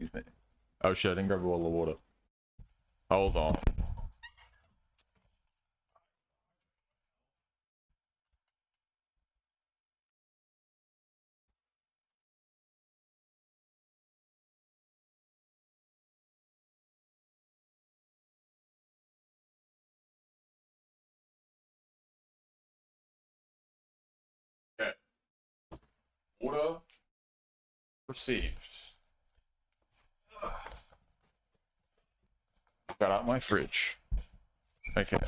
Excuse me. Oh shit, I didn't grab a bottle of water. Hold on. Okay. Order received. Got out my fridge. Okay.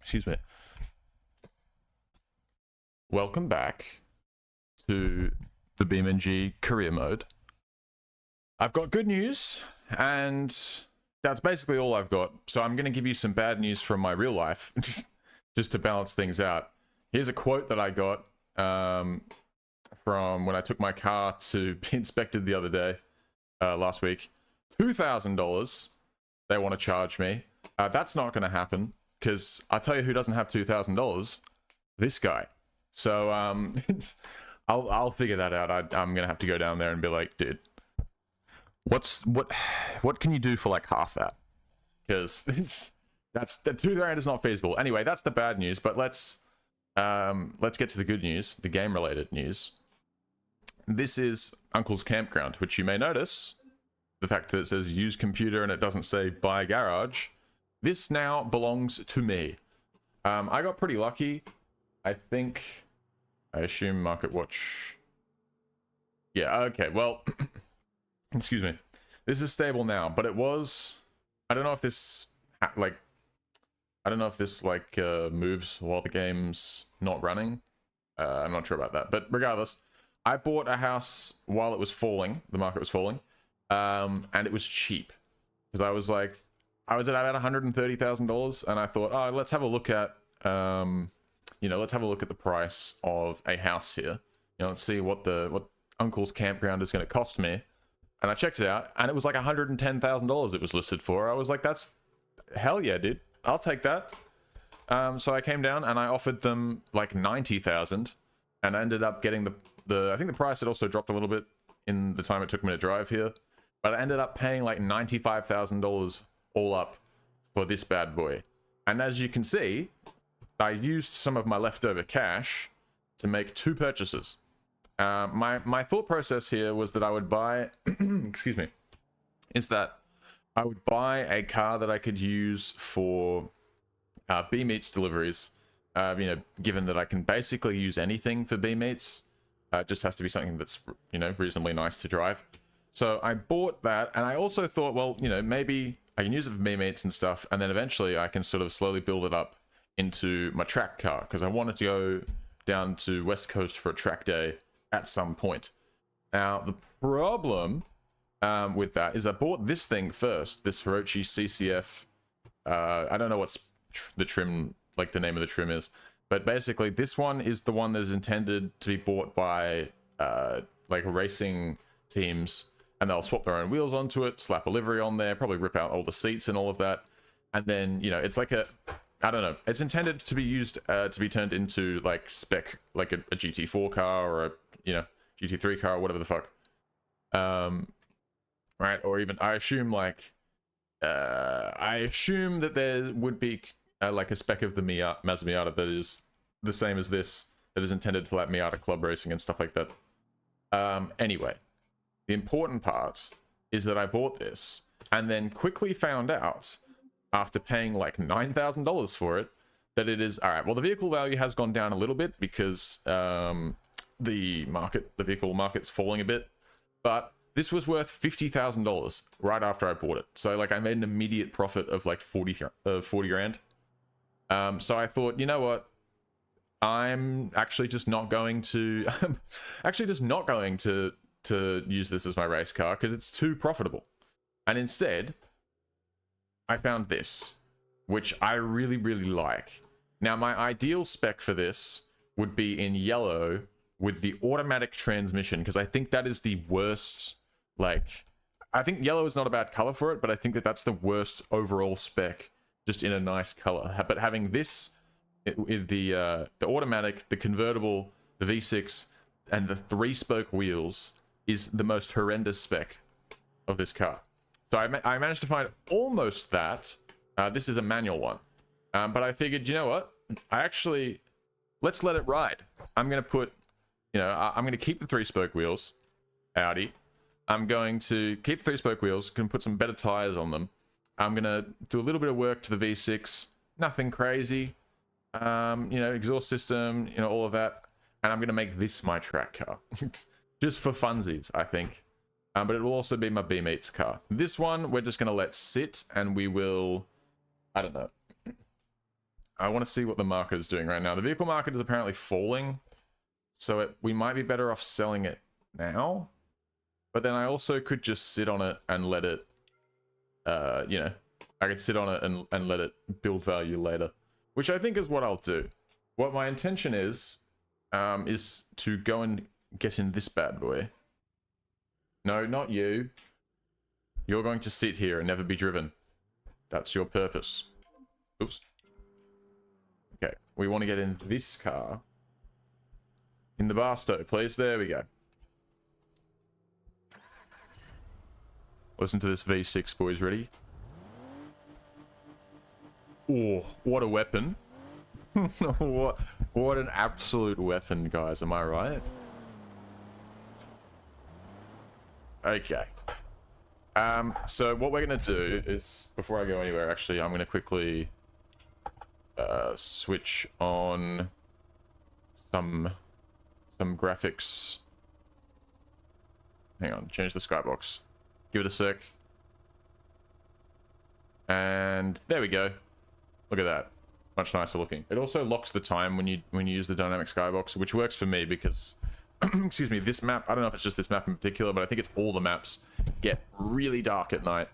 Excuse me. Welcome back to the BeamNG career mode. I've got good news, and that's basically all I've got. So I'm going to give you some bad news from my real life, just to balance things out. Here's a quote that I got from when I took my car to be inspected the other day, last week. $2,000 they want to charge me. That's not going to happen, because I'll tell you who doesn't have $2,000. This guy. So I'll figure that out. I'm going to have to go down there and be like, dude, what can you do for like half that? Because that's the $2,000 is not feasible. Anyway, that's the bad news, but let's get to the good news, the game related news. This is Uncle's Campground, which you may notice the fact that it says use computer and it doesn't say buy garage. This now belongs to me. I got pretty lucky. I assume Market Watch. Yeah, okay, well, excuse me. This is stable now, but it was, I don't know if this moves while the game's not running. I'm not sure about that, but regardless, I bought a house while it was falling, the market was falling, and it was cheap. Because I was at about $130,000, and I thought, oh, let's have a look at, let's have a look at the price of a house here. Let's see what Uncle's Campground is going to cost me. And I checked it out, and it was like $110,000 it was listed for. I was like, that's, hell yeah, dude. I'll take that. So I came down, and I offered them like $90,000, and I ended up getting I think the price had also dropped a little bit in the time it took me to drive here. But I ended up paying like $95,000 all up for this bad boy. And as you can see, I used some of my leftover cash to make two purchases. My thought process here was that I would buy, excuse me, is that I would buy a car that I could use for B-Meats deliveries. Given that I can basically use anything for B-Meats, it just has to be something that's, reasonably nice to drive. So I bought that, and I also thought, well, maybe I can use it for B-Meats and stuff, and then eventually I can sort of slowly build it up into my track car, because I wanted to go down to West Coast for a track day at some point. Now, the problem with that is I bought this thing first, this Hirochi CCF, I don't know what's the trim, like the name of the trim is, but basically this one is the one that is intended to be bought by like racing teams, and they'll swap their own wheels onto it, slap a livery on there, probably rip out all the seats and all of that, and then, it's like I don't know, it's intended to be used to be turned into like spec, like a GT4 car or a GT3 car or whatever the fuck, right? Or even I assume that there would be like a spec of the Mazda Miata that is the same as this, that is intended for like Miata club racing and stuff like that. Anyway, the important part is that I bought this and then quickly found out, after paying like $9,000 for it, that it is, all right, well, the vehicle value has gone down a little bit because the vehicle market's falling a bit, but this was worth $50,000 right after I bought it. So like I made an immediate profit of like 40 grand. So I thought, you know what? I'm actually just not going to, to use this as my race car because it's too profitable. And instead, I found this, which I really, really like. Now, my ideal spec for this would be in yellow with the automatic transmission, because I think that is the worst, I think yellow is not a bad color for it, but I think that that's the worst overall spec, just in a nice color. But having this, with the automatic, the convertible, the V6, and the 3-spoke wheels, is the most horrendous spec of this car. So I managed to find almost that. This is a manual one. But I figured, you know what? Let's let it ride. I'm going to put, I'm going to keep the 3-spoke wheels, Audi. I'm going to keep the 3-spoke wheels, can put some better tires on them. I'm going to do a little bit of work to the V6, nothing crazy. Exhaust system, all of that. And I'm going to make this my track car. Just for funsies, I think. But it will also be my BeamNG car. This one, we're just going to let sit, and we will... I don't know. I want to see what the market is doing right now. The vehicle market is apparently falling, so we might be better off selling it now. But then I also could just sit on it and let it, I could sit on it and let it build value later, which I think is what I'll do. What my intention is to go and get in this bad boy. No, not you. You're going to sit here and never be driven. That's your purpose. Oops. Okay, we want to get in this car. In the Barstow, please. There we go. Listen to this V6, boys. Ready? Oh, what a weapon. What an absolute weapon, guys. Am I right? Okay. So what we're going to do is, before I go anywhere, actually, I'm going to quickly switch on some graphics. Hang on, change the skybox. Give it a sec. And there we go. Look at that. Much nicer looking. It also locks the time when you use the dynamic skybox, which works for me because excuse me, this map, I don't know if it's just this map in particular, but I think it's all the maps get really dark at night.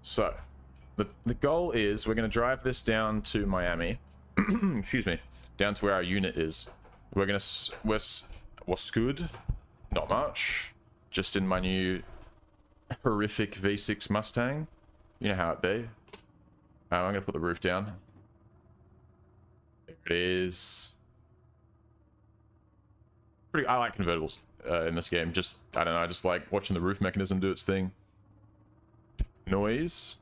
So the goal is we're going to drive this down to Miami. Excuse me, down to where our unit is. We're going to what's good? Not much. Just in my new horrific V6 Mustang. You know how it be. I'm going to put the roof down. There it is. I like convertibles in this game. Just, I don't know, I just like watching the roof mechanism do its thing. Noise.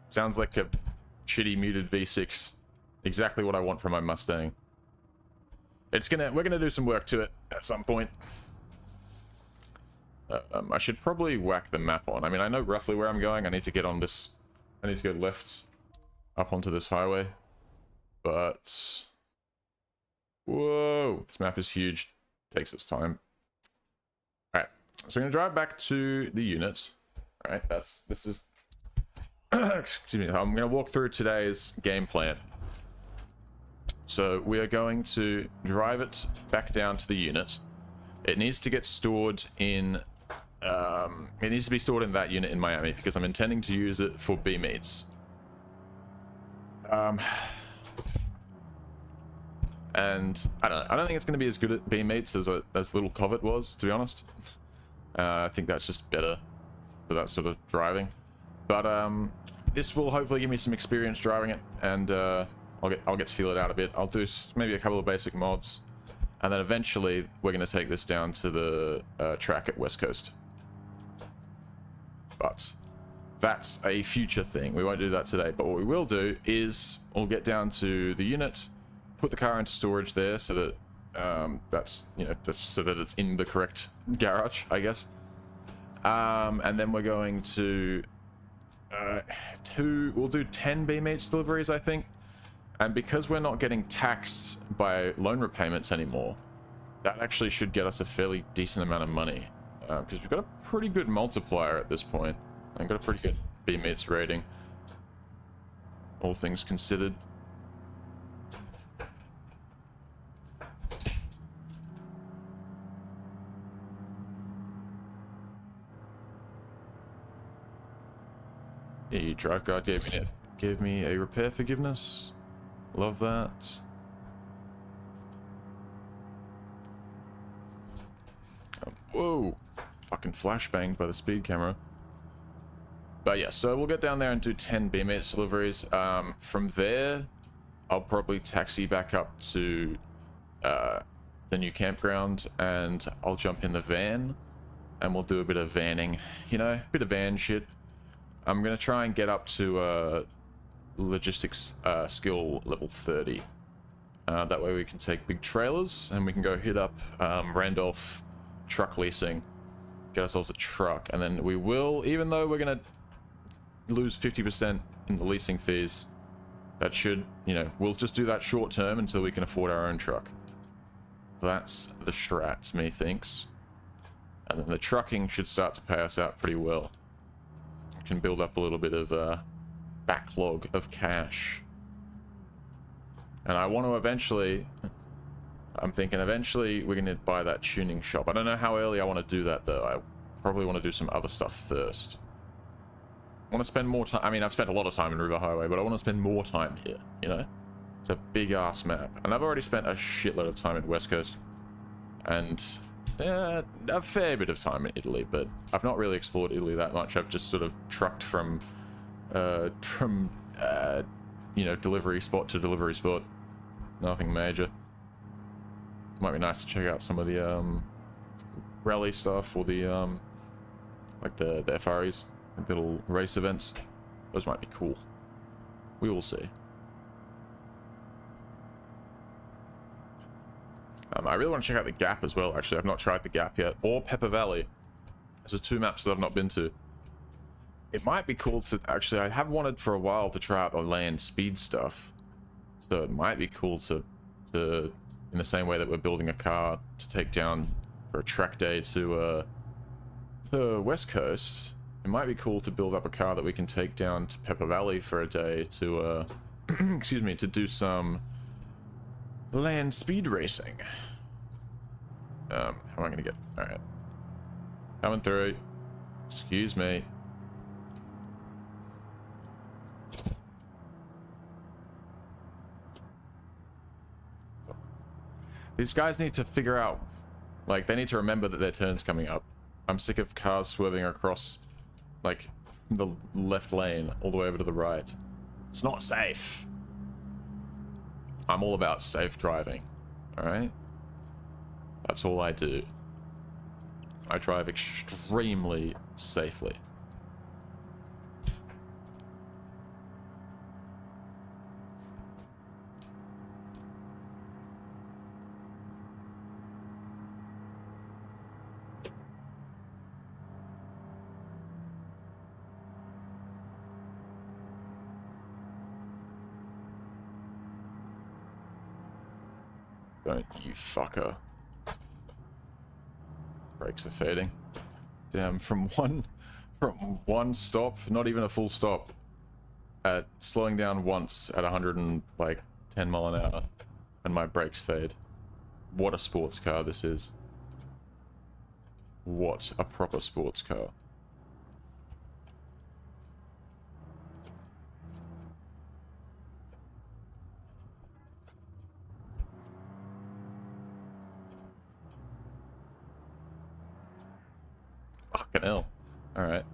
Sounds like a shitty muted V6. Exactly what I want from my Mustang. We're gonna do some work to it at some point. I should probably whack the map on. I mean, I know roughly where I'm going. I need to get on this. I need to go left up onto this highway. But whoa, this map is huge. Takes its time. All right, so I'm gonna drive back to the unit. All right, this is. Excuse me. I'm gonna walk through today's game plan. So we are going to drive it back down to the unit. It needs to get stored in. It needs to be stored in that unit in Miami because I'm intending to use it for BeamNG. And I don't think it's going to be as good at BeamNG as Little Covet was, to be honest. I think that's just better for that sort of driving. But this will hopefully give me some experience driving it, and I'll get to feel it out a bit. I'll do maybe a couple of basic mods, and then eventually we're going to take this down to the track at West Coast. But that's a future thing. We won't do that today, but what we will do is we'll get down to the unit, put the car into storage there so that that's so that it's in the correct garage, I guess. And then we're going to we'll do 10 BeamNG deliveries, I think. And because we're not getting taxed by loan repayments anymore, that actually should get us a fairly decent amount of money. Because we've got a pretty good multiplier at this point. I've got a pretty good BeamNG rating, all things considered. Yeah, Drive Guard gave me a repair forgiveness. Love that. Whoa! Fucking flashbanged by the speed camera. But yeah, so we'll get down there and do 10 BeamNG deliveries. From there, I'll probably taxi back up to the new campground, and I'll jump in the van and we'll do a bit of vanning, you know, a bit of van shit. I'm gonna try and get up to logistics skill level 30. That way we can take big trailers and we can go hit up Randolph truck leasing, get ourselves a truck, and then we will, even though we're gonna lose 50% in the leasing fees, that should, you know, we'll just do that short term until we can afford our own truck. That's the strat, methinks. And then the trucking should start to pay us out pretty well. We can build up a little bit of a backlog of cash. And I want to eventually, I'm thinking eventually we're going to buy that tuning shop. I don't know how early I want to do that though. I probably want to do some other stuff first. I want to spend more time. I mean, I've spent a lot of time in River Highway, but I want to spend more time here, you know? It's a big ass map. And I've already spent a shitload of time in West Coast. And a fair bit of time in Italy, but I've not really explored Italy that much. I've just sort of trucked from you know, delivery spot to delivery spot. Nothing major. Might be nice to check out some of the rally stuff, or the like the FREs, the little race events. Those might be cool. We will see. I really want to check out the Gap as well, actually. I've not tried the Gap yet, or Pepper Valley. Those are two maps that I've not been to. It might be cool to, actually, I have wanted for a while to try out the land speed stuff. So it might be cool to in the same way that we're building a car to take down for a track day to the West Coast, it might be cool to build up a car that we can take down to Pepper Valley for a day to, excuse me, to do some land speed racing. How am I gonna get, alright. Coming through. Excuse me. These guys need to figure out, like, they need to remember that their turn's coming up. I'm sick of cars swerving across, like, the left lane all the way over to the right. It's not safe. I'm all about safe driving, alright? That's all I do. I drive extremely safely. Don't you fucker. Brakes are fading. Damn, from one stop, not even a full stop, at slowing down once at 110 mile an hour, and my brakes fade. What a sports car this is. What a proper sports car. Fucking hell. Alright.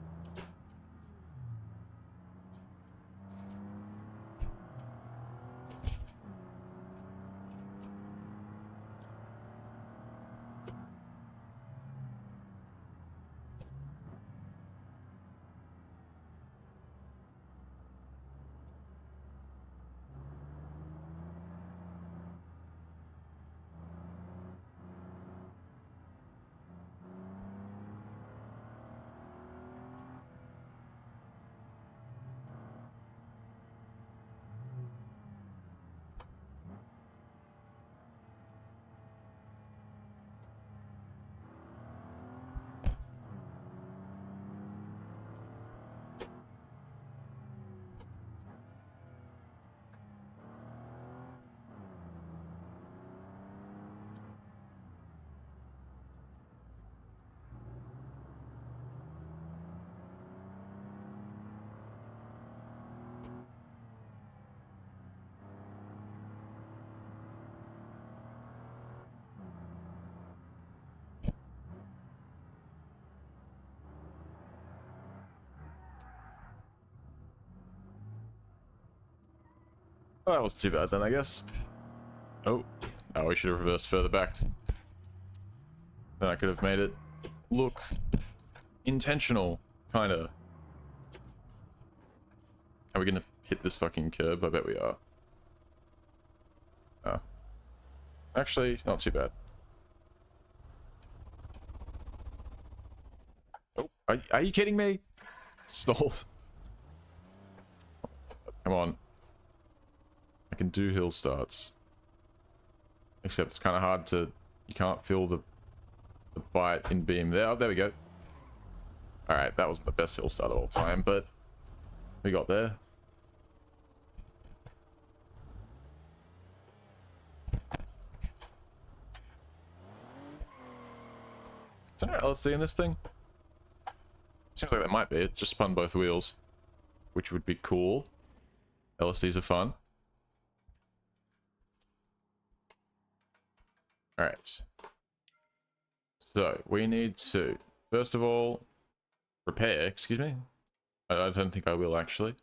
Oh, that wasn't too bad then, I guess. Oh, we should have reversed further back. Then I could have made it look intentional, kinda. Are we gonna hit this fucking curb? I bet we are. Oh. Actually, not too bad. Oh, are you kidding me? Stalled. Come on. I can do hill starts. Except it's kind of hard to... You can't feel the bite in beam there. Oh, there we go. Alright, that wasn't the best hill start of all time, but we got there. Is there an LSD in this thing? Seems like there might be. It just spun both wheels, which would be cool. LSDs are fun. Alright. So, we need to, first of all, repair, excuse me. I don't think I will, actually.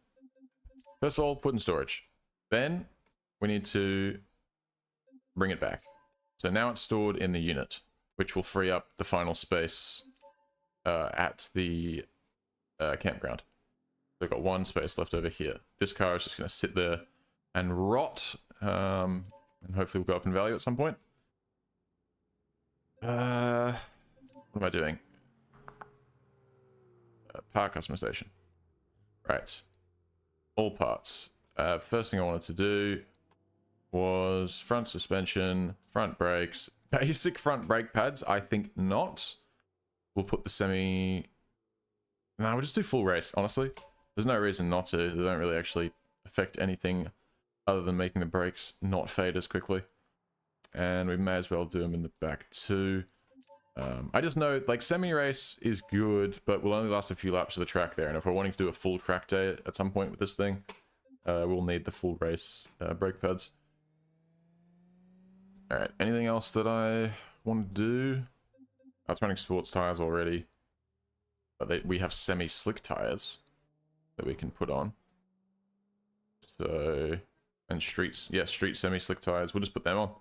First of all, put in storage. Then, we need to bring it back. So now it's stored in the unit, which will free up the final space at the campground. So I've got one space left over here. This car is just going to sit there and rot, and hopefully we'll go up in value at some point. What am I doing? Part customization. Right. All parts. First thing I wanted to do was front suspension, front brakes, basic front brake pads. I think not. We'll put the semi... No, we'll just do full race, honestly. There's no reason not to. They don't really actually affect anything other than making the brakes not fade as quickly. And we may as well do them in the back too. I just know, like, semi-race is good, but will only last a few laps of the track there. And if we're wanting to do a full track day at some point with this thing, we'll need the full race brake pads. Alright, anything else that I want to do? I was running sports tires already. But we have semi-slick tires that we can put on. So, and streets, yeah, street semi-slick tires. We'll just put them on.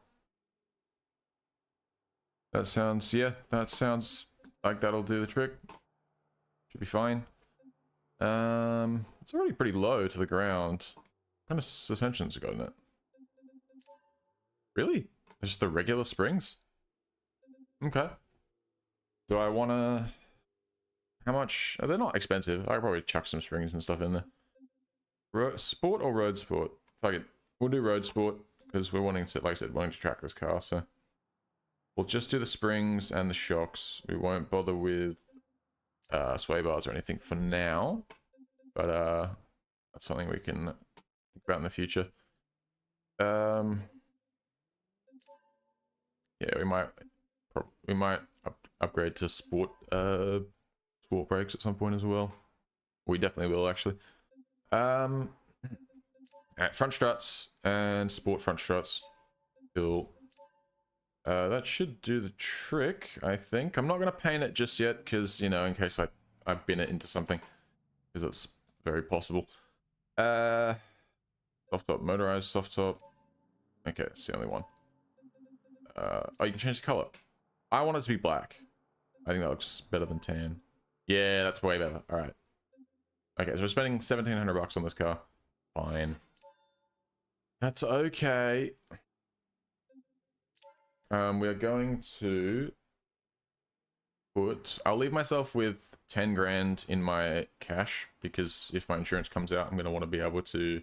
That sounds, yeah, that sounds like that'll do the trick. Should be fine. It's already pretty low to the ground. What kind of suspensions you got in it? Really? It's just the regular springs? Okay. Do I want to... How much? Oh, they're not expensive. I could probably chuck some springs and stuff in there. Sport or road sport? Fuck it. We'll do road sport because we're wanting to, like I said, wanting to track this car. So we'll just do the springs and the shocks. We won't bother with sway bars or anything for now. But that's something we can think about in the future. Yeah, we might upgrade to sport brakes at some point as well. We definitely will, actually. Alright, front struts and sport front struts. Cool. That should do the trick, I think. I'm not going to paint it just yet, because, you know, in case I bin it into something. Because that's very possible. Soft top, motorized soft top. Okay, that's the only one. Oh, you can change the color. I want it to be black. I think that looks better than tan. Yeah, that's way better. All right. Okay, so we're spending 1,700 bucks on this car. Fine. That's okay. We are going to put... I'll leave myself with 10 grand in my cash, because if my insurance comes out, I'm going to want to be able to...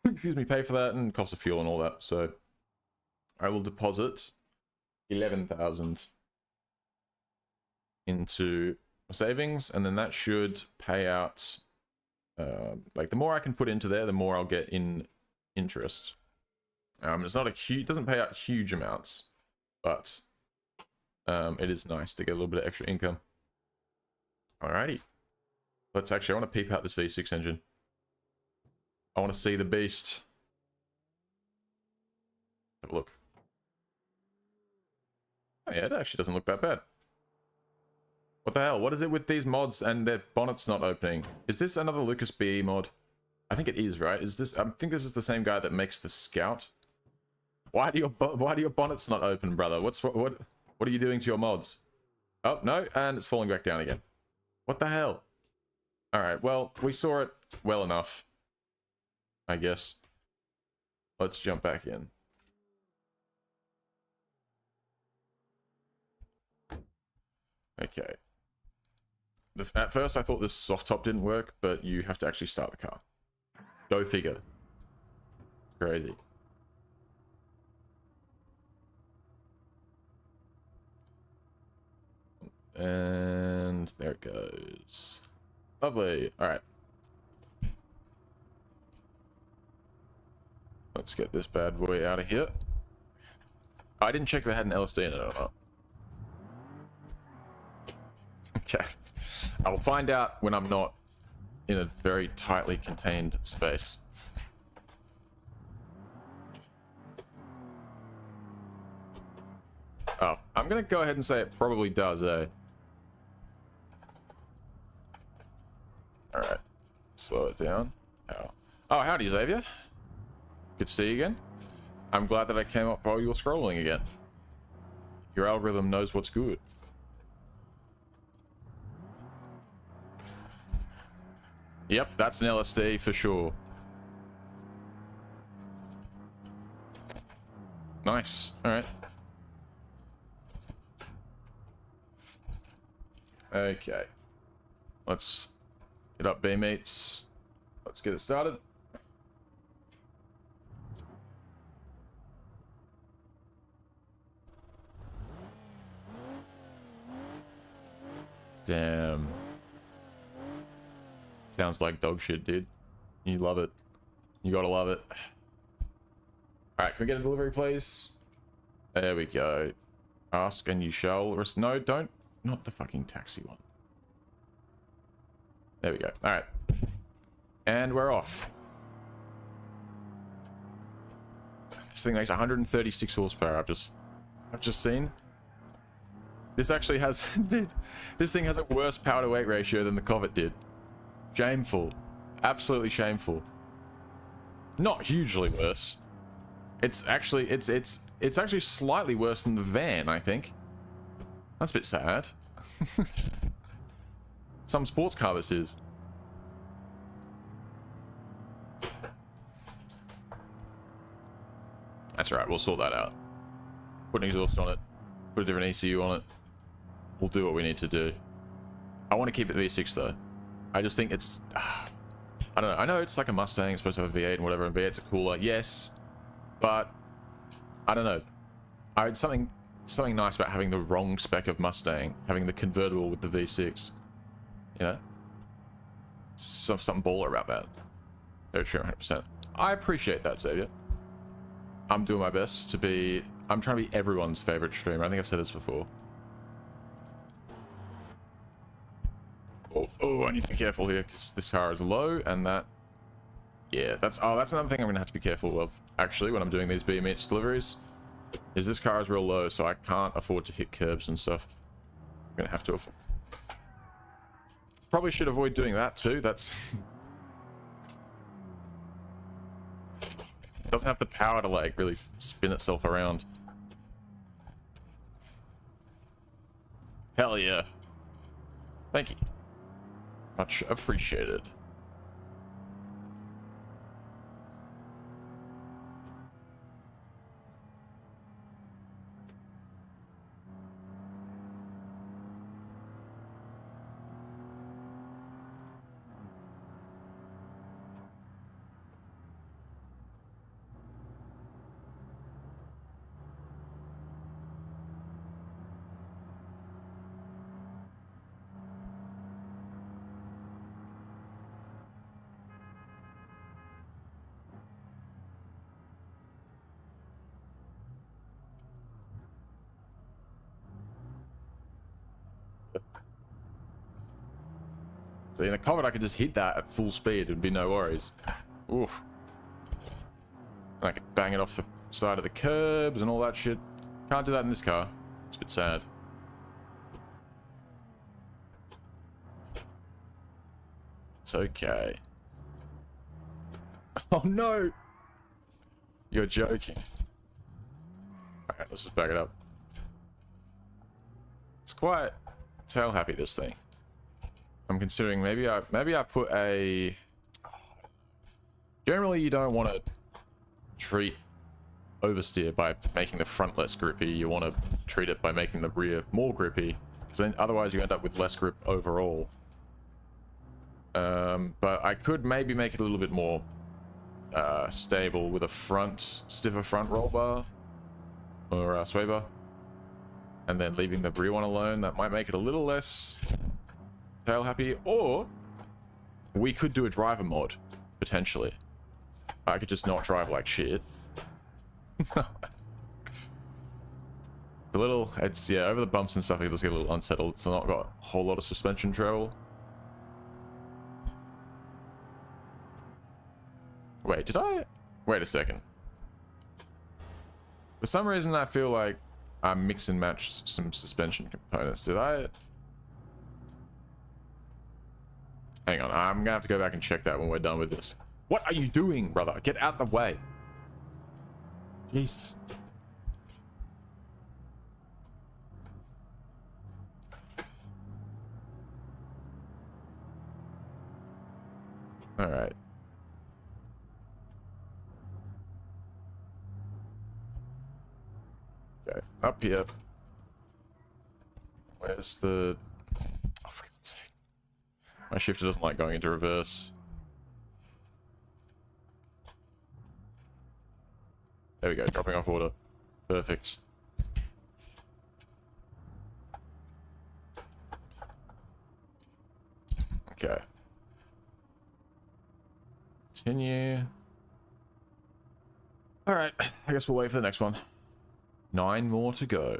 excuse me, pay for that and cost of fuel and all that. So I will deposit 11,000 into savings, and then that should pay out, like, the more I can put into there, the more I'll get in interest. It's not a huge, doesn't pay out huge amounts, but it is nice to get a little bit of extra income. Alrighty, let's actually, I want to peep out this V6 engine. I want to see the beast. Have a look. Oh yeah, it actually doesn't look that bad. What the hell? What is it with these mods and their bonnets not opening? Is this another Lucas BE mod? I think it is, right? Is this? I think this is the same guy that makes the Scout. Why do your bonnets not open, brother? What are you doing to your mods? Oh no, and it's falling back down again. What the hell? All right, well, we saw it well enough, I guess. Let's jump back in. Okay. At first, I thought this soft top didn't work, but you have to actually start the car. Go figure. Crazy. And there it goes. Lovely. All right. Let's get this bad boy out of here. I didn't check if it had an LSD in it or not. Okay. I'll find out when I'm not in a very tightly contained space. Oh, I'm gonna go ahead and say it probably does, eh? Alright. Slow it down. Oh, howdy, Xavier. Good to see you again. I'm glad that I came up while you were scrolling again. Your algorithm knows what's good. Yep, that's an LSD for sure. Nice. Alright. Okay. Let's get up B-mates. Let's get it started. Damn. Sounds like dog shit, dude. You love it. You gotta love it. Alright, can we get a delivery, please? There we go. Ask and you shall. No, don't. Not the fucking taxi one. There we go. Alright. And we're off. This thing makes 136 horsepower. I've just seen. This actually has... Dude, this thing has a worse power to weight ratio than the Covet did. Shameful. Absolutely shameful. Not hugely worse. It's actually actually slightly worse than the van, I think. That's a bit sad. Some sports car this is. That's right, we'll sort that out. Put an exhaust on it. Put a different ECU on it. We'll do what we need to do. I want to keep it V6 though. I just think it's... I don't know. I know it's like a Mustang. It's supposed to have a V8 and whatever, and V8's are cooler. Yes. But... I don't know. Something nice about having the wrong spec of Mustang. Having the convertible with the V6. You know? Something baller about that. Very sure, 100%. I appreciate that, Xavier. I'm doing my best to be... I'm trying to be everyone's favorite streamer. I think I've said this before. Oh, I need to be careful here because this car is low, and that... Yeah, that's another thing I'm going to have to be careful of, actually, when I'm doing these BeamNG deliveries. Is this car is real low, so I can't afford to hit curbs and stuff. I'm going to have to... Probably should avoid doing that, too. That's... It doesn't have the power to, like, really spin itself around. Hell yeah. Thank you. Much appreciated. So in a Comet, I could just hit that at full speed. It'd be no worries. Oof. And I could bang it off the side of the curbs and all that shit. Can't do that in this car. It's a bit sad. It's okay. Oh no! You're joking. Alright, let's just back it up. It's quite tail happy, this thing. I'm considering maybe I put a... Generally, you don't want to treat oversteer by making the front less grippy. You want to treat it by making the rear more grippy, because then otherwise you end up with less grip overall. But I could maybe make it a little bit more stable with a stiffer front roll bar or sway bar, and then leaving the rear one alone. That might make it a little less tail happy. Or we could do a driver mod potentially. I could just not drive like shit. It's yeah, over the bumps and stuff, it does get a little unsettled. It's not got a whole lot of suspension travel. Wait, wait a second. For some reason, I feel like I mix and match some suspension components. Did I? Hang on, I'm gonna have to go back and check that when we're done with this. What are you doing, brother? Get out the way. Jesus. All right. Okay, up here. Where's the... Oh, for God's sake. My shifter doesn't like going into reverse. There we go, dropping off order. Perfect. Okay. Continue. Alright, I guess we'll wait for the next one. 9 more to go.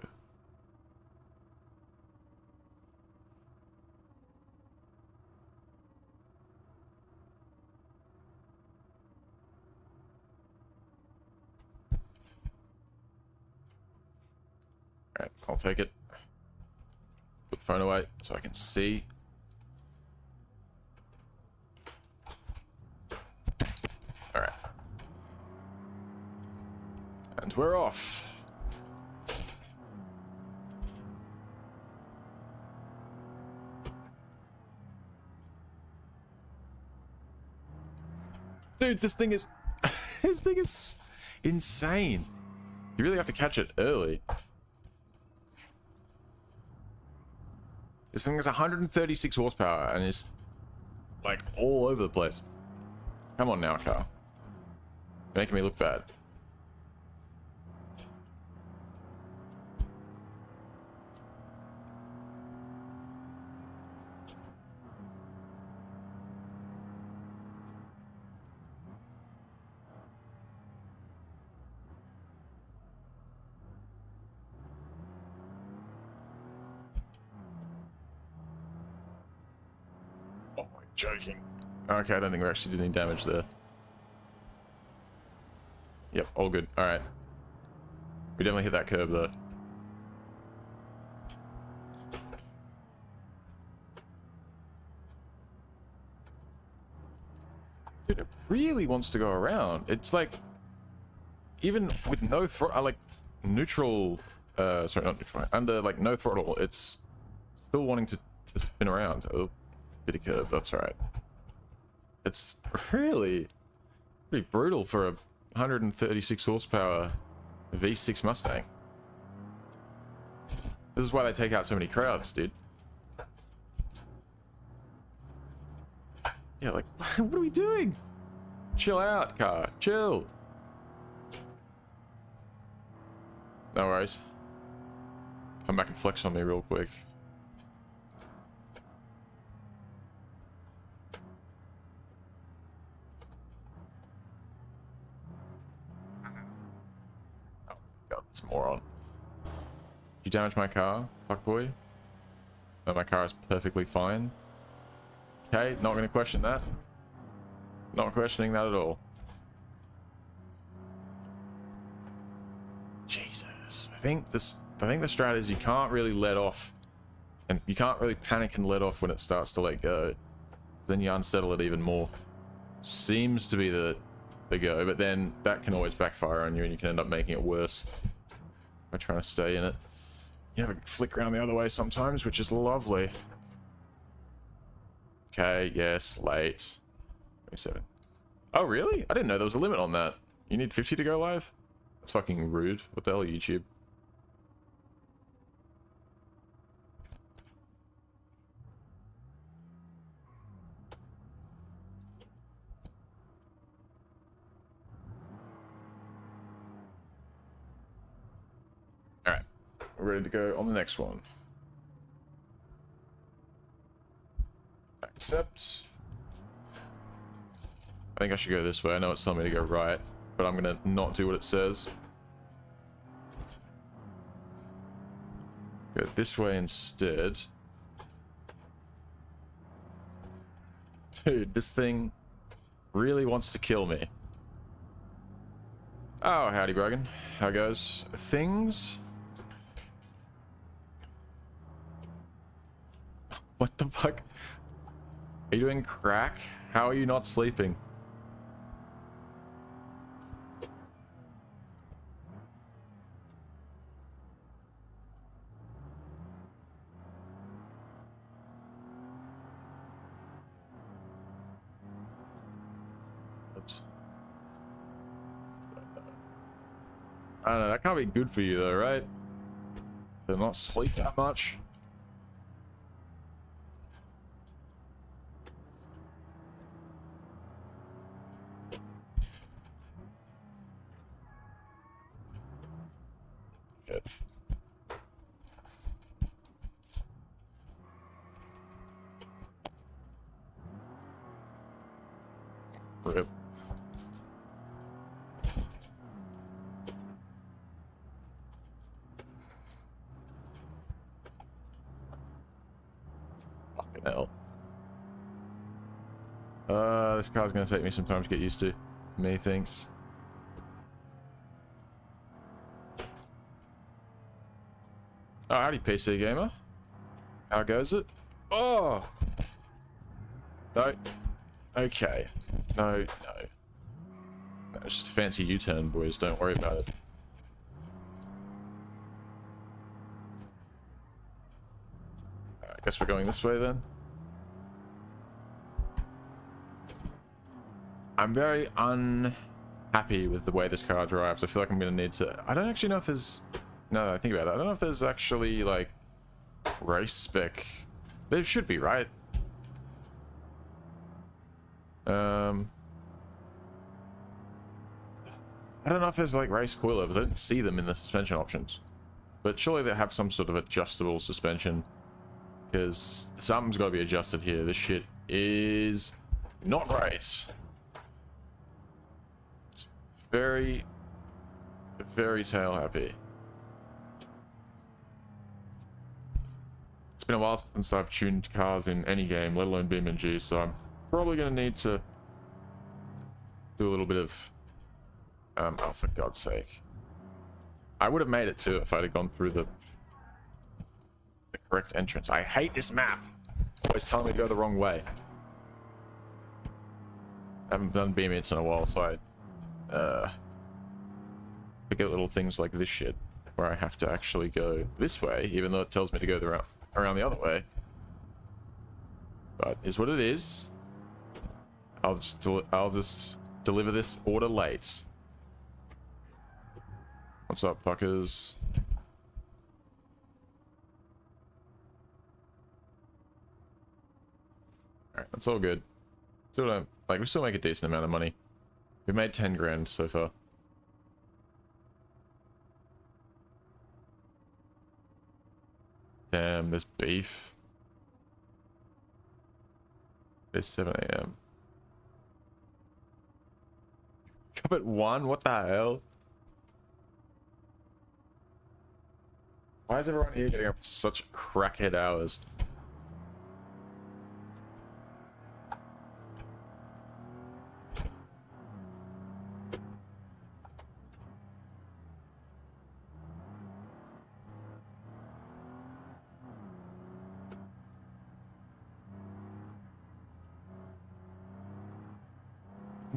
Alright, I'll take it. Put the phone away so I can see. Alright. And we're off. Dude, this thing is... this thing is insane. You really have to catch it early. This thing has 136 horsepower and is like all over the place. Come on now, car. You're making me look bad. Joking. Okay, I don't think we actually did any damage there. Yep, all good. Alright. We definitely hit that curb though. Dude, it really wants to go around. It's like, even with no throttle, like neutral, sorry, not neutral, under like no throttle, it's still wanting to spin around. Oh. Bit of curb, that's right. It's really pretty brutal for a 136 horsepower V6 Mustang. This is why they take out so many crowds, dude. Yeah, like, what are we doing? Chill out, car. Chill. No worries. Come back and flex on me real quick. Moron. Did you damage my car, fuckboy? No, my car is perfectly fine. Okay, not going to question that. Not questioning that at all. Jesus, I think the strat is you can't really let off, and you can't really panic and let off when it starts to let go. Then you unsettle it even more. Seems to be the they go, but then that can always backfire on you and you can end up making it worse by trying to stay in it. You have a flick around the other way sometimes, which is lovely. Okay, yes, late. 27. Oh, really? I didn't know there was a limit on that. You need 50 to go live? That's fucking rude. What the hell, YouTube? Alright. We're ready to go on the next one. Accept. I think I should go this way. I know it's telling me to go right, but I'm gonna not do what it says. Go this way instead. Dude, this thing really wants to kill me. Oh, howdy, Brogan. How goes things? What the fuck? Are you doing crack? How are you not sleeping? Oops. I don't know, that can't be good for you though, right? To not sleep that much. Shit. Rip. Fucking hell. This car's gonna take me some time to get used to. Methinks. Oh, howdy, PC gamer. How goes it? Oh! No. Okay. No, no. No, it's just a fancy U-turn, boys. Don't worry about it. I guess we're going this way then. I'm very unhappy with the way this car drives. I feel like I'm going to need to... I don't actually know if there's... No, I think about it. I don't know if there's actually, like, race spec. There should be, right? I don't know if there's, like, race coilovers. I didn't see them in the suspension options. But surely they have some sort of adjustable suspension. Because something's got to be adjusted here. This shit is not right. Very, very tail happy. It's been a while since I've tuned cars in any game, let alone BeamNG, so I'm probably going to need to do a little bit of... oh, for God's sake. I would have made it too if I'd have gone through the correct entrance. I hate this map. Always telling me to go the wrong way. I haven't done BeamNG in a while, so I forget little things like this shit, where I have to actually go this way, even though it tells me to go around the other way. But is what it is. I'll just deliver this order late. What's up, fuckers? Alright, that's all good. Still don't, like, we still make a decent amount of money. We made 10 grand so far. Damn, there's beef. It's 7 AM. Up at 1? What the hell? Why is everyone here getting up at such crackhead hours?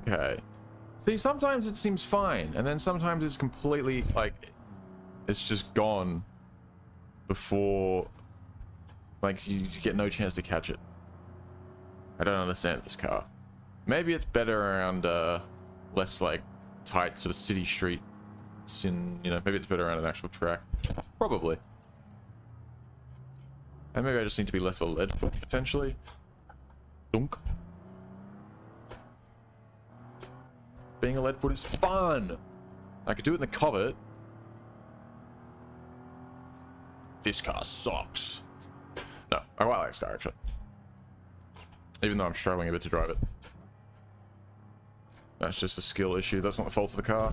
Okay. See, sometimes it seems fine, and then sometimes it's completely, like, it's just gone before, like, you get no chance to catch it. I don't understand this car. Maybe it's better around, less, like, tight sort of city street. It's in, you know, maybe it's better around an actual track. Probably. And maybe I just need to be less of a lead foot, potentially. Dunk. Being a lead foot is fun! I could do it in the covert. This car sucks. No, I quite like this car, actually. Even though I'm struggling a bit to drive it. That's just a skill issue. That's not the fault of the car.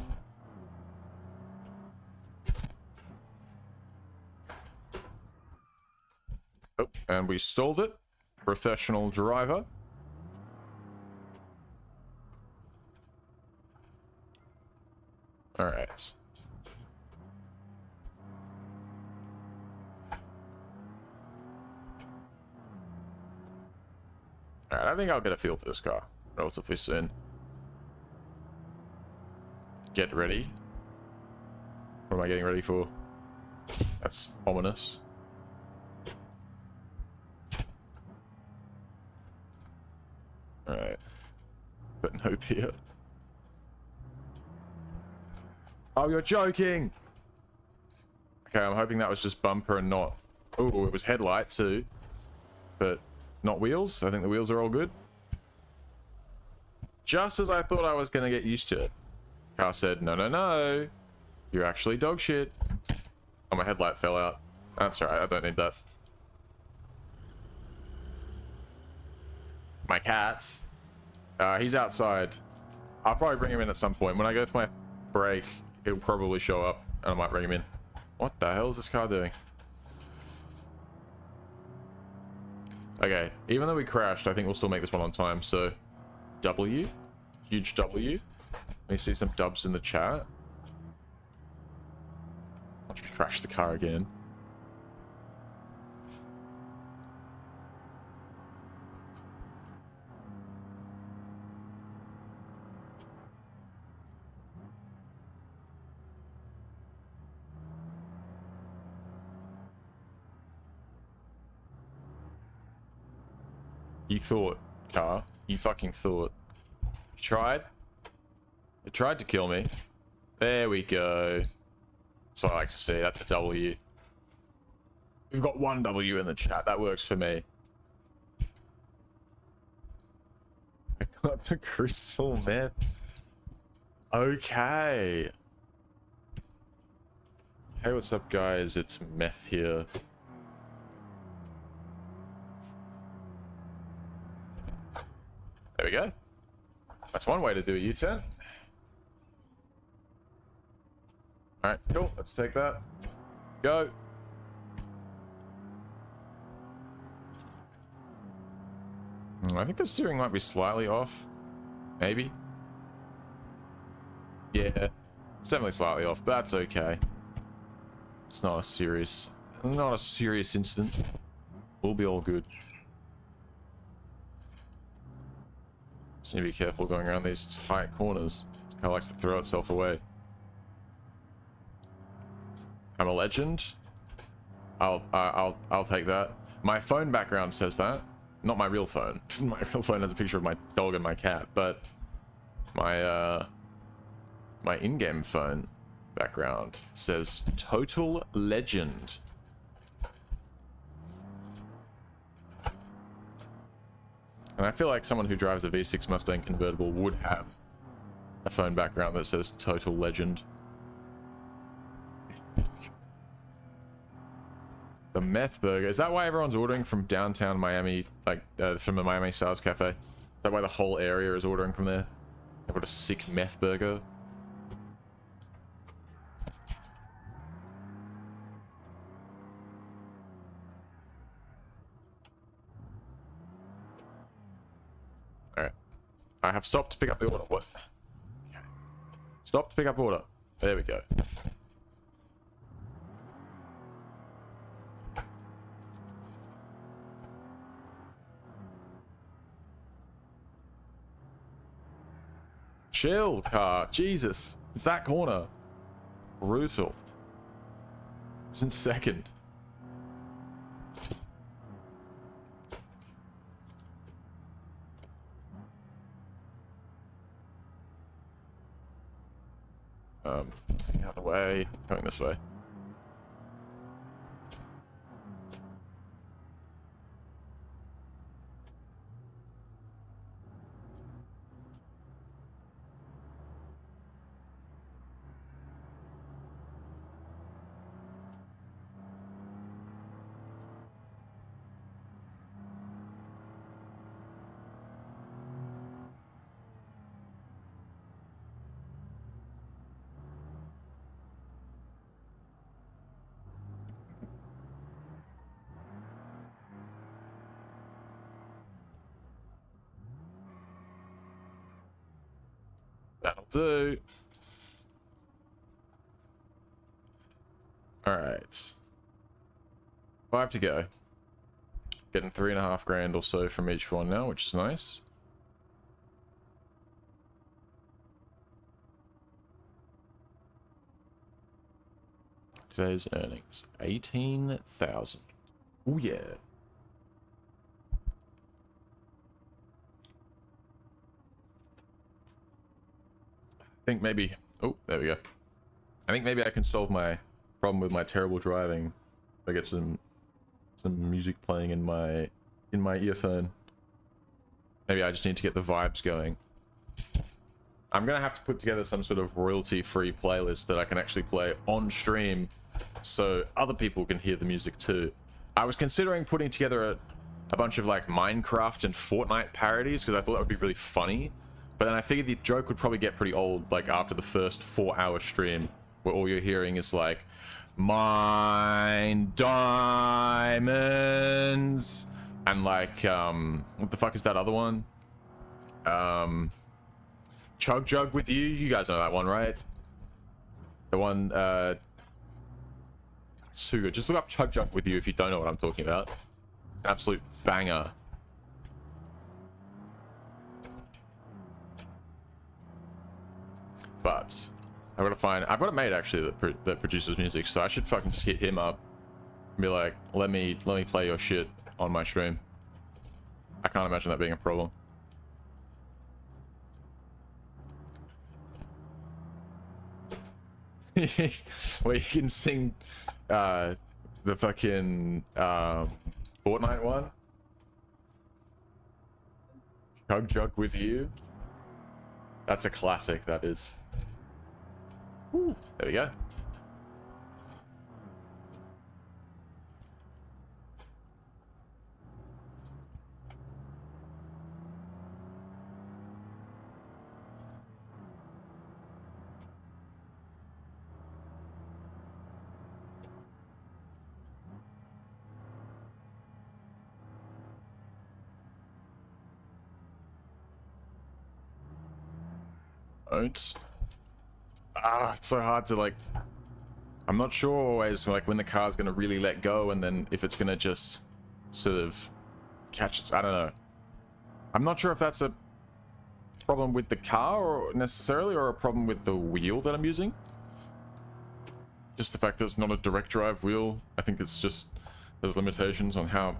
Oh, and we stalled it. Professional driver. Alright. Alright, I think I'll get a feel for this car relatively soon. Get ready. What am I getting ready for? That's ominous. Alright. But no peer. Oh, you're joking! Okay, I'm hoping that was just bumper and not... Oh, it was headlight too. But not wheels. I think the wheels are all good. Just as I thought I was going to get used to it. Car said, no, no, no. You're actually dog shit. Oh, my headlight fell out. That's alright, I don't need that. My cat. He's outside. I'll probably bring him in at some point. When I go for my break, he'll probably show up and I might bring him in. What the hell is this car doing? Okay, even though we crashed, I think we'll still make this one on time, so... W. Huge W. Let me see some dubs in the chat. Watch me crash the car again. You thought, car. You fucking thought. You tried? It tried to kill me. There we go. That's what I like to see. That's a W. We've got one W in the chat. That works for me. I got the crystal meth. Okay. Hey, what's up, guys? It's meth here. There we go. That's one way to do a U-turn. Alright, cool. Let's take that. Go. I think the steering might be slightly off. Maybe. Yeah. It's definitely slightly off, but that's okay. It's not a serious incident. We'll be all good. Just need to be careful going around these tight corners. It kind of likes to throw itself away. I'm a legend. I'll take that. My phone background says that. Not my real phone. My real phone has a picture of my dog and my cat, but my my in-game phone background says total legend. And I feel like someone who drives a V6 Mustang convertible would have a phone background that says total legend. The meth burger. Is that why everyone's ordering from downtown Miami, like from the Miami Stars Cafe? Is that why the whole area is ordering from there? They've got a sick meth burger. Alright. I have stopped to pick up the order. What? Okay. Stop to pick up order. There we go. Chill, car. Jesus. It's that corner. Brutal. It's in second. Out of the way. Going this way. That'll do. Alright. 5 to go. Getting 3.5 grand or so from each one now, which is nice. Today's earnings. 18,000. Oh yeah. I think maybe, oh, there we go. I think maybe I can solve my problem with my terrible driving. If I get some music playing in my earphone. Maybe I just need to get the vibes going. I'm gonna have to put together some sort of royalty-free playlist that I can actually play on stream, so other people can hear the music too. I was considering putting together a bunch of like Minecraft and Fortnite parodies because I thought that would be really funny. But then I figured the joke would probably get pretty old, like after the first 4-hour stream, where all you're hearing is like, mine diamonds, and like, what the fuck is that other one? Chug Jug with you. You guys know that one, right? The one, it's too good. Just look up Chug Jug with you if you don't know what I'm talking about. Absolute banger. But I've got a mate actually that produces music, so I should fucking just hit him up and be like, let me play your shit on my stream. I can't imagine that being a problem. Where you can sing the fucking Fortnite one. Chug Jug with you. That's a classic, that is. Woo, there we go. Don't. It's so hard to like. I'm not sure always like when the car's gonna really let go and then if it's gonna just sort of catch its. I don't know. I'm not sure if that's a problem with the car or necessarily, or a problem with the wheel that I'm using. Just the fact that it's not a direct drive wheel. I think it's just there's limitations on how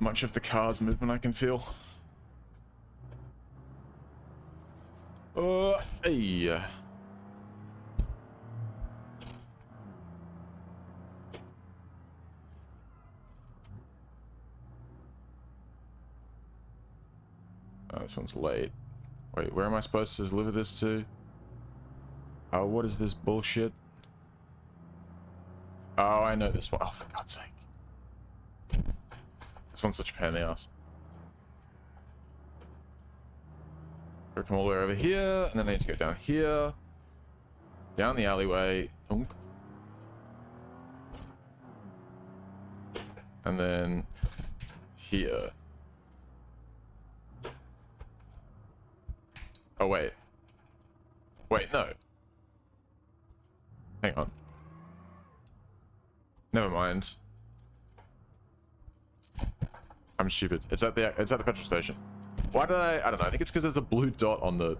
much of the car's movement I can feel. Hey. Oh, this one's late. Wait, where am I supposed to deliver this to? Oh, what is this bullshit? Oh, I know this one. Oh, for God's sake. This one's such a pain in the ass. Gotta come all the way over here, and then they need to go down here. Down the alleyway. Thunk. And then here. Oh, wait. Wait, no. Hang on. Never mind. I'm stupid. It's at the petrol station. Why did I don't know. I think it's because there's a blue dot on the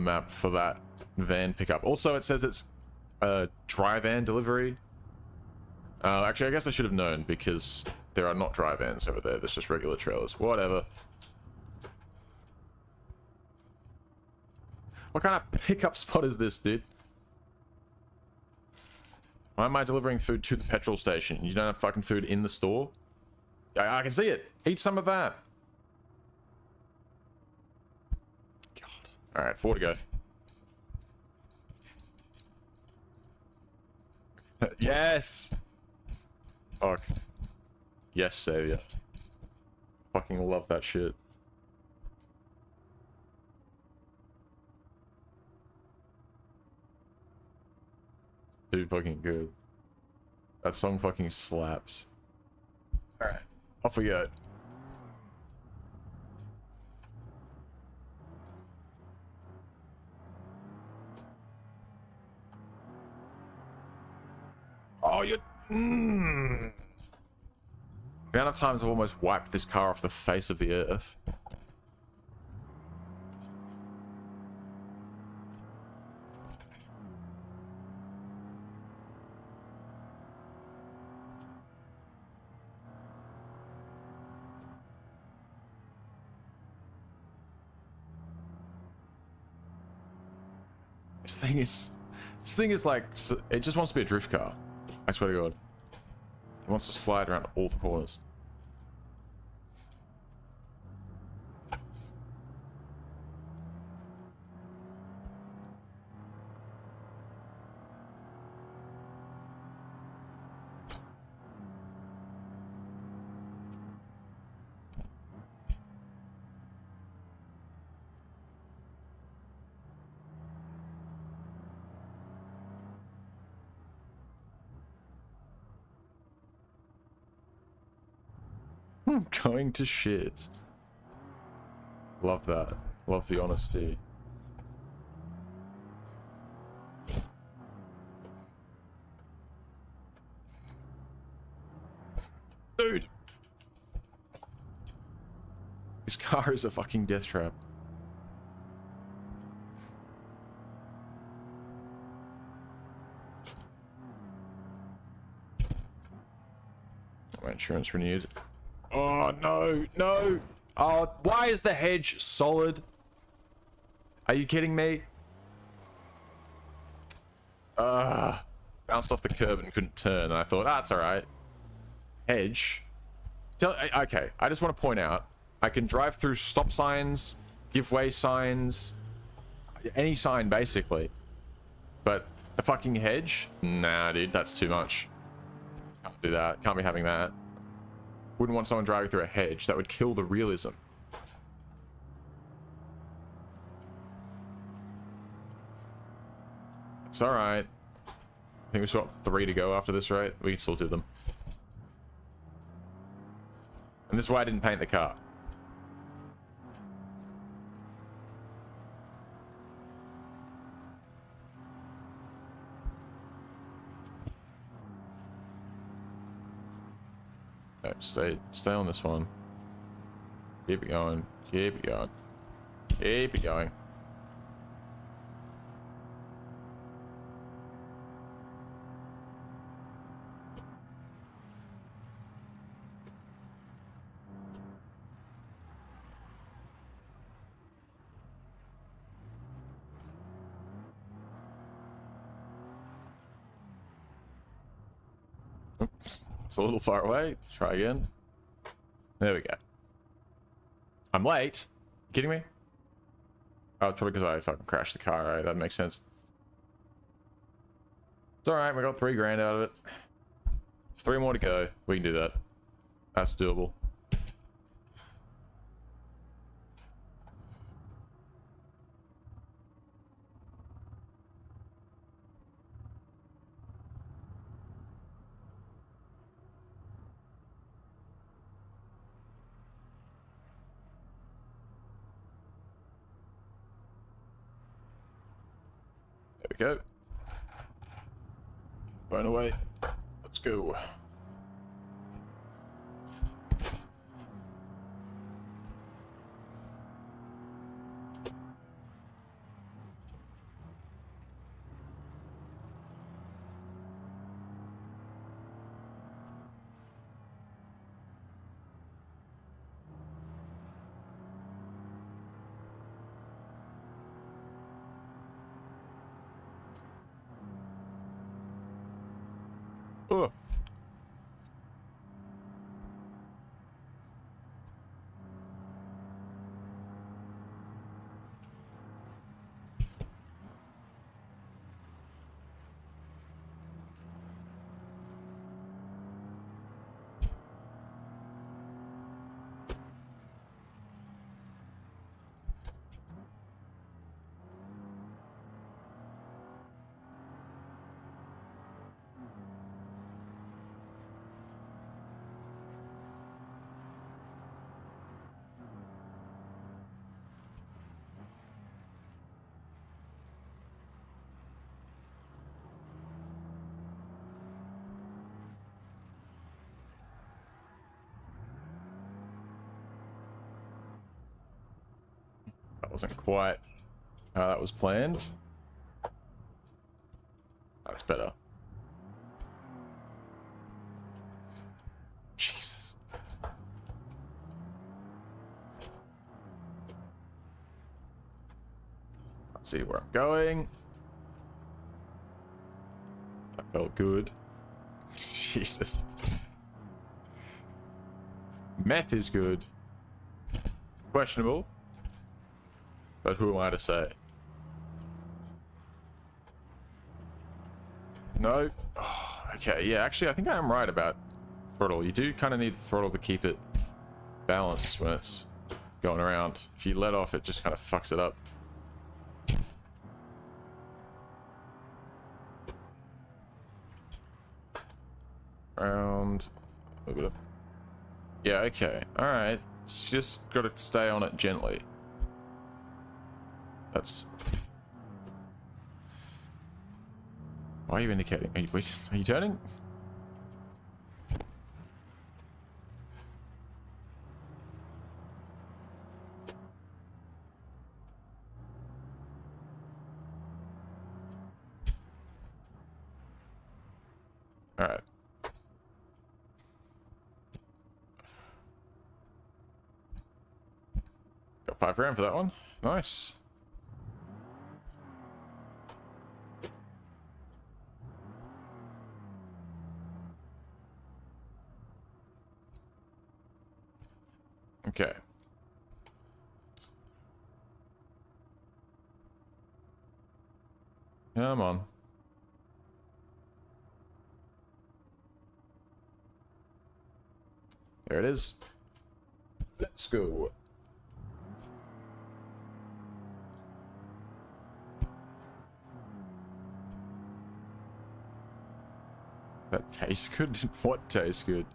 map for that van pickup. Also, it says it's a dry van delivery. Actually, I guess I should have known because there are not dry vans over there. There's just regular trailers. Whatever. What kind of pickup spot is this, dude? Why am I delivering food to the petrol station? You don't have fucking food in the store? I can see it. Eat some of that. God. Alright, 4 to go. Yes! Fuck. Yes, savior. Fucking love that shit. Too fucking good. That song fucking slaps. Alright, off we go. Oh, you're... The amount of times I've almost wiped this car off the face of the earth. This thing is like, it just wants to be a drift car. I swear to God. It wants to slide around all the corners. Going to shit. Love that. Love the honesty. Dude! This car is a fucking death trap. My insurance renewed. Oh, no, no. Oh, why is the hedge solid? Are you kidding me? Bounced off the curb and couldn't turn. And I thought, it's all right. Hedge. Okay, I just want to point out, I can drive through stop signs, give way signs, any sign basically. But the fucking hedge? Nah, dude, that's too much. Can't do that. Can't be having that. Wouldn't want someone driving through a hedge. That would kill the realism. It's alright. I think we've got 3 to go after this, right? We can still do them. And this is why I didn't paint the car. No, stay on this one. Keep it going. Keep it going. Keep it going. Oops. It's a little far away. Try again. There we go. I'm late. You kidding me? Oh, it's probably because I fucking crashed the car, right? That makes sense. It's alright, we got 3 grand out of it. There's 3 more to go. We can do that. That's doable. There we go. Phone away. Let's go. wasn't quite how that was planned. That's better. Jesus. Let's see where I'm going. That felt good. Jesus. Meth is good. Questionable. But who am I to say? No. Oh, okay, yeah, actually, I think I am right about throttle. You do kind of need the throttle to keep it balanced when it's going around. If you let off, it just kind of fucks it up. Around a little bit. Yeah, okay. Alright. Just got to stay on it gently. That's... Why are you indicating? Are you turning? Alright. Got $5 grand for that one. Nice. Okay. Come on. There it is. Let's go. That tastes good? What tastes good?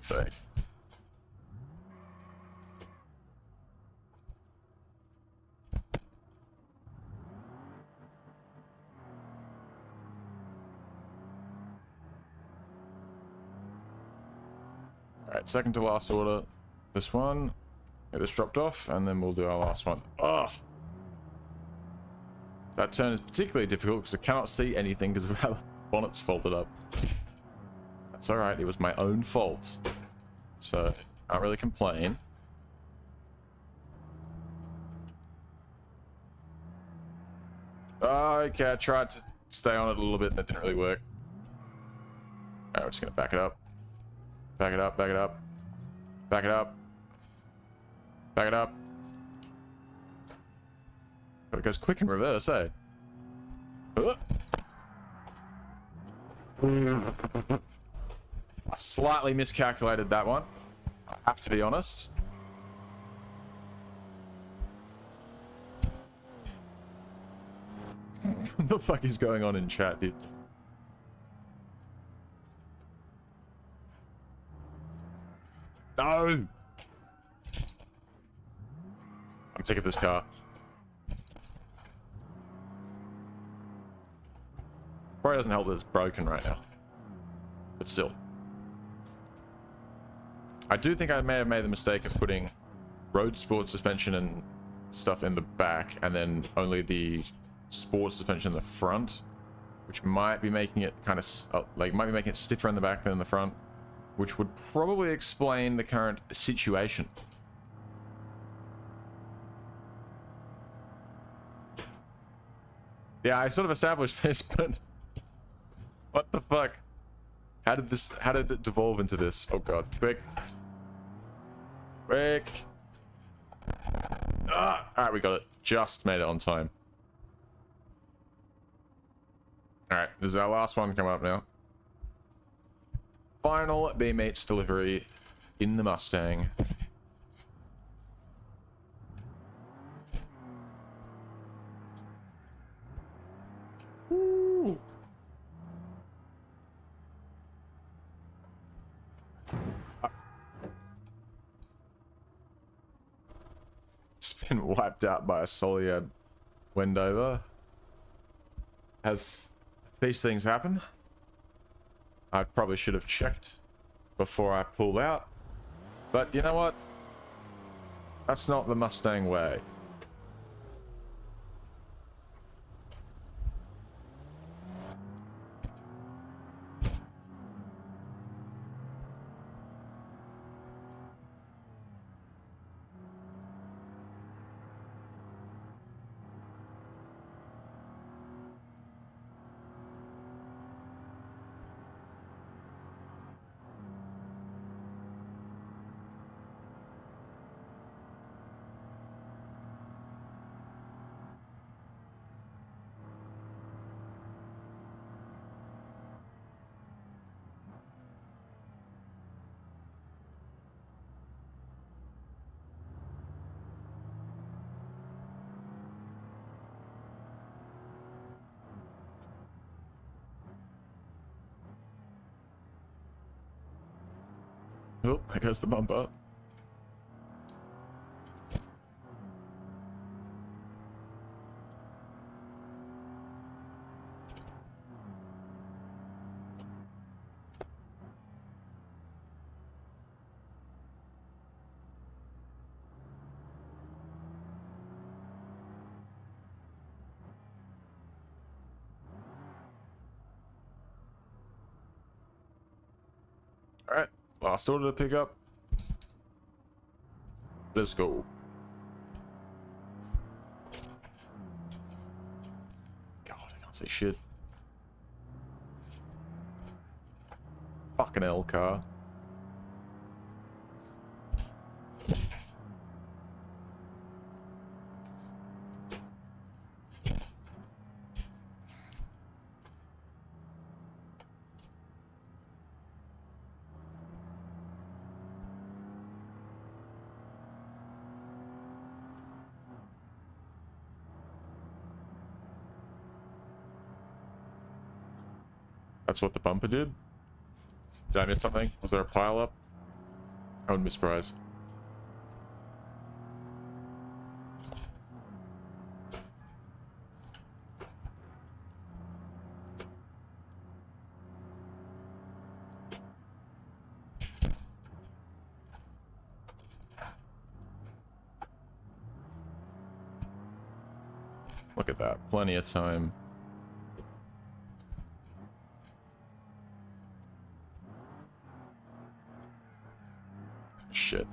God's sake. Alright, second to last order. This one. Get this dropped off, and then we'll do our last one. Ugh! That turn is particularly difficult because I cannot see anything because of how the bonnet's folded up. That's alright, it was my own fault. So, can't really complain. Okay, I tried to stay on it a little bit and it didn't really work. Alright, we're just gonna back it up. Back it up, back it up. Back it up. Back it up. But it goes quick in reverse, eh? I slightly miscalculated that one. I have to be honest. What the fuck is going on in chat, dude? No! I'm sick of this car. Probably doesn't help that it's broken right now. But still. I do think I may have made the mistake of putting road sport suspension and stuff in the back and then only the sport suspension in the front, which might be making it kind of might be making it stiffer in the back than in the front, which would probably explain the current situation. Yeah, I sort of established this, but what the fuck? How did it devolve into this? Oh god, quick. Quick. Ah! Alright, we got it. Just made it on time. Alright, this is our last one coming up now. Final BeamNG delivery in the Mustang. Woo! It's been wiped out by a Soliad Wendover. Has these things happen? I probably should have checked before I pulled out. But you know what? That's not the Mustang way. Oh, there goes the bumper. Alright, last order to pick up. Let's go. God, I can't see shit. Fucking L car. That's what the bumper did? Did I miss something? Was there a pile up? I wouldn't be surprised. Look at that. Plenty of time. Shit.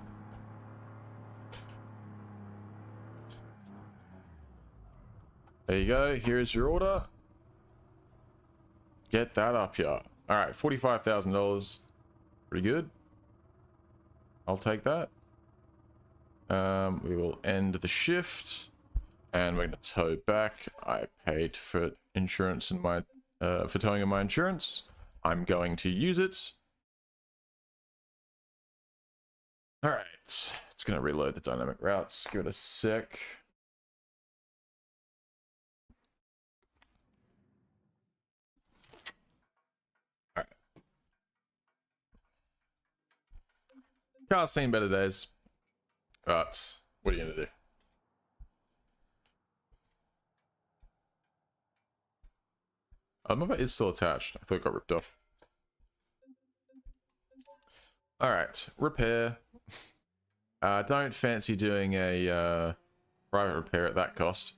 There you go. Here's your order. Get that up here. Alright, $45,000. Pretty good. I'll take that. We will end the shift. And we're going to tow back. I paid for insurance in my... for towing in my insurance. I'm going to use it. Alright. It's going to reload the dynamic routes. Give it a sec. Car's seen better days, but what are you gonna do? The mobile is still attached. I thought it got ripped off. Alright, repair. Don't fancy doing a private repair at that cost.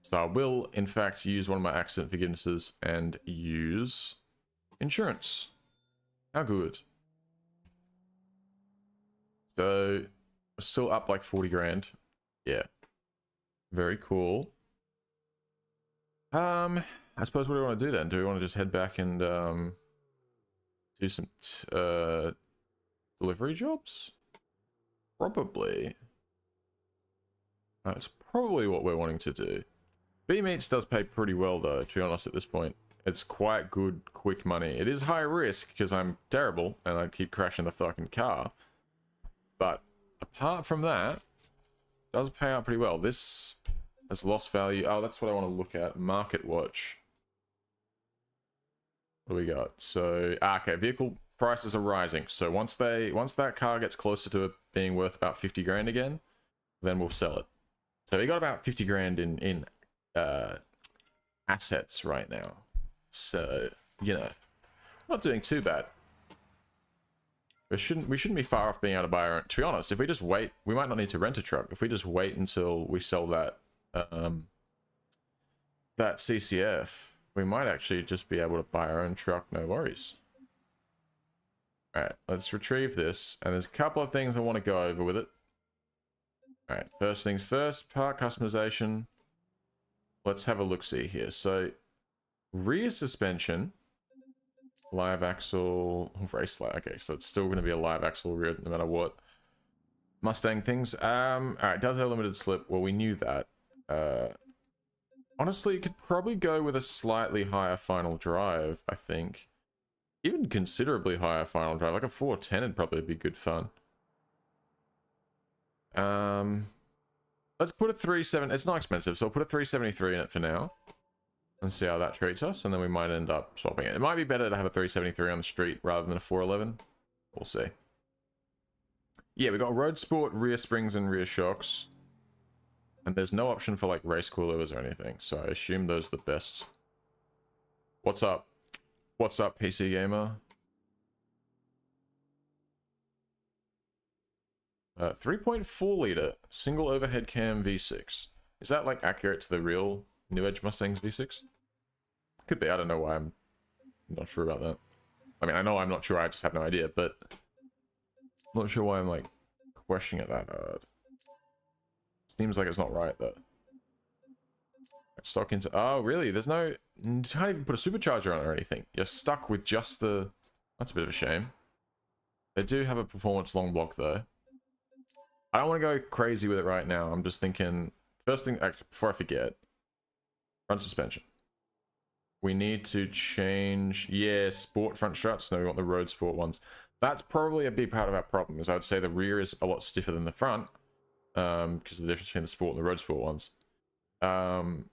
So I will, in fact, use one of my accident forgivenesses and use insurance. How good. So, still up like 40 grand. Yeah. Very cool. I suppose what do we want to do then? Do we want to just head back and do some delivery jobs? Probably. That's probably what we're wanting to do. BeamNG does pay pretty well though, to be honest at this point. It's quite good, quick money. It is high risk because I'm terrible and I keep crashing the fucking car. But apart from that, it does pay out pretty well. This has lost value. Oh, that's what I want to look at. Market watch. What do we got? So, okay, vehicle prices are rising. So once that car gets closer to it being worth about 50 grand again, then we'll sell it. So we got about 50 grand in assets right now. So, you know, not doing too bad. We shouldn't be far off being able to buy our own. To be honest, if we just wait, we might not need to rent a truck. If we just wait until we sell that that CCF, we might actually just be able to buy our own truck, no worries. Alright, let's retrieve this. And there's a couple of things I want to go over with it. Alright, first things first, part customization. Let's have a look-see here. So, rear suspension, live axle, race light. Okay, so it's still going to be a live axle rear no matter what. Mustang things. Alright, does have limited slip. Well, we knew that. Honestly, it could probably go with a slightly higher final drive, I think. Even considerably higher final drive. Like a 410 would probably be good fun. Let's put a 370. It's not expensive, so I'll put a 373 in it for now. And see how that treats us, and then we might end up swapping it. It might be better to have a 373 on the street rather than a 411. We'll see. Yeah, we got road sport, rear springs, and rear shocks. And there's no option for like race coilovers or anything, so I assume those are the best. What's up? What's up, PC gamer? 3.4 liter single overhead cam V6. Is that like accurate to the real New Edge Mustang's V6? Could be. I don't know why I'm not sure about that. I mean, I know I'm not sure. I just have no idea, but I'm not sure why I'm like questioning it that hard. Seems like it's not right though. Stock into. Oh, really? There's no. You can't even put a supercharger on it or anything. You're stuck with just the. That's a bit of a shame. They do have a performance long block though. I don't want to go crazy with it right now. I'm just thinking. First thing, actually, before I forget, front suspension. We need to change. Yeah, sport front struts. No, we want the road sport ones. That's probably a big part of our problem. Is I would say the rear is a lot stiffer than the front. Because of the difference between the sport and the road sport ones. And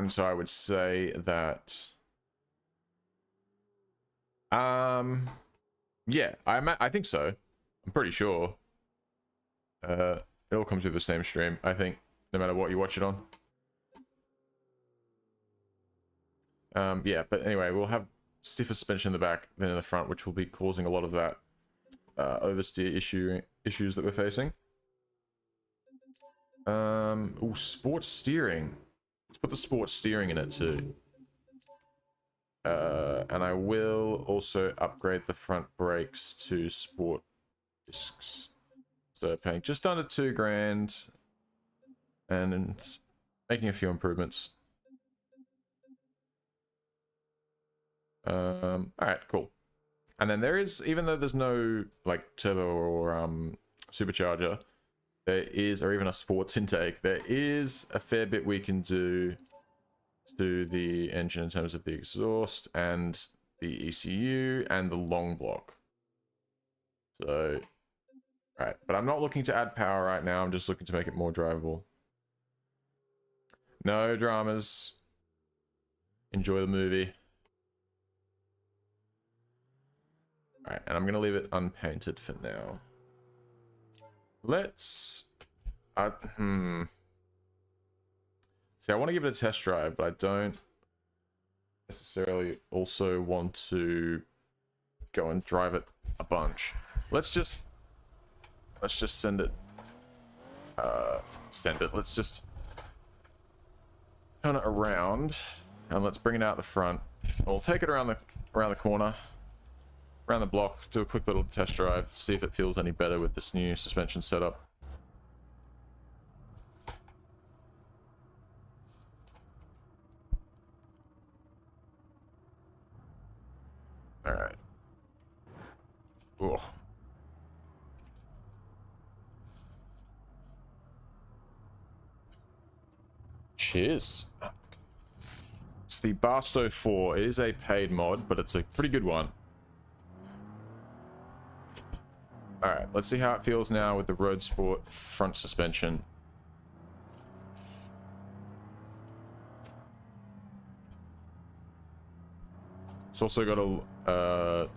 so I would say that yeah, I think so. I'm pretty sure. It all comes through the same stream, I think, no matter what you watch it on. Yeah, but anyway, we'll have stiffer suspension in the back than in the front, which will be causing a lot of that oversteer issues that we're facing. Oh, sports steering. Let's put the sports steering in it too. And I will also upgrade the front brakes to sport discs. So paying just under 2 grand and making a few improvements. Alright, cool. And then there is, even though there's no like turbo or supercharger, there is, or even a sports intake, there is a fair bit we can do to the engine in terms of the exhaust and the ECU and the long block. So, right, but I'm not looking to add power right now. I'm just looking to make it more drivable. No dramas. Enjoy the movie. Alright, and I'm going to leave it unpainted for now. Let's... See, I want to give it a test drive, but I don't necessarily also want to go and drive it a bunch. Let's just send it. Let's just turn it around, and let's bring it out the front. We'll take it around the corner, around the block, do a quick little test drive, see if it feels any better with this new suspension setup. All right. Oh. Cheers. It's the Barstow 4. It is a paid mod, but it's a pretty good one. Alright, let's see how it feels now with the Road Sport front suspension. It's also got a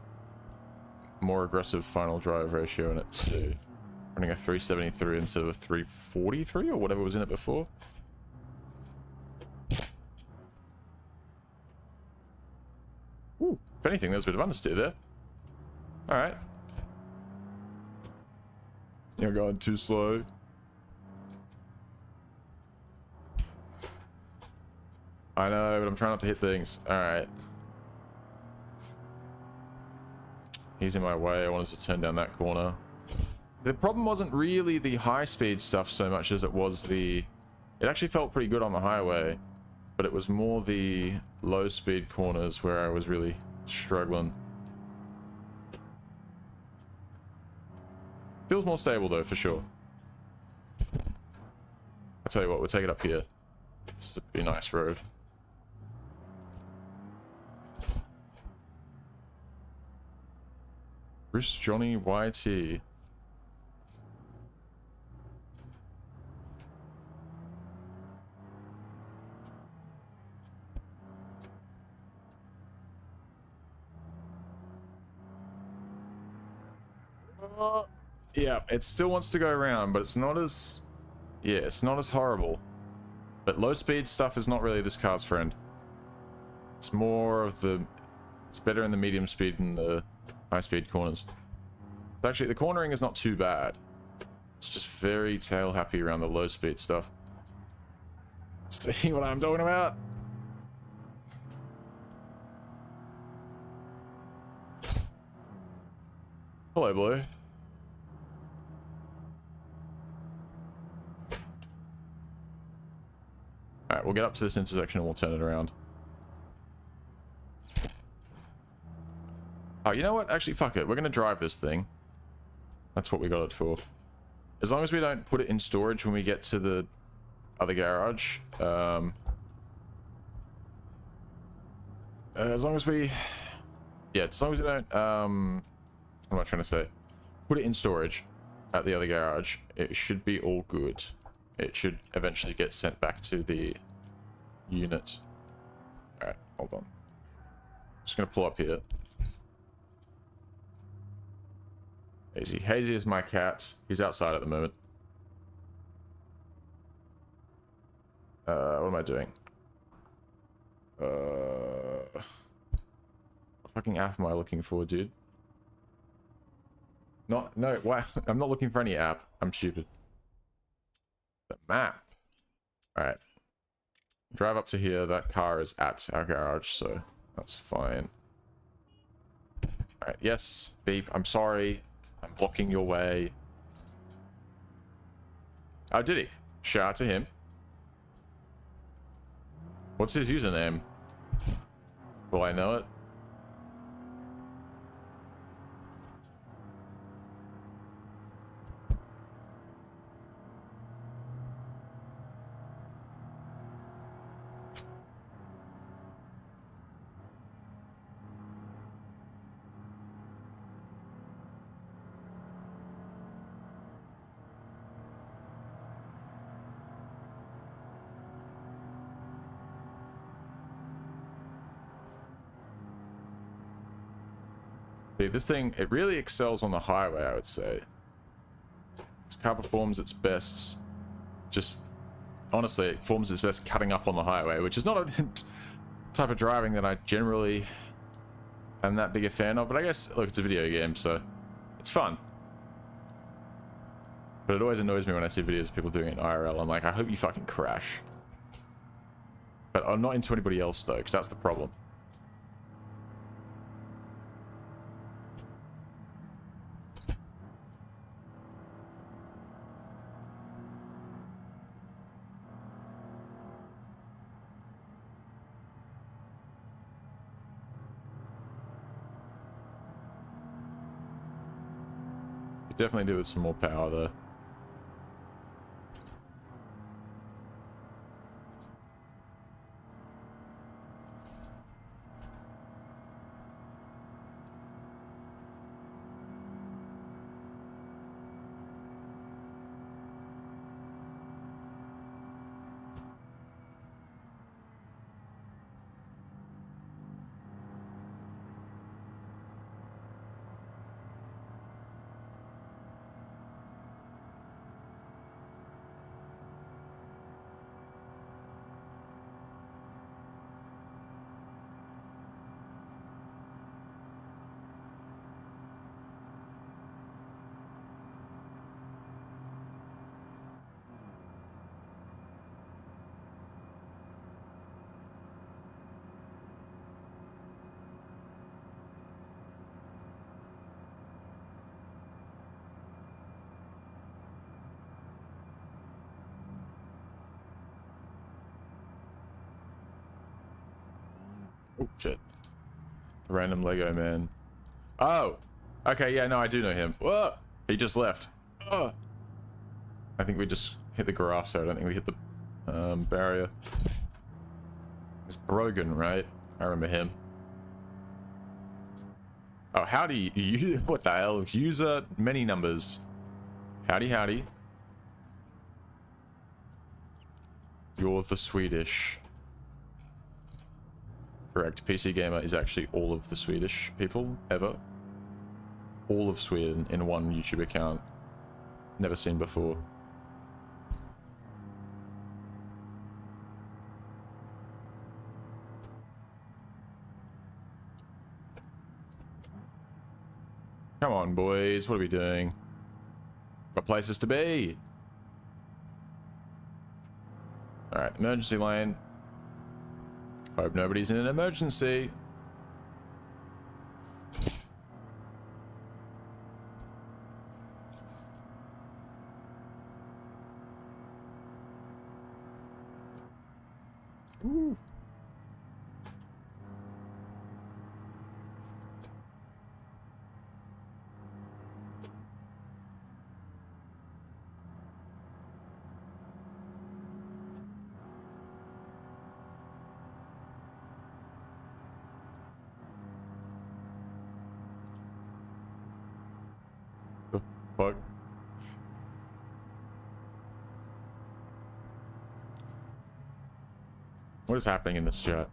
more aggressive final drive ratio in it too. Running a 373 instead of a 343 or whatever was in it before. Ooh, if anything, there's a bit of understeer there. Alright. You're going too slow. I know, but I'm trying not to hit things. Alright. He's in my way. I wanted to turn down that corner. The problem wasn't really the high-speed stuff so much as it was the... It actually felt pretty good on the highway, but it was more the low-speed corners where I was really struggling. Feels more stable though, for sure. I'll tell you what, we'll take it up here. This is a pretty nice road. Bruce Johnny YT. Yeah, it still wants to go around, but it's not as... Yeah, it's not as horrible. But low speed stuff is not really this car's friend. It's more of the... It's better in the medium speed and the high speed corners. So actually, the cornering is not too bad. It's just very tail happy around the low speed stuff. See what I'm talking about? Hello, Blue. Alright, we'll get up to this intersection and we'll turn it around. Oh, you know what? Actually, fuck it. We're gonna drive this thing. That's what we got it for. As long as we don't put it in storage when we get to the other garage. As long as we... Yeah, as long as we don't... what am I trying to say? Put it in storage at the other garage. It should be all good. It should eventually get sent back to the unit. Alright, hold on. Just gonna pull up here. Hazy. Hazy is my cat. He's outside at the moment. What am I doing? What fucking app am I looking for, dude? No, why? I'm not looking for any app. I'm stupid. The map. Alright. Drive up to here. That car is at our garage, so that's fine. Alright, yes. Beep. I'm sorry. I'm blocking your way. Oh, did he? Shout out to him. What's his username? Will I know it? This thing, it really excels on the highway, I would say. This car performs its best, just, honestly, it performs its best cutting up on the highway, which is not a type of driving that I generally am that big a fan of, but I guess, look, it's a video game, so it's fun. But it always annoys me when I see videos of people doing it in IRL. I'm like, I hope you fucking crash. But I'm not into anybody else, though, because that's the problem. Could definitely do with some more power though. Oh shit. Random Lego man. Oh! Okay, yeah, no, I do know him. Whoa! He just left. Oh. I think we just hit the grass there. I don't think we hit the barrier. It's Brogan, right? I remember him. Oh, howdy. You, what the hell? User many numbers. Howdy, howdy. You're the Swedish. Correct. PC Gamer is actually all of the Swedish people ever. All of Sweden in one YouTube account. Never seen before. Come on, boys. What are we doing? Got places to be. Alright, emergency lane. Hope nobody's in an emergency. Ooh. The fuck? What is happening in this chat?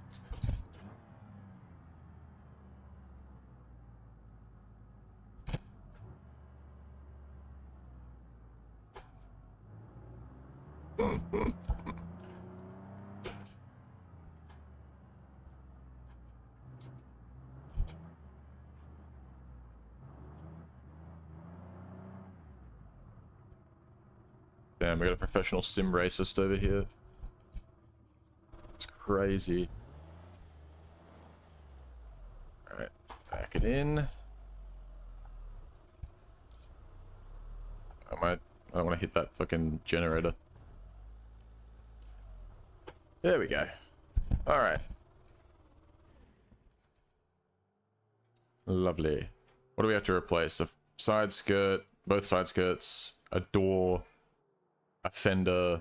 Damn, we got a professional sim racist over here. It's crazy. Alright, back it in. I don't want to hit that fucking generator. There we go. Alright. Lovely. What do we have to replace? A side skirt, both side skirts, a door, a fender,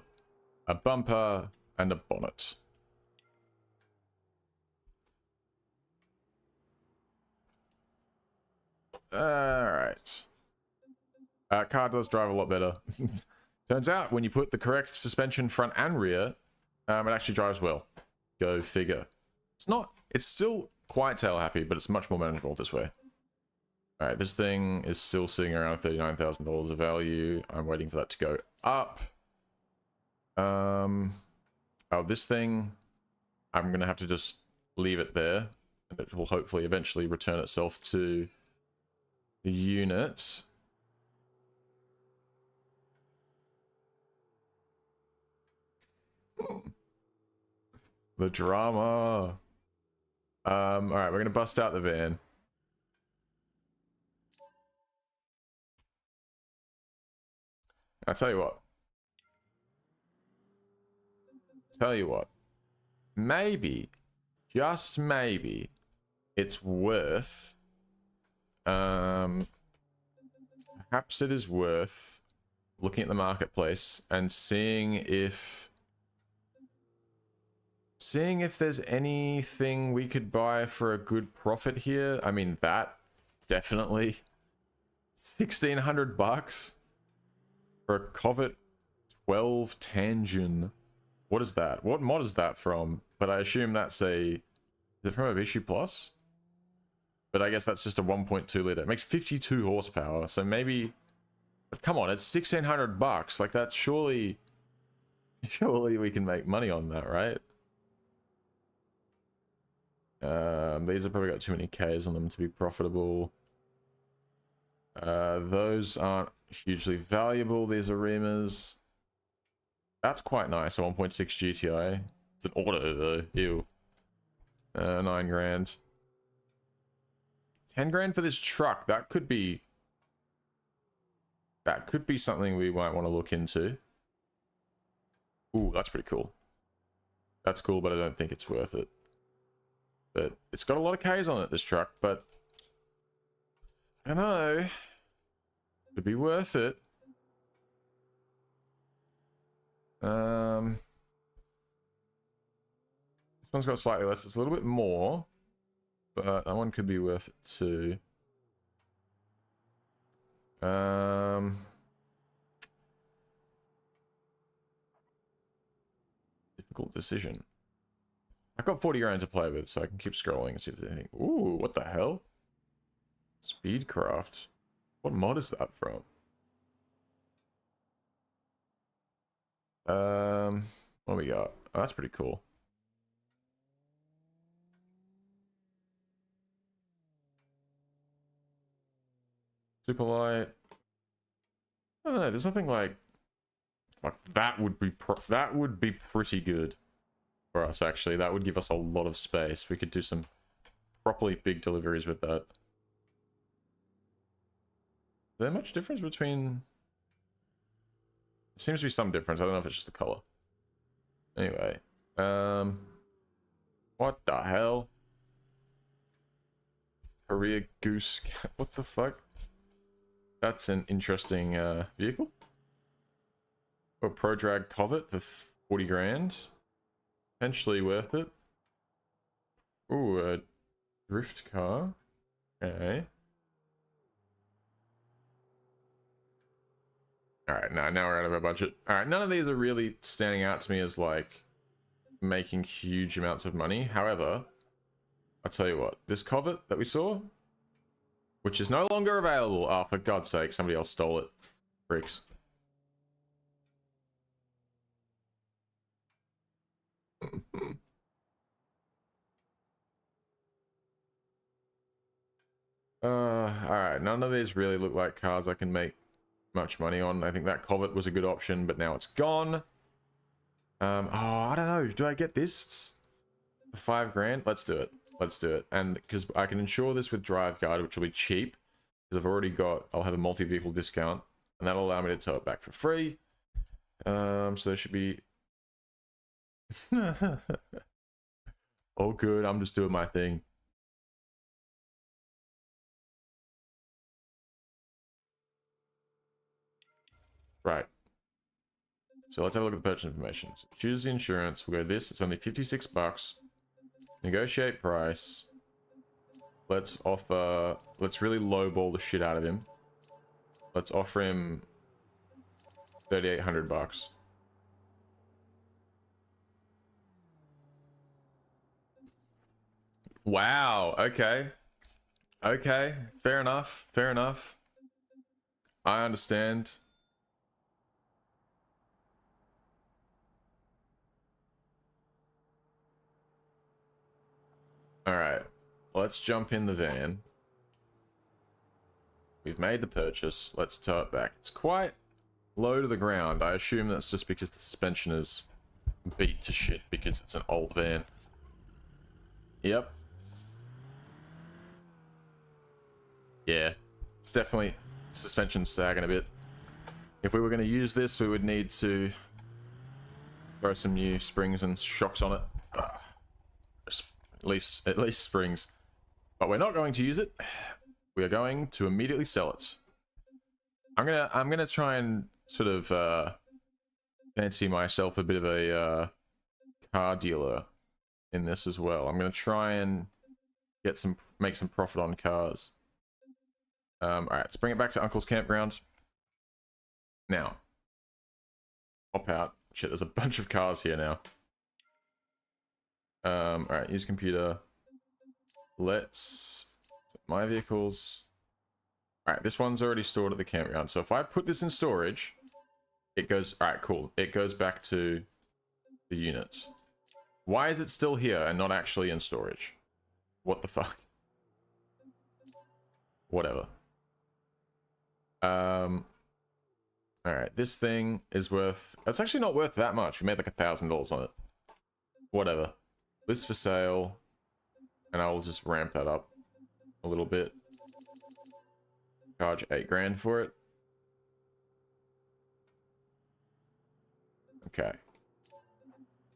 a bumper, and a bonnet. Alright. Car does drive a lot better. Turns out when you put the correct suspension front and rear, it actually drives well. Go figure. It's still quite tail happy, but it's much more manageable this way. Alright, this thing is still sitting around $39,000 of value. I'm waiting for that to go up. Oh, this thing, I'm gonna have to just leave it there. And it will hopefully eventually return itself to the unit. The drama. Alright, we're gonna bust out the van. I'll tell you what. Maybe, just maybe, it's worth perhaps it is worth looking at the marketplace and seeing if there's anything we could buy for a good profit here. I mean, that definitely $1,600 for a Covet 12 Tangen. What is that? What mod is that from? But I assume that's is it from a Bishu Plus? But I guess that's just a 1.2 liter. It makes 52 horsepower, so maybe. But come on, it's $1,600. Like, that's surely we can make money on that, right? These have probably got too many Ks on them to be profitable. Those aren't hugely valuable. These are Reamers. That's quite nice. A 1.6 GTI. It's an auto though. Ew. 9 grand. 10 grand for this truck. That could be something we might want to look into. Ooh, that's pretty cool. That's cool, but I don't think it's worth it. But it's got a lot of Ks on it, this truck, but I don't know. Could be worth it. This one's got slightly less. It's a little bit more, but that one could be worth it too. Difficult decision. I've got 40 grand to play with, so I can keep scrolling and see if there's anything. Ooh, what the hell? Speedcraft. What mod is that from? What do we got? Oh, that's pretty cool. Super light. I don't know. There's nothing like that would be pretty good for us. Actually, that would give us a lot of space. We could do some properly big deliveries with that. Is there much difference between? There seems to be some difference. I don't know if it's just the color. Anyway, what the hell? Korea Goose. What the fuck? That's an interesting vehicle. Oh, Pro Drag Covet for 40 grand. Potentially worth it. Ooh, a drift car. Okay. Alright, now we're out of our budget. Alright, none of these are really standing out to me as, like, making huge amounts of money. However, I'll tell you what. This Covet that we saw, which is no longer available. Oh, for God's sake, somebody else stole it. Bricks. Alright, none of these really look like cars I can make much money on. I think that Covet was a good option, but now it's gone. Oh, I don't know. Do I get this? It's for 5 grand? Let's do it. Let's do it. And because I can insure this with Drive Guard, which will be cheap, because I've already got, I'll have a multi-vehicle discount, and that'll allow me to tow it back for free. So there should be all good. I'm just doing my thing. Right. So let's have a look at the purchase information. So choose the insurance. We'll go this. It's only 56 bucks. Negotiate price. Let's really lowball the shit out of him. Let's offer him 3,800 bucks. Wow. Okay. Okay. Fair enough. Fair enough. I understand. Alright, let's jump in the van. We've made the purchase. Let's tow it back. It's quite low to the ground. I assume that's just because the suspension is beat to shit because it's an old van. Yep. Yeah, it's definitely suspension sagging a bit. If we were going to use this, we would need to throw some new springs and shocks on it. At least springs. But we're not going to use it. We are going to immediately sell it. I'm gonna try and sort of fancy myself a bit of a car dealer in this as well. I'm gonna try and make some profit on cars. All right, let's bring it back to Uncle's campground. Now, pop out. Shit, there's a bunch of cars here now. All right, use computer. Let's my vehicles. All right, this one's already stored at the campground. So if I put this in storage, it goes. All right, cool. It goes back to the units. Why is it still here and not actually in storage? What the fuck? Whatever. All right, this thing is worth. It's actually not worth that much. We made like $1,000 on it. Whatever. List for sale, and I will just ramp that up a little bit. Charge 8 grand for it. Okay.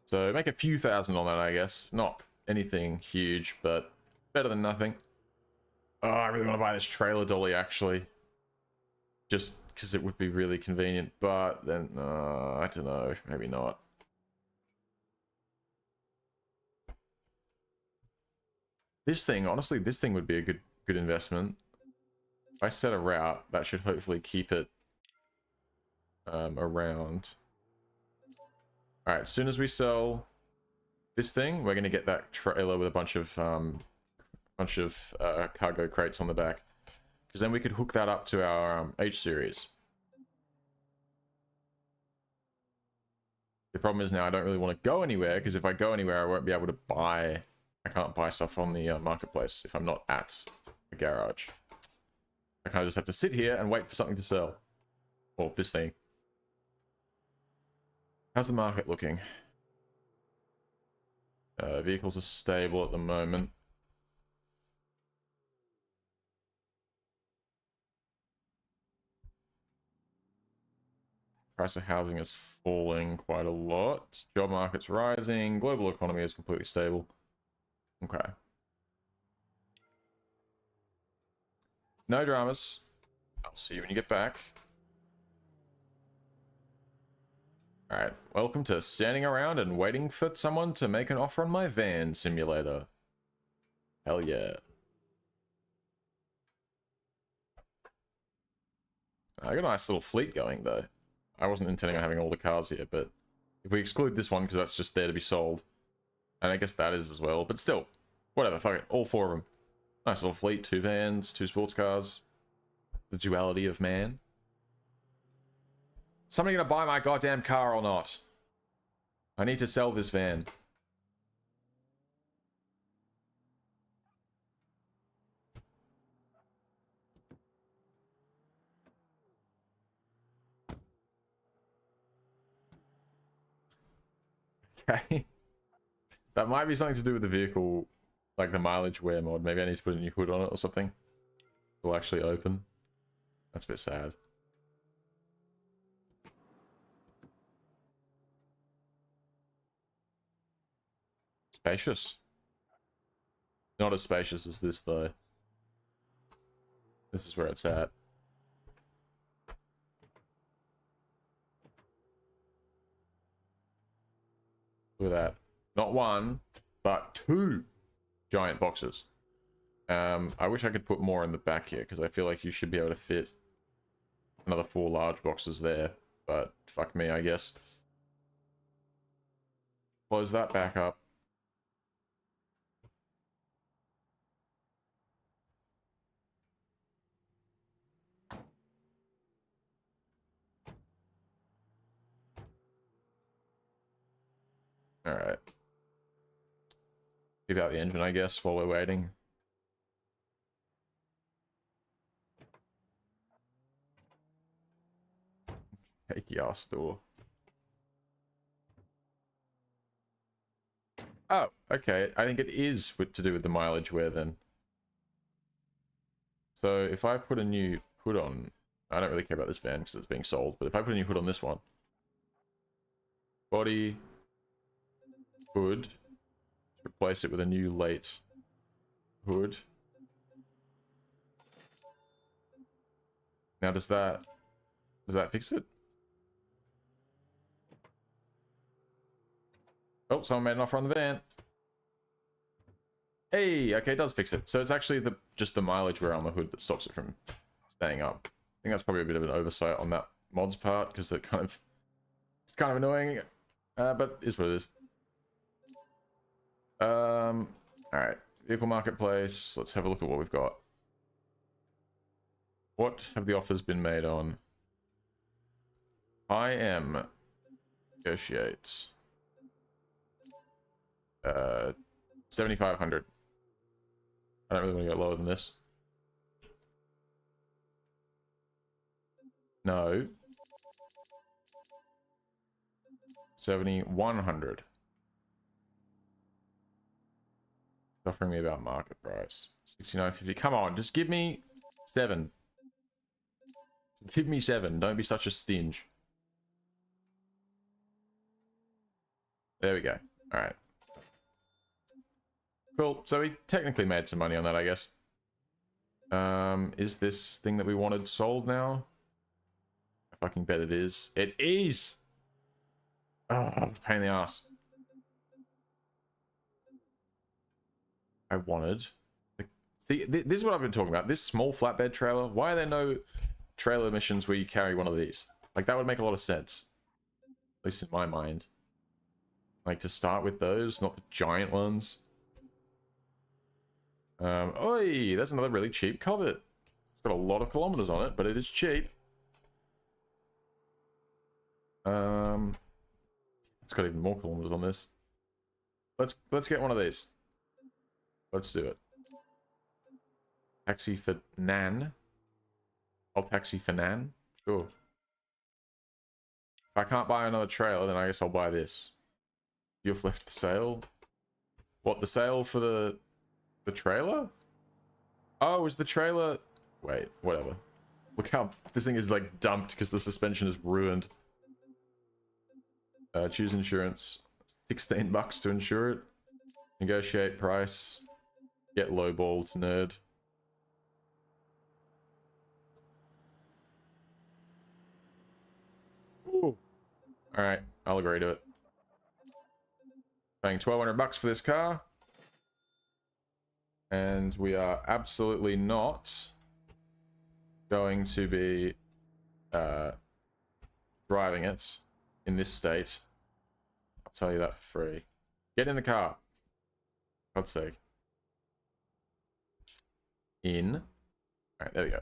So make a few thousand on that, I guess. Not anything huge, but better than nothing. Oh, I really want to buy this trailer dolly, actually. Just because it would be really convenient, but then, I don't know, maybe not. This thing, honestly, this thing would be a good investment. If I set a route, that should hopefully keep it around. All right, as soon as we sell this thing, we're gonna get that trailer with a bunch of cargo crates on the back, because then we could hook that up to our H series. The problem is now I don't really want to go anywhere, because if I go anywhere, I won't be able to buy. I can't buy stuff on the marketplace if I'm not at the garage. I kind of just have to sit here and wait for something to sell. Or this thing. How's the market looking? Vehicles are stable at the moment. Price of housing is falling quite a lot. Job market's rising. Global economy is completely stable. Okay. No dramas. I'll see you when you get back. Alright, welcome to standing around and waiting for someone to make an offer on my van simulator. Hell yeah. I got a nice little fleet going, though. I wasn't intending on having all the cars here, but if we exclude this one, because that's just there to be sold, and I guess that is as well, but still, whatever, fuck it, all 4 of them. Nice little fleet, 2 vans, 2 sports cars. The duality of man. Somebody gonna buy my goddamn car or not? I need to sell this van. Okay. That might be something to do with the vehicle, like the mileage wear mod. Maybe I need to put a new hood on it or something. It will actually open. That's a bit sad. Spacious. Not as spacious as this, though. This is where it's at. Look at that. Not 1, but 2 giant boxes. I wish I could put more in the back here, because I feel like you should be able to fit another 4 large boxes there. But fuck me, I guess. Close that back up. Alright. Keep out the engine, I guess, while we're waiting. Take your store. Oh, okay. I think it is to do with the mileage wear then. So if I put a new hood on, I don't really care about this van because it's being sold, but if I put a new hood on this one, body, hood, replace it with a new late hood. Now does that Does that fix it? Oh, someone made an offer on the van. Hey, okay, it does fix it. So it's actually just the mileage wear on the hood that stops it from staying up. I think that's probably a bit of an oversight on that mod's part, because it's kind of annoying, but it is what it is. All right, vehicle marketplace. Let's have a look at what we've got. What have the offers been made on? I am negotiate 7,500. I don't really want to go lower than this. No. 7,100. Offering me about market price. 69.50. Come on, just give me 7. Give me 7. Don't be such a stinge. There we go. All right. Cool. So we technically made some money on that, I guess. Is this thing that we wanted sold now? I fucking bet it is. It is! Oh, pain in the ass. I wanted... See, this is what I've been talking about. This small flatbed trailer. Why are there no trailer missions where you carry one of these? Like, that would make a lot of sense. At least in my mind. Like, to start with those, not the giant ones. Oi, that's another really cheap covet. It's got a lot of kilometers on it, but it is cheap. It's got even more kilometers on this. Let's get one of these. Let's do it. Taxi for Nan. I'll taxi for Nan. Sure. If I can't buy another trailer, then I guess I'll buy this. You've left the sale. What, the sale for the trailer? Oh, is the trailer... Wait, whatever. Look how this thing is like dumped because the suspension is ruined. Choose insurance. 16 bucks to insure it. Negotiate price. Get lowballed, nerd. Ooh. All right, I'll agree to it. Paying 1,200 bucks for this car. And we are absolutely not going to be driving it in this state. I'll tell you that for free. Get in the car. For God's sake. In. Alright, there we go.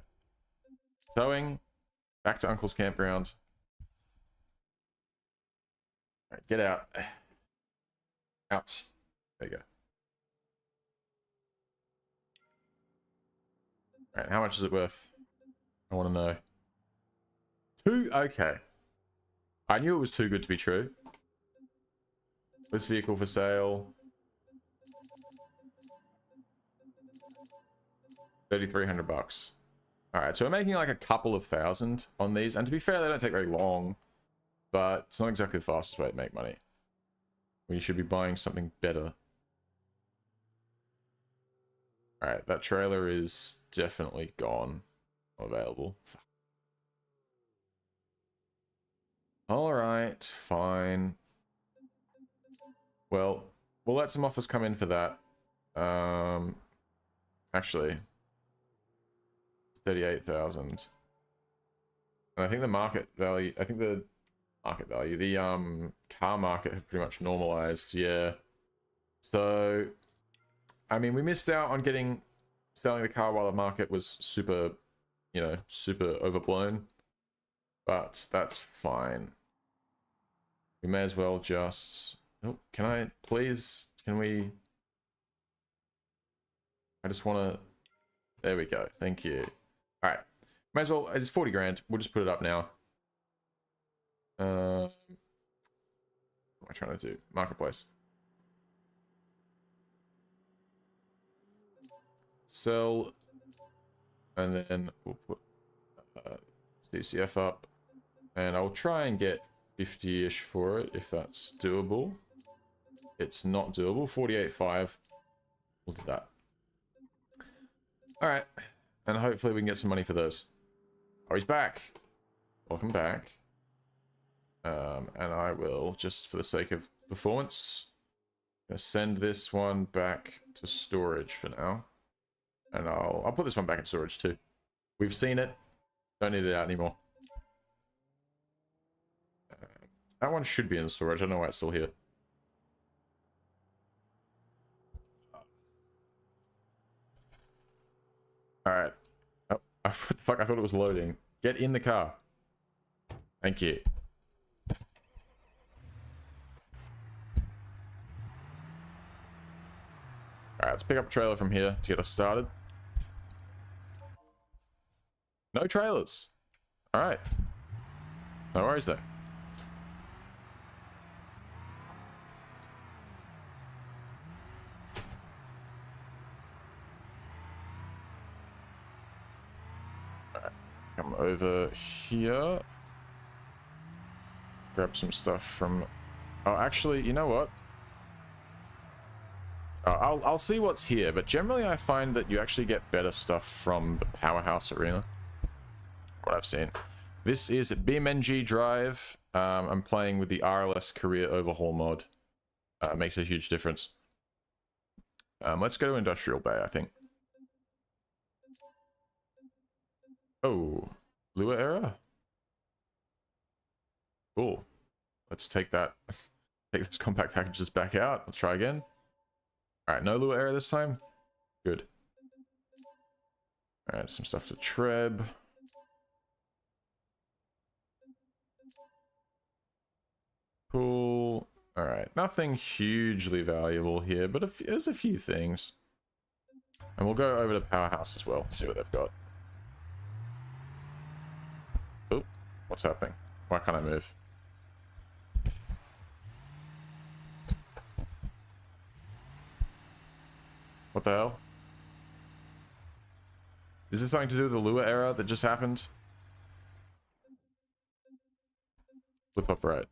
Towing. Back to Uncle's campground. Alright, get out. Out. There you go. Alright, how much is it worth? I want to know. 2? Okay. I knew it was too good to be true. This vehicle for sale. 3,300 bucks. Alright, so we're making like a couple of thousand on these. And to be fair, they don't take very long. But it's not exactly the fastest way to make money. We should be buying something better. Alright, that trailer is definitely gone. Not available. Alright, fine. Well, we'll let some offers come in for that. Actually, it's 38,000. And I think the market value, the car market had pretty much normalized, yeah. So, I mean, we missed out on selling the car while the market was super, super overblown. But that's fine. We may as well just... Oh, can we... I just want to... There we go. Thank you. Alright. May as well... It's 40 grand. We'll just put it up now. What am I trying to do? Marketplace. Sell. And then we'll put CCF up. And I'll try and get 50-ish for it, if that's doable. It's not doable. 48.5. We'll do that. Alright. And hopefully we can get some money for those. Oh, he's back. welcome back. And I will, just for the sake of performance, send this one back to storage for now. And I'll put this one back in storage too. We've seen it. Don't need it out anymore. That one should be in storage. I don't know why it's still here. Alright. Oh, fuck, I thought it was loading. Get in the car. Thank you. Alright, let's pick up a trailer from here to get us started. No trailers. Alright. No worries though. Alright. Come over here. Grab some stuff from... Oh, actually, you know what? I'll see what's here, but generally I find that you actually get better stuff from the Powerhouse Arena. What I've seen. This is BeamNG Drive. I'm playing with the RLS Career Overhaul mod. Makes a huge difference. Let's go to Industrial Bay, I think. Oh, Lua error? Cool. Let's take that. Take those compact packages back out. Let's try again. Alright, no Lua error this time. Good. Alright, some stuff to Treb. Cool. Alright, nothing hugely valuable here, but there's a few things. And we'll go over to Powerhouse as well, see what they've got. Oh, what's happening? Why can't I move? What the hell? Is this something to do with the Lua error that just happened? Flip up right.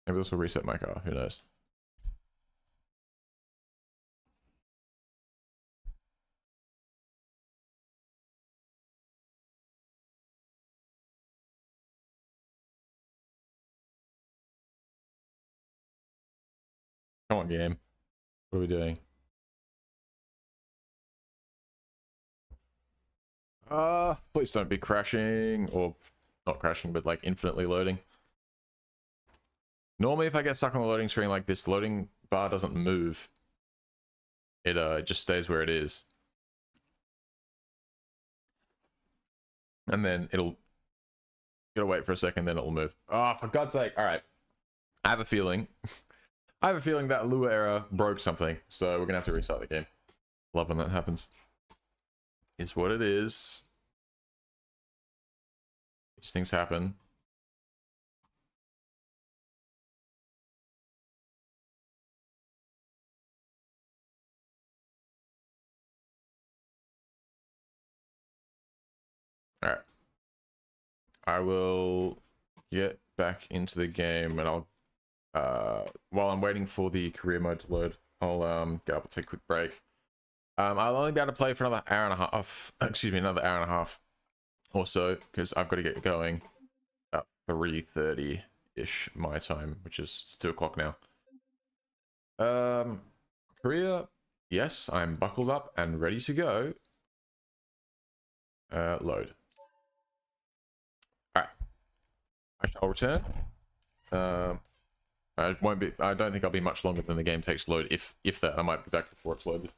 Maybe this will reset my car, who knows? Come on, game. What are we doing? Please don't be crashing, or not crashing, but like infinitely loading. Normally if I get stuck on the loading screen like this, the loading bar doesn't move. It just stays where it is. And then it'll wait for a second, then it'll move. Oh, for God's sake. Alright. I have a feeling. I have a feeling that Lua error broke something, so we're gonna have to restart the game. Love when that happens. It's what it is. These things happen. Alright. I will get back into the game and I'll while I'm waiting for the career mode to load, I'll get up and take a quick break. I'll only be able to play for another hour and a half. Excuse me, another hour and a half or so, because I've got to get going at 3:30-ish my time, which is 2 o'clock now. Career, yes, I'm buckled up and ready to go. Load. Alright. I shall return. I don't think I'll be much longer than the game takes to load. If that, I might be back before it's loaded.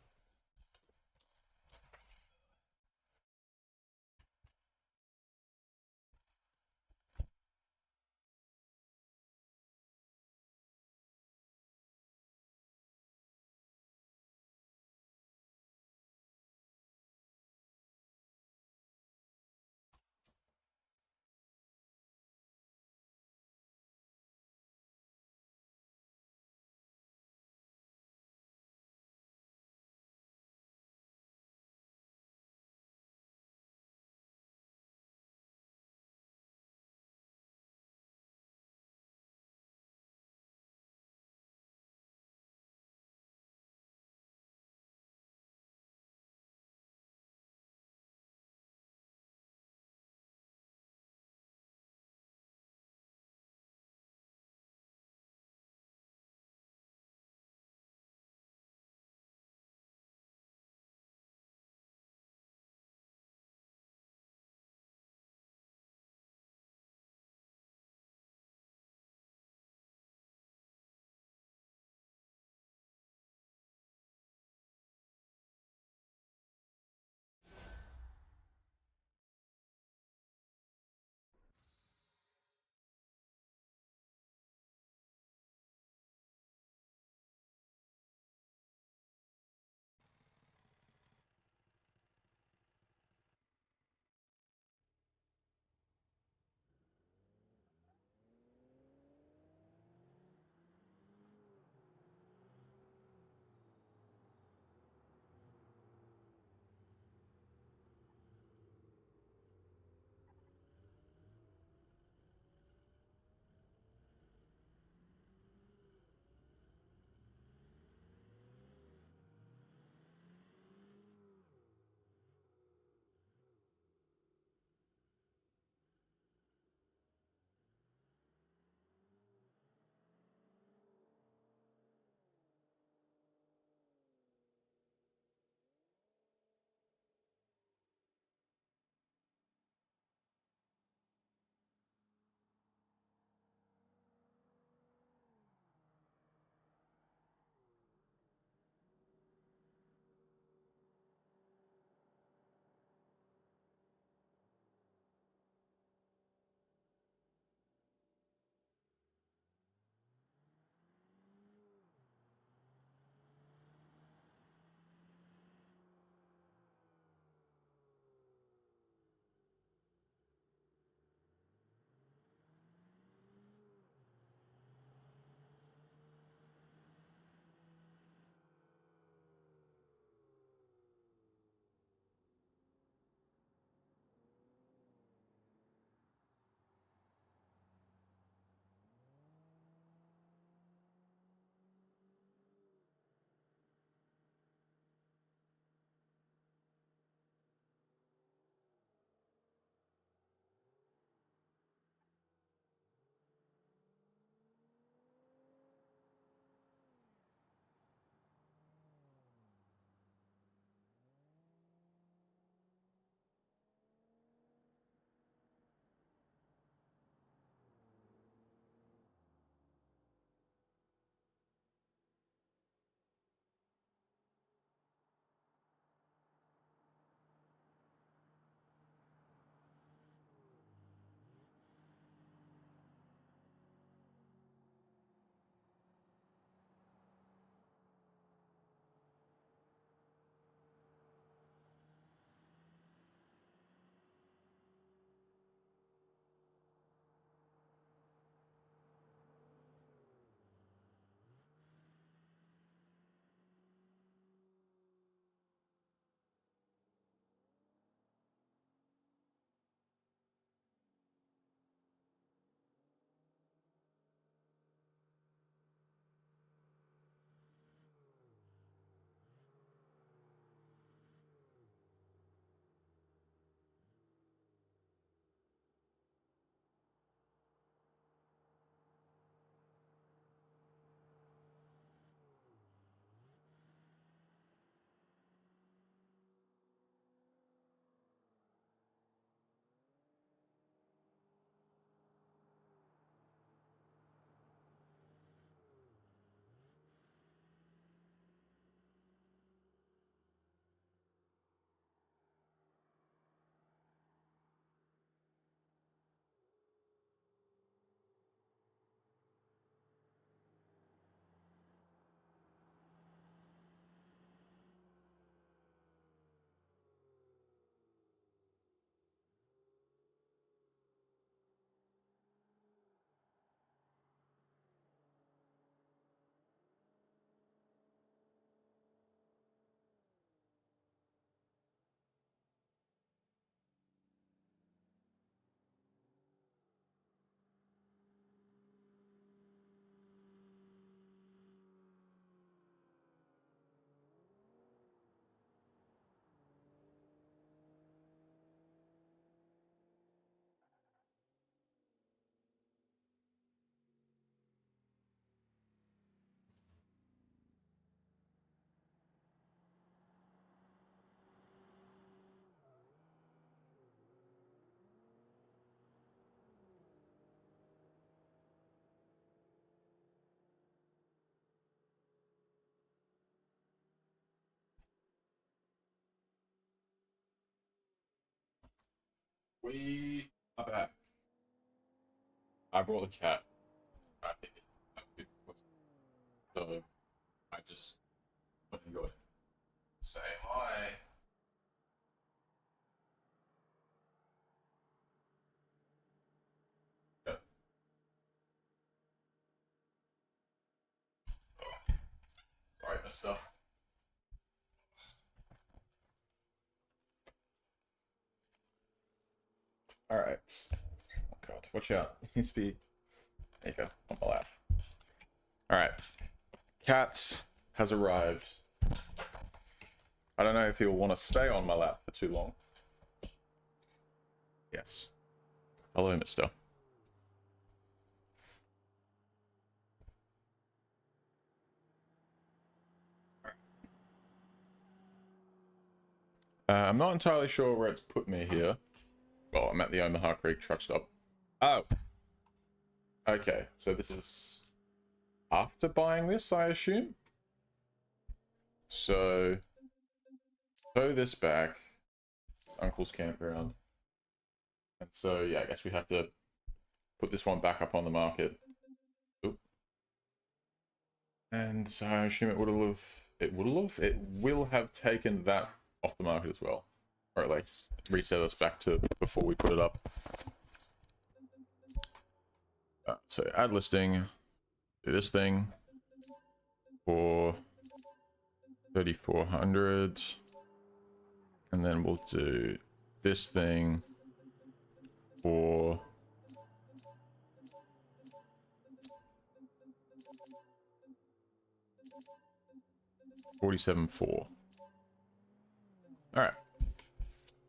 We are back. I brought the cat. I think so. I just want to go say hi. Yep. Sorry, mister. Alright. Oh god, watch out. It needs to be. There you go, on my lap. Alright. Cat has arrived. I don't know if he'll want to stay on my lap for too long. Yes. Hello, mister. I'm not entirely sure where it's put me here. Well, I'm at the Omaha Creek truck stop. Oh. Okay, so this is after buying this, I assume? So, tow this back. Uncle's campground. And so, yeah, I guess we have to put this one back up on the market. Oop. And so I assume it will have taken that off the market as well. Or at least reset us back to before we put it up. So add listing, do this thing for 3,400, and then we'll do this thing for 47,400. All right.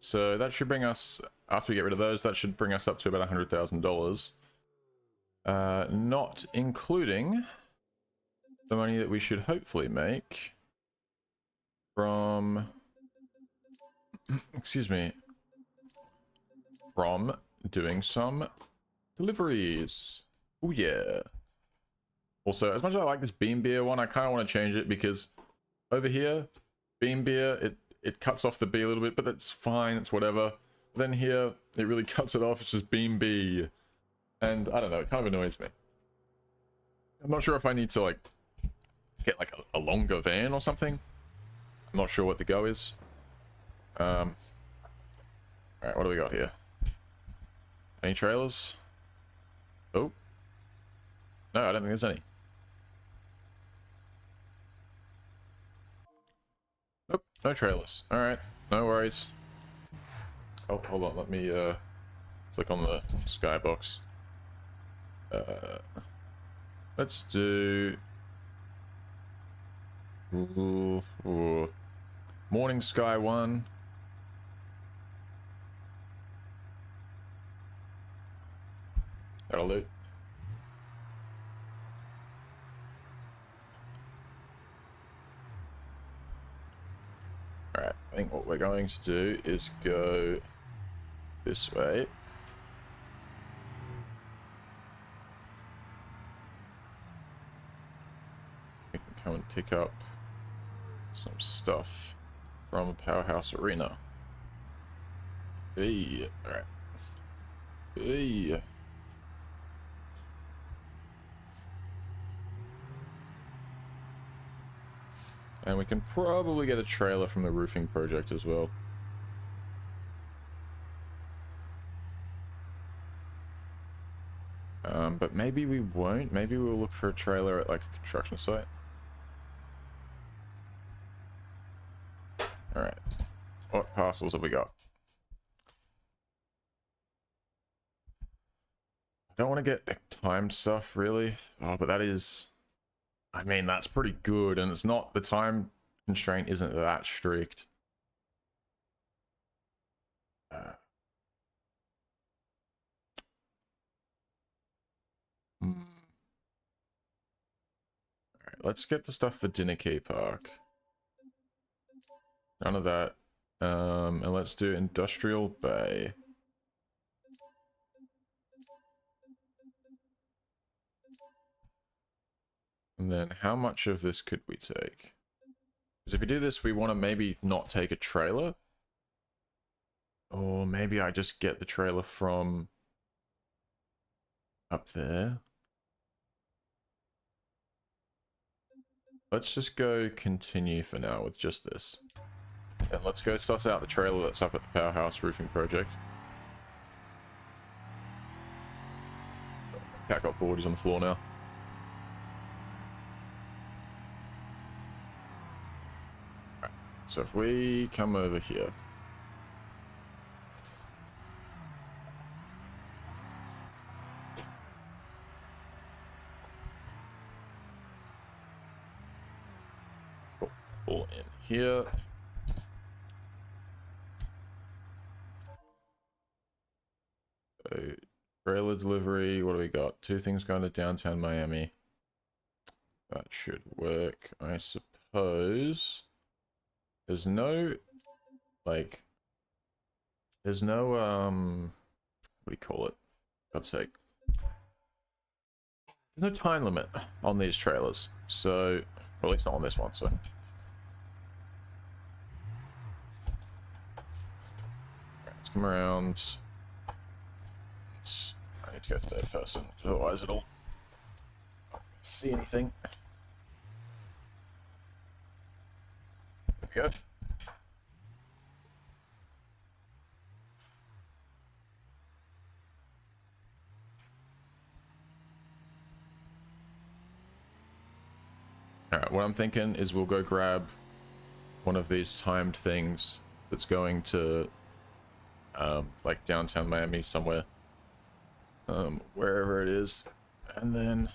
So that should bring us, after we get rid of those, that should bring us up to about $100,000. Not including the money that we should hopefully make from, excuse me, from doing some deliveries. Oh yeah. Also, as much as I like this Beam Beer one, I kind of want to change it because over here, Beam Beer, it cuts off the B a little bit, but that's fine, it's whatever. But then here, it really cuts it off, it's just Beam B. And I don't know, it kind of annoys me. I'm not sure if I need to like get like a longer van or something. I'm not sure what the go is. Alright, what do we got here? Any trailers? Oh. No, I don't think there's any. Nope, no trailers. Alright, no worries. Oh, hold on, let me click on the skybox. Let's do Morning Sky 1. That'll do. Alright, I think what we're going to do is go this way. We can come and pick up some stuff from Powerhouse Arena. Hey, alright. Hey. And we can probably get a trailer from the roofing project as well. But maybe we won't. Maybe we'll look for a trailer at like a construction site. Alright. What parcels have we got? I don't want to get the timed stuff, really. Oh, but that is... I mean, that's pretty good, and it's not... The time constraint isn't that strict. Alright, let's get the stuff for Dinner Key Park. None of that. And let's do Industrial Bay. And then how much of this could we take? Because if we do this, we want to maybe not take a trailer. Or maybe I just get the trailer from up there. Let's just go continue for now with just this. And let's go suss out the trailer that's up at the powerhouse roofing project. Cat got bored, he's on the floor now. Right. So if we come over here. Pull in here. So, trailer delivery, what do we got? 2 things going to downtown Miami. That should work, I suppose. There's no, like, there's no, what do you call it? God's sake. There's no time limit on these trailers, so, or at least not on this one, so. Let's come around. I need to go third person, otherwise it'll see anything. There we go. Alright, what I'm thinking is we'll go grab one of these timed things that's going to like downtown Miami somewhere, wherever it is, and then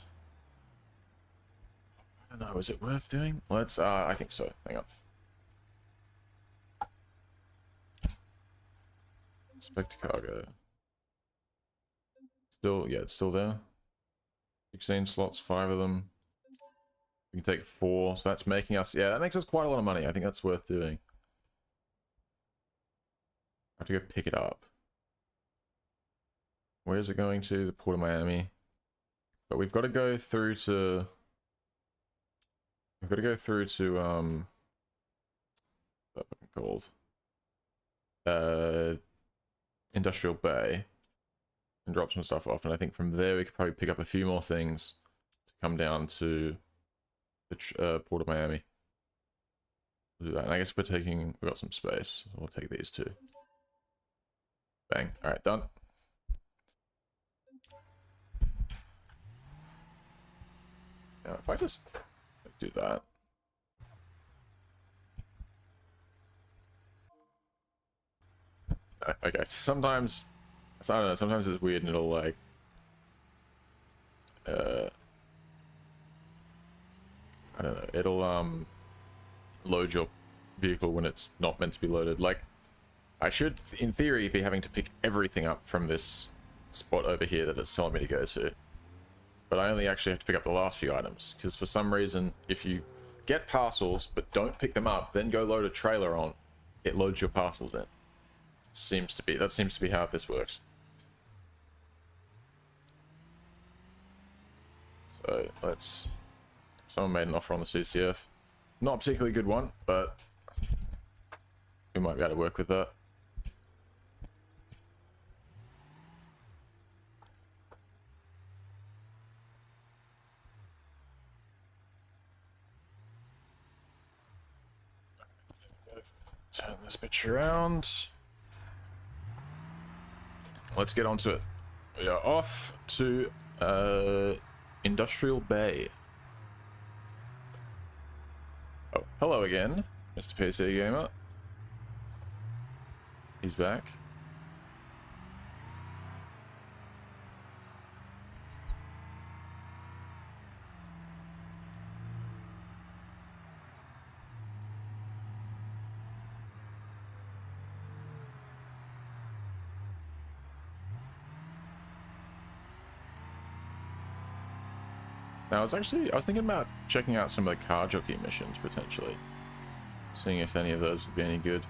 I don't know, is it worth doing? Let's I think so. Hang on. Inspect cargo. Still, yeah, it's still there. 16 slots, 5 of them. We can take 4, so that's making us, yeah, that makes us quite a lot of money. I think that's worth doing. I have to go pick it up. Where is it going to? The Port of Miami. But we've got to go through to... We've got to go through to, what's that called? Industrial Bay. And drop some stuff off. And I think from there we could probably pick up a few more things to come down to the Port of Miami. We'll do that. And I guess if we're taking... We've got some space. We'll take these two. Bang. Alright, done. Now, if I just do that. Okay, sometimes, I don't know, sometimes it's weird and it'll like, I don't know, it'll, load your vehicle when it's not meant to be loaded. Like, I should, in theory, be having to pick everything up from this spot over here that it's telling me to go to. But I only actually have to pick up the last few items, because for some reason, if you get parcels, but don't pick them up, then go load a trailer on, it loads your parcels in. That seems to be how this works. So, let's... Someone made an offer on the CCF. Not a particularly good one, but we might be able to work with that. Turn this bitch around. Let's get onto it. We are off to Industrial Bay. Oh, hello again, Mr. PC Gamer. He's back. Now, I was thinking about checking out some of the car jockey missions, potentially. Seeing if any of those would be any good.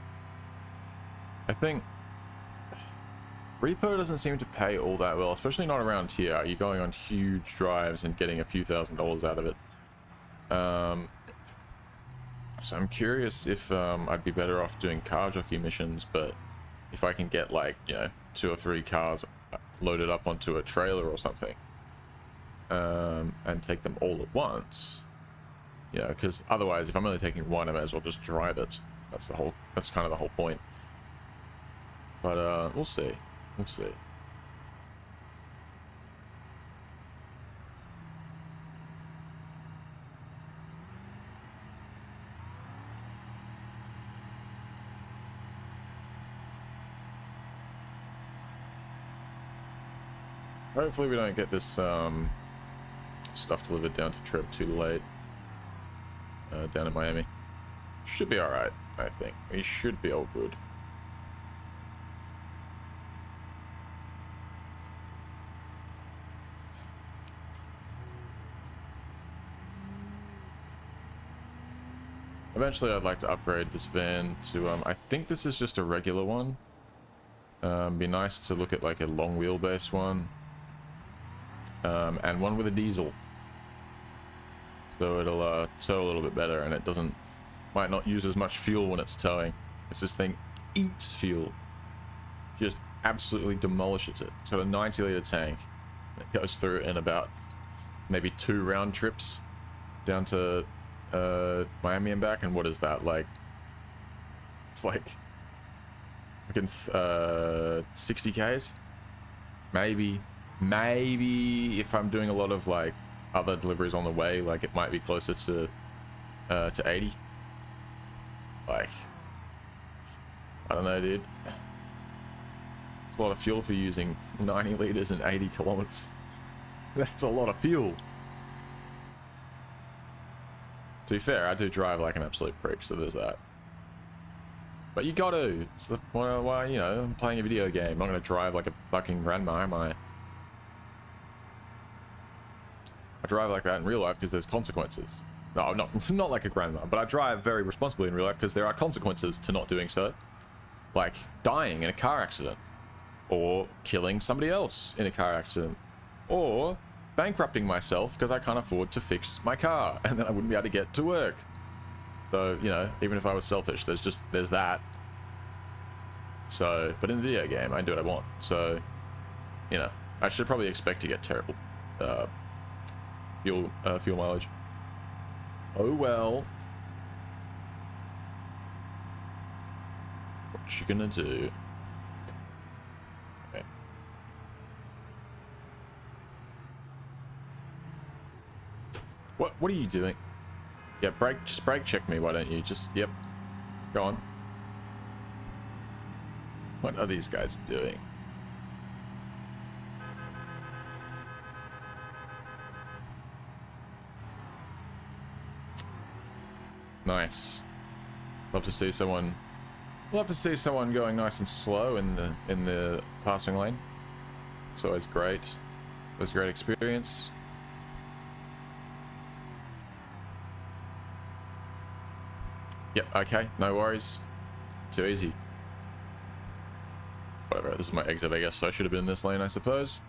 I think... Repo doesn't seem to pay all that well, especially not around here. You're going on huge drives and getting a few $1,000s out of it. So I'm curious if I'd be better off doing car jockey missions, but if I can get like, you know, 2 or 3 cars loaded up onto a trailer or something, and take them all at once, you know, because otherwise if I'm only taking one, I may as well just drive it. That's kind of the whole point. But we'll see. We'll see. Hopefully we don't get this stuff delivered down to Treb too late. Down in Miami. Should be alright, I think. We should be all good. Eventually I'd like to upgrade this van to, I think this is just a regular one. Be nice to look at like a long wheelbase one. And one with a diesel. So it'll tow a little bit better, and it might not use as much fuel when it's towing. Because this thing eats fuel. Just absolutely demolishes it. It's got a 90-litre tank. It goes through in about maybe 2 round trips down to Miami and back. And what is that, like? It's like fucking 60 Ks? Maybe if I'm doing a lot of like other deliveries on the way, like it might be closer to 80. Like, I don't know, dude. It's a lot of fuel for using 90 liters and 80 kilometers. That's a lot of fuel. To be fair, I do drive like an absolute prick, so there's that. But you gotta. It's the, well, you know, I'm playing a video game. I'm not gonna drive like a fucking grandma, am I? I drive like that in real life because there's consequences. No, not like a grandma, but I drive very responsibly in real life because there are consequences to not doing so. Like dying in a car accident, or killing somebody else in a car accident, or bankrupting myself because I can't afford to fix my car and then I wouldn't be able to get to work. So, you know, even if I was selfish, there's that. So, but in the video game, I can do what I want. So, you know, I should probably expect to get terrible fuel mileage. Oh well. What you gonna do? Okay. What are you doing? Yeah, just brake check me, why don't you? Yep. Go on. What are these guys doing? Nice. Love to see someone going nice and slow in the passing lane. It's always great. It was a great experience. Yep, okay, no worries. Too easy. Whatever, this is my exit, I guess, so I should have been in this lane, I suppose.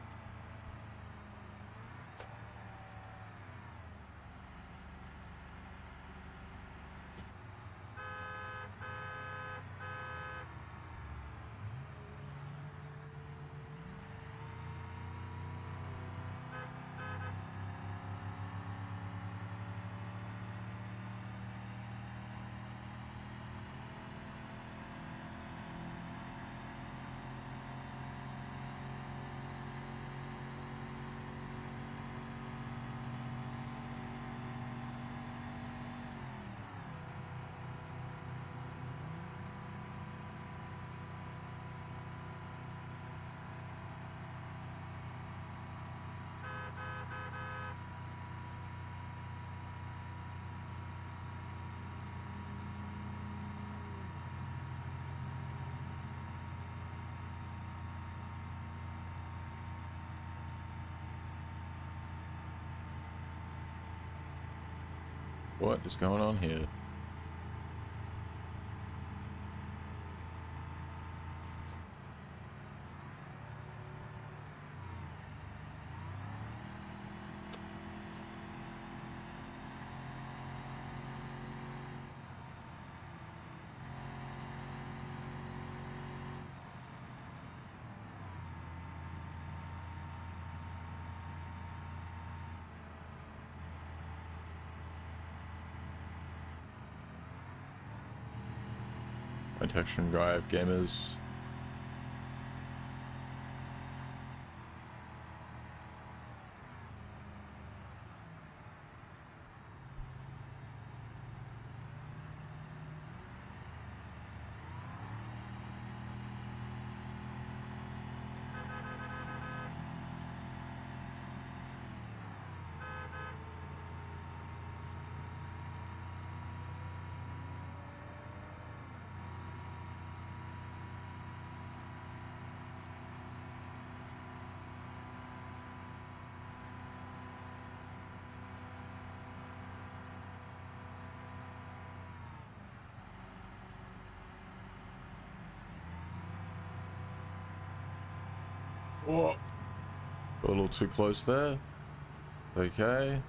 What is going on here? My texture and drive gamers. Whoa. A little too close there. It's okay.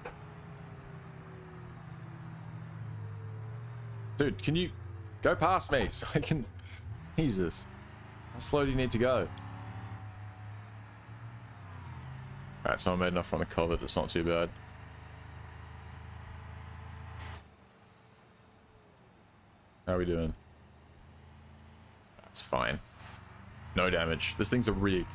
Dude, can you go past me so I can... Jesus. How slow do you need to go? Alright, so I made enough on the culvert. That's not too bad. How are we doing? That's fine. No damage. This thing's a rig.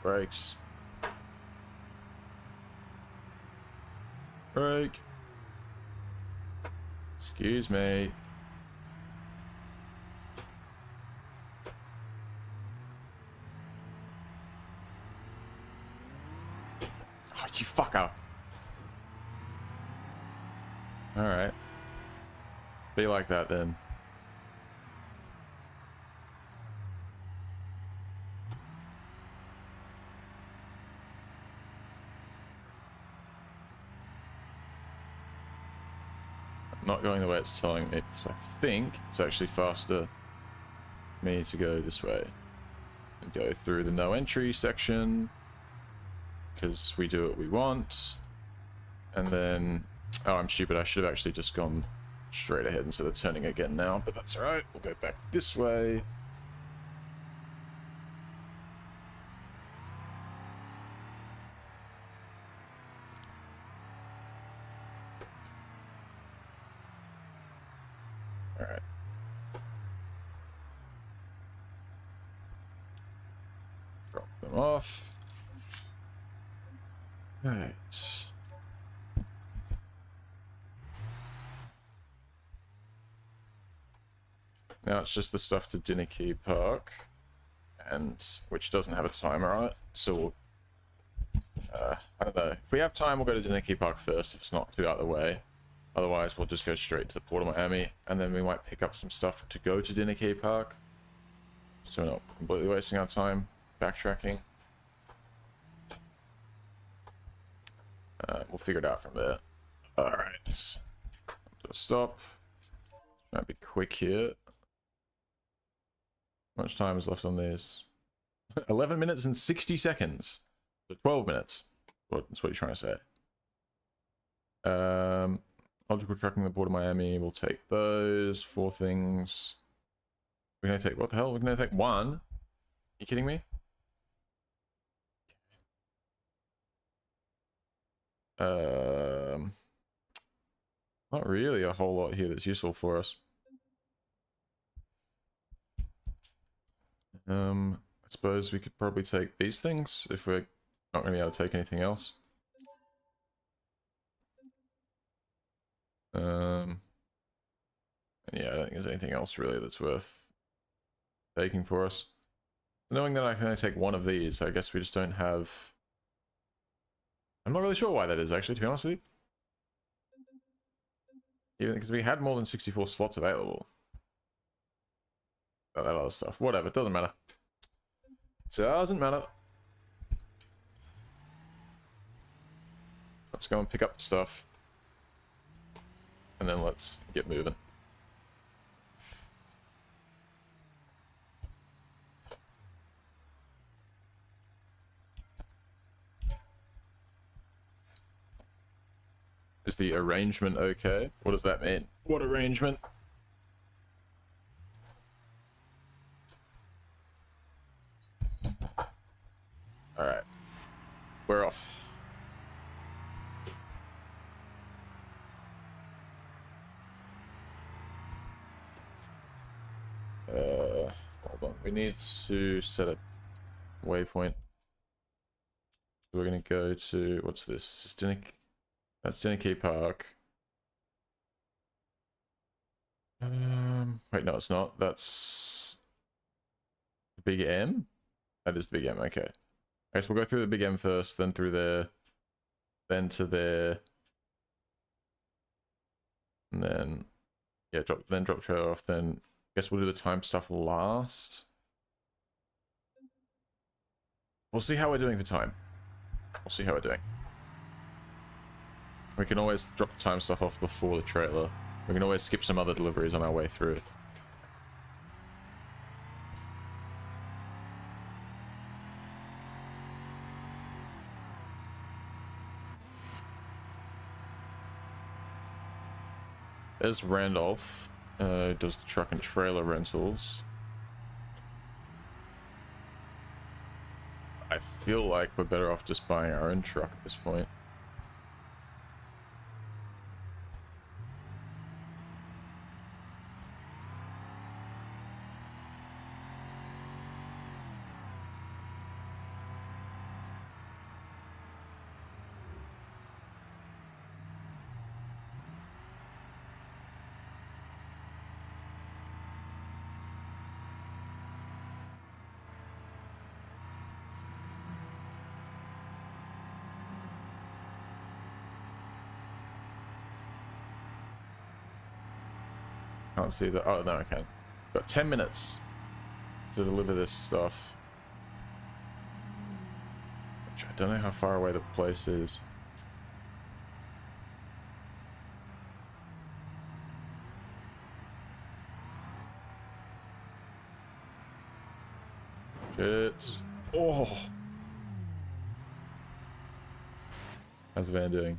Brakes. Brake. Excuse me. Oh, you fucker. Alright. Be like that then. Not going the way it's telling me, because I think it's actually faster for me to go this way and go through the no entry section, because we do what we want. And then, oh, I'm stupid, I should have actually just gone straight ahead instead of turning again now, but that's alright. We'll go back this way. Alright. Drop them off. Alright. Now it's just the stuff to Dinnicky Park, and which doesn't have a timer on it, so we'll, I don't know. If we have time, we'll go to Dinnicky Park first, if it's not too out of the way. Otherwise, we'll just go straight to the Port of Miami, and then we might pick up some stuff to go to Dinnicky Park, so we're not completely wasting our time backtracking. We'll figure it out from there. Alright. Just stop. Try to be quick here. How much time is left on this? 11 minutes and 60 seconds. So 12 minutes. That's what you're trying to say. Logical tracking the Port of Miami. We'll take those 4 things. We're going to take, what the hell? We're going to take 1. Are you kidding me? Not really a whole lot here that's useful for us. I suppose we could probably take these things if we're not going to be able to take anything else. Yeah, I don't think there's anything else really that's worth taking for us. Knowing that I can only take 1 of these, I guess we just don't have... I'm not really sure why that is, actually, to be honest with you. Even because we had more than 64 slots available. That other stuff. Whatever, it doesn't matter. Doesn't matter. Let's go and pick up the stuff. And then let's get moving. Is the arrangement okay? What does that mean? What arrangement? We're off. Hold on. We need to set a waypoint. We're gonna go to, what's this? That's Dinnicky Park. Wait, no, it's not. That's the Big M. That is the Big M. Okay. I guess we'll go through the Big M first, then through there, then to there, and then yeah, drop trailer off. Then I guess we'll do the time stuff last. We'll see how we're doing for time. We'll see how we're doing. We can always drop the time stuff off before the trailer. We can always skip some other deliveries on our way through. There's Randolph. Does the truck and trailer rentals. I feel like we're better off just buying our own truck at this point. Can't see that. Oh, no, I can. Got 10 minutes to deliver this stuff. Which I don't know how far away the place is. Shit. Oh! How's the van doing?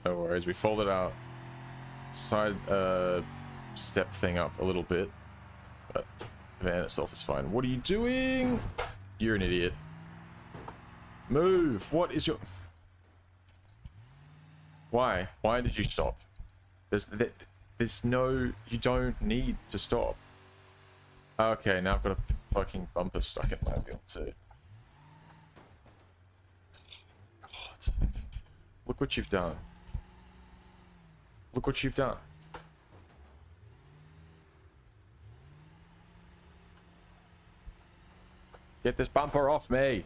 No worries, we folded out side step thing up a little bit, but the van itself is fine. What are you doing? You're an idiot. Move. What is your... Why did you stop? There's no... You don't need to stop. Okay, now I've got a fucking bumper stuck in my wheel too. God. Look what you've done. Look what you've done. Get this bumper off me.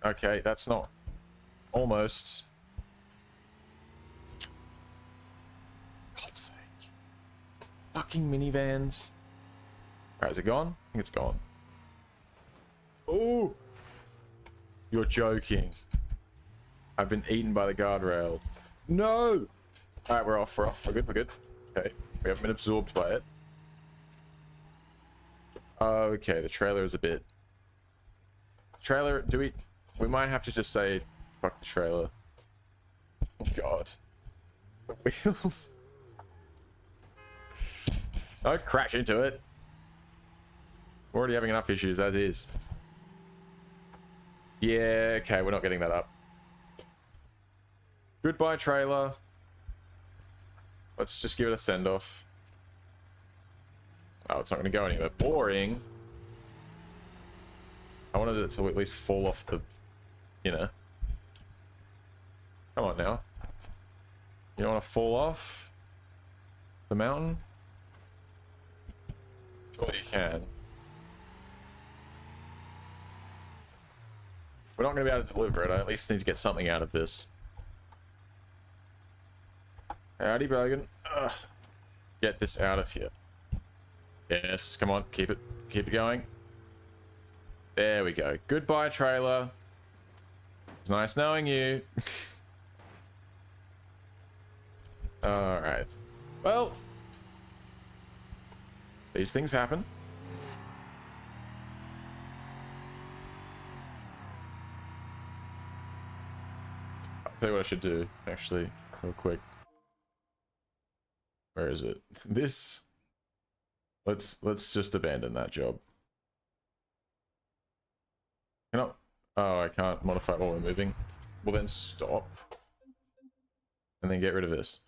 Okay, that's not... Almost. God's sake. Fucking minivans. Alright, is it gone? I think it's gone. Oh! You're joking. I've been eaten by the guardrail. No! Alright, we're off. We're good. Okay. We haven't been absorbed by it. Okay, the trailer is a bit... Trailer, do we... We might have to just say, fuck the trailer. Oh god. The wheels. Don't crash into it. We're already having enough issues as is. Yeah, okay, we're not getting that up. Goodbye, trailer. Let's just give it a send-off. Oh, it's not going to go anywhere. Boring. I wanted it to at least fall off the... You know. Come on now. You don't want to fall off the mountain? Surely you can. We're not going to be able to deliver it. I at least need to get something out of this. Howdy, Brogan. Ugh. Get this out of here. Yes, come on, keep it going. There we go. Goodbye, trailer. It's nice knowing you. Alright. Well, these things happen. I'll tell you what I should do, actually, real quick. Where is it? This. Let's just abandon that job. Oh, I can't modify while we're moving. Well, then stop. And then get rid of this.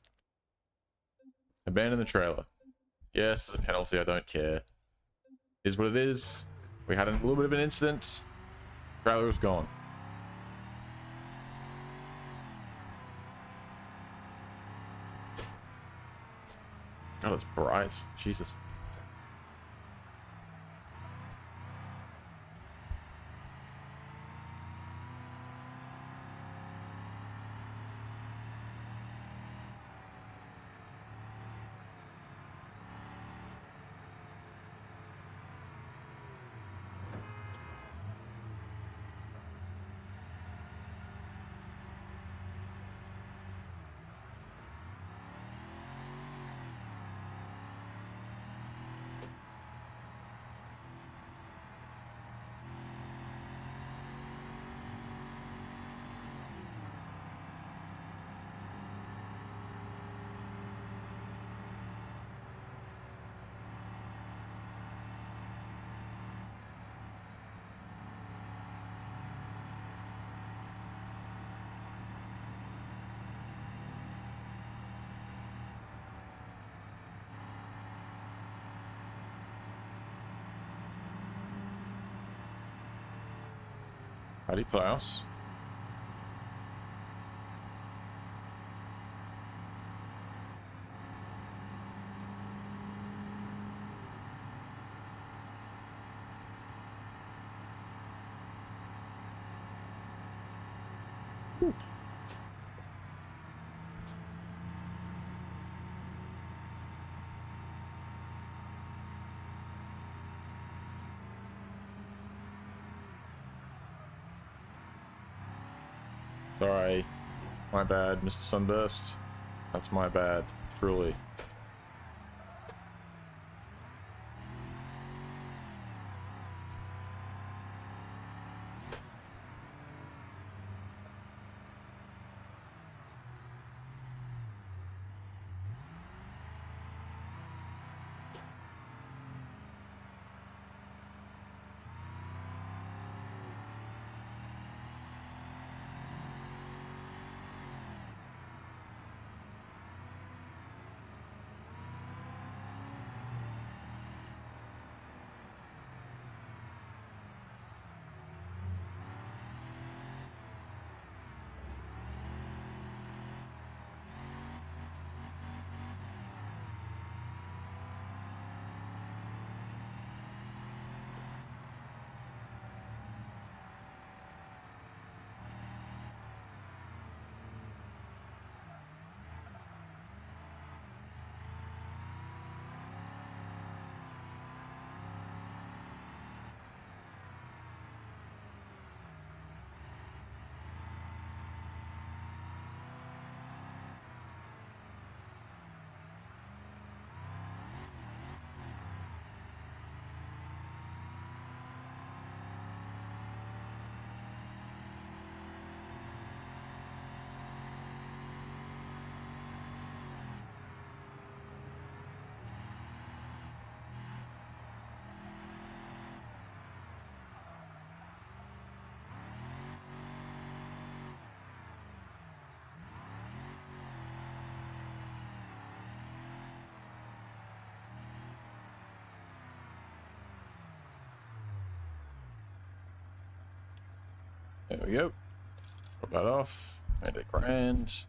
Abandon the trailer. Yes, it's a penalty, I don't care. Is what it is. We had a little bit of an incident. Trailer was gone. God, it's bright. Jesus. Howdy, Klaus. Sorry. My bad, Mr. Sunburst. That's my bad, truly. There we go. Put that off. Made it grand.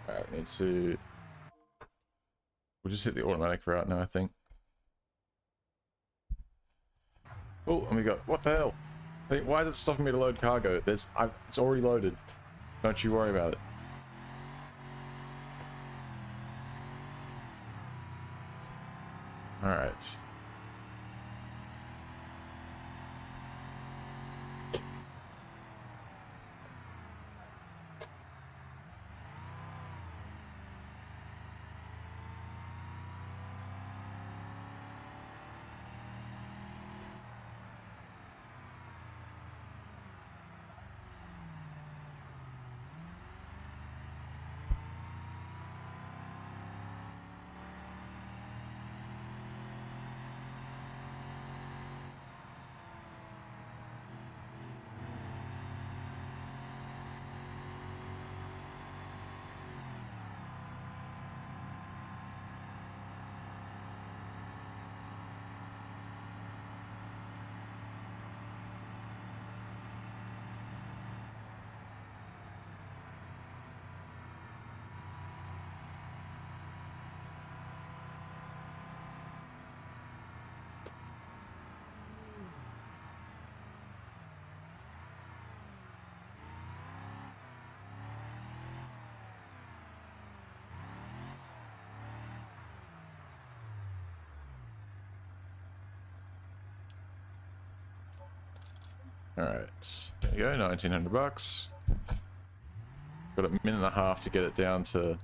Alright, we need to... We'll just hit the automatic route now, I think. Oh, and we got... What the hell? Hey, why is it stopping me to load cargo? It's already loaded. Don't you worry about it. Alright. Alright, there you go, 1900 bucks. Got a minute and a half to get it down to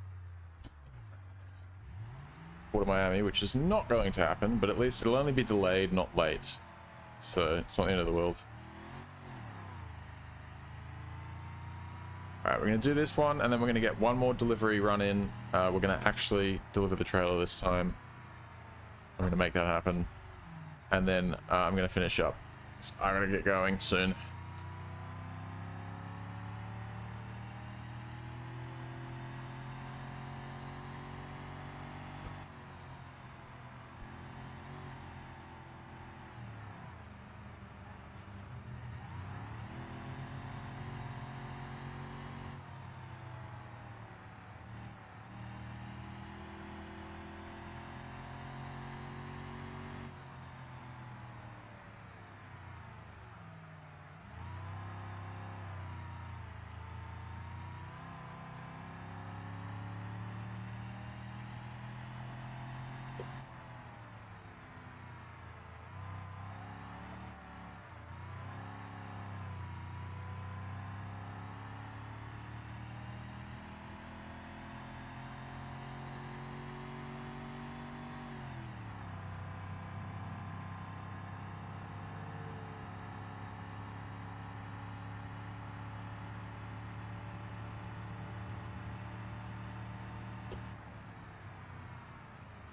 Port of Miami, which is not going to happen, but at least it'll only be delayed, not late. So it's not the end of the world. Alright, we're going to do this one, and then we're going to get one more delivery run in. We're going to actually deliver the trailer this time. I'm going to make that happen. And then I'm going to finish up. So I'm going to get going soon.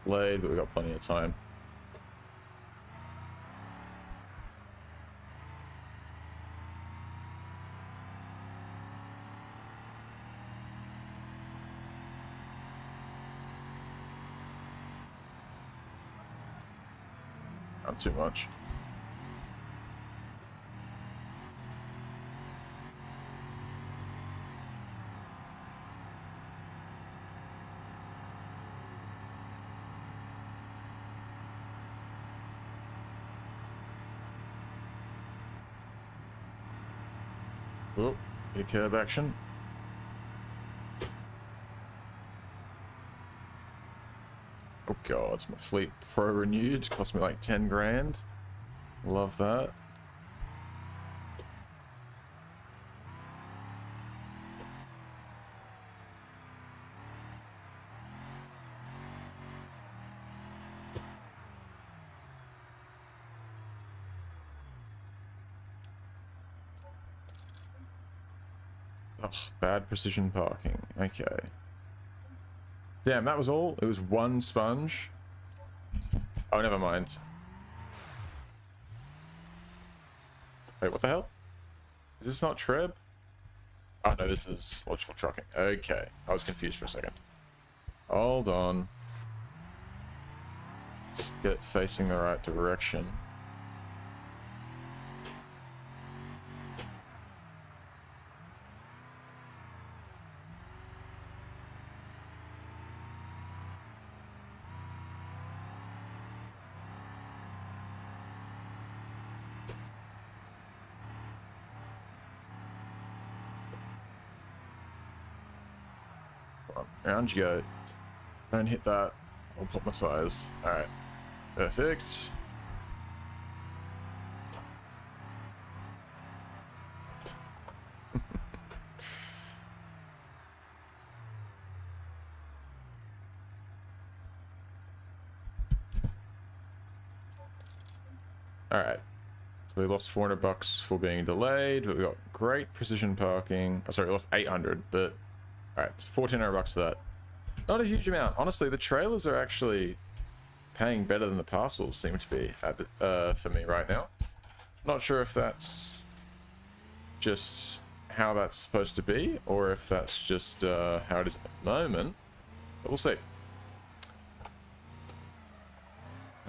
Late, but we've got plenty of time. Not too much. Oh, big curb action. Oh god, my Fleet Pro renewed. Cost me like 10 grand. Love that. Oh, bad precision parking. Okay. Damn, that was all? It was one sponge? Oh, never mind. Wait, what the hell? Is this not Treb? Oh no, this is logical trucking. Okay, I was confused for a second. Hold on. Let's get facing the right direction. Round you go. Don't hit that. I'll put my tires. Alright. Perfect. Alright. So we lost 400 bucks for being delayed, but we got great precision parking. Oh, sorry, we lost 800, but alright, 1400 bucks for that. Not a huge amount. Honestly, the trailers are actually paying better than the parcels seem to be for me right now. Not sure if that's just how that's supposed to be, or if that's just how it is at the moment, but we'll see.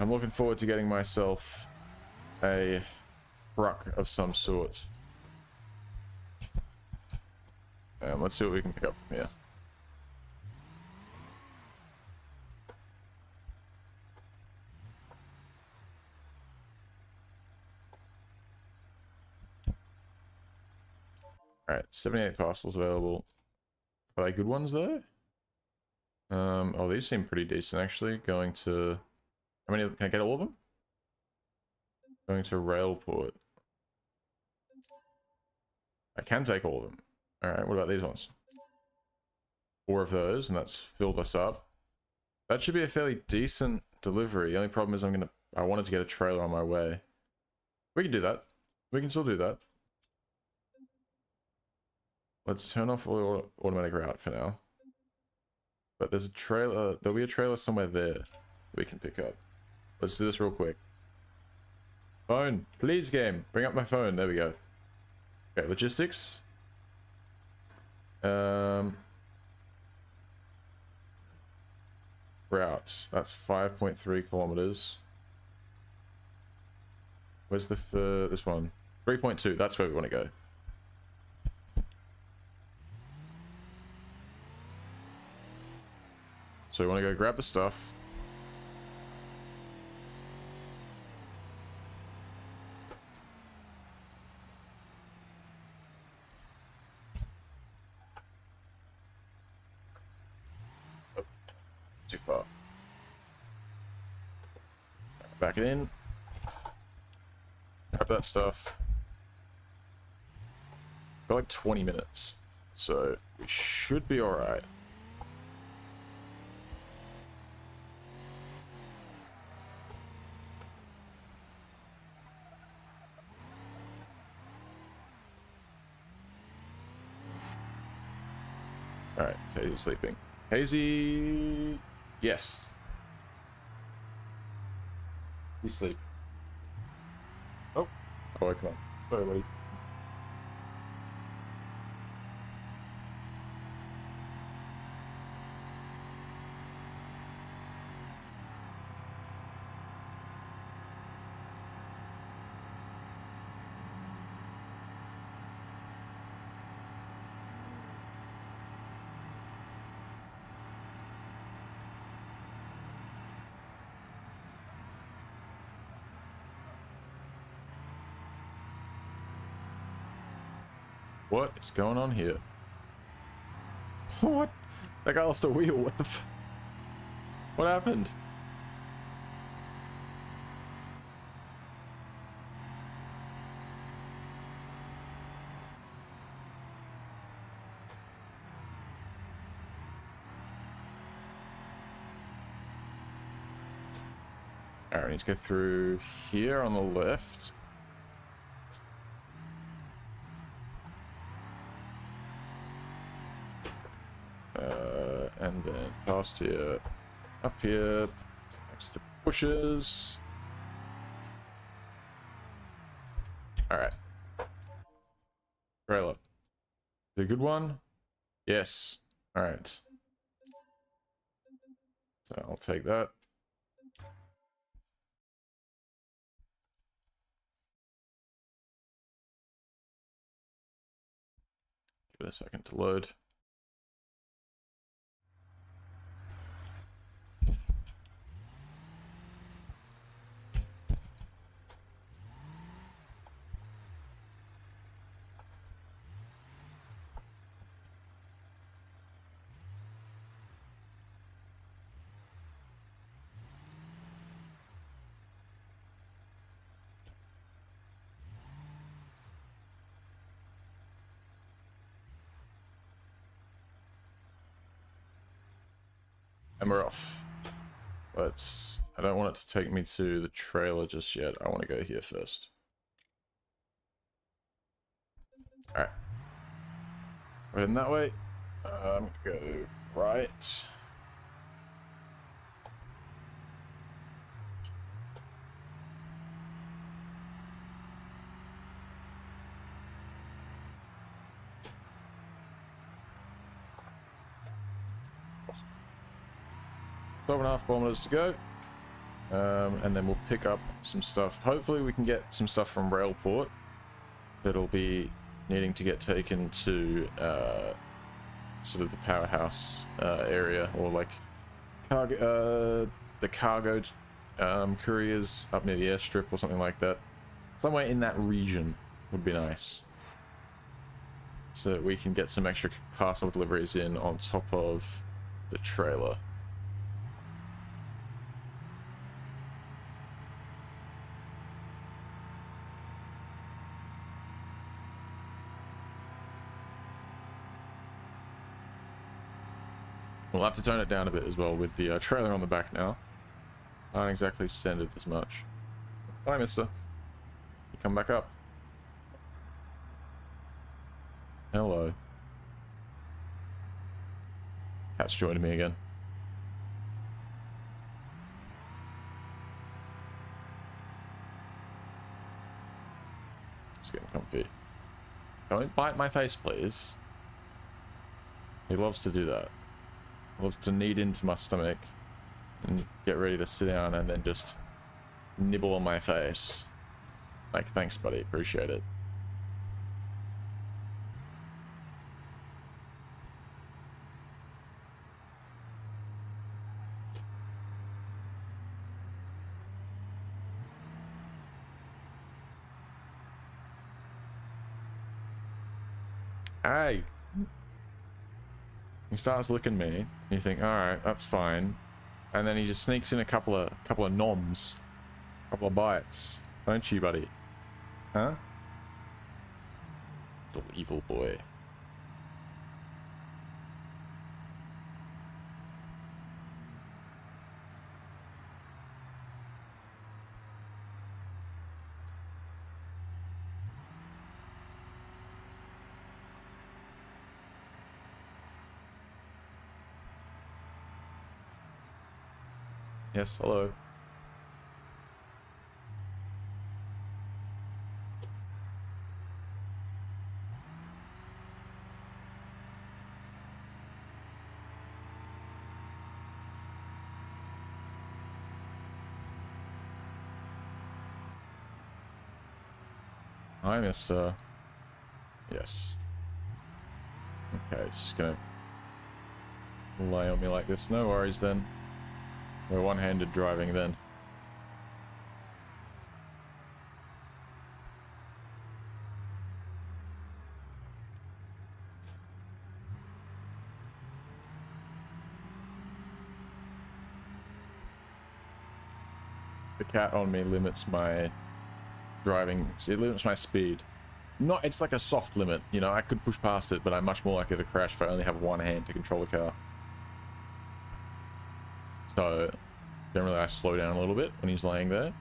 I'm looking forward to getting myself a truck of some sort. Let's see what we can pick up from here. Alright, 78 parcels available. Are they good ones though? Oh, these seem pretty decent actually. Going to... How many? Can I get all of them? Going to Railport. I can take all of them. All right, what about these ones? 4 of those, and that's filled us up. That should be a fairly decent delivery. The only problem is I wanted to get a trailer on my way. We can do that. We can still do that. Let's turn off all the automatic route for now. But there's a trailer, there'll be a trailer somewhere there that we can pick up. Let's do this real quick. Phone, please game, bring up my phone, there we go. Okay, logistics. Routes, that's 5.3 kilometers. Where's this one? 3.2, that's where we want to go. So we want to go grab the stuff. Oh, too far. Back it in. Grab that stuff. Got like 20 minutes, so we should be alright. Alright, Hazy's sleeping. Hazy... Yes. You sleep. Oh, come on. Sorry, buddy. What is going on here? What? That guy lost a wheel. What the f... What happened? Alright, we need to go through here on the left. And then past here, up here, next to bushes. Alright. Trailer. Is it a good one? Yes. Alright. So I'll take that. Give it a second to load. And we're off. I don't want it to take me to the trailer just yet. I want to go here first. Alright. We're heading that way. I'm gonna go right. Oh. 12.5 kilometers to go. And then we'll pick up some stuff. Hopefully we can get some stuff from Railport that'll be needing to get taken to sort of the powerhouse area, or like cargo, the cargo couriers up near the airstrip or something like that. Somewhere in that region would be nice, so that we can get some extra parcel deliveries in on top of the trailer. We'll have to tone it down a bit as well with the trailer on the back now. Aren't exactly centered as much. Hi, mister. You come back up. Hello. Cat's joining me again. It's getting comfy. Don't bite my face, please. He loves to do that. He loves to knead into my stomach and get ready to sit down and then just nibble on my face. Like, thanks, buddy. Appreciate it. Hey! He starts licking me, and you think, alright, that's fine. And then he just sneaks in a couple of noms. A couple of bites. Don't you, buddy? Huh? Little evil boy. Yes, hello. Hi, mister. Yes. Okay, it's just gonna lay on me like this. No worries then. We're one-handed driving then. The cat on me limits my driving. It limits my speed. Not, it's like a soft limit, you know, I could push past it, but I'm much more likely to crash if I only have one hand to control the car. So, generally I slow down a little bit when he's laying there.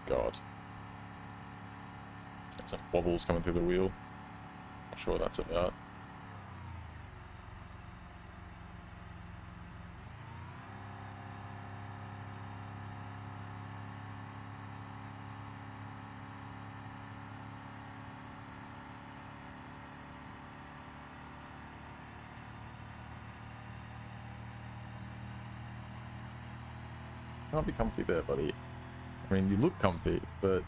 God. That's some wobbles coming through the wheel. Not sure what that's about. Can't be comfy there, buddy. I mean, you look comfy, but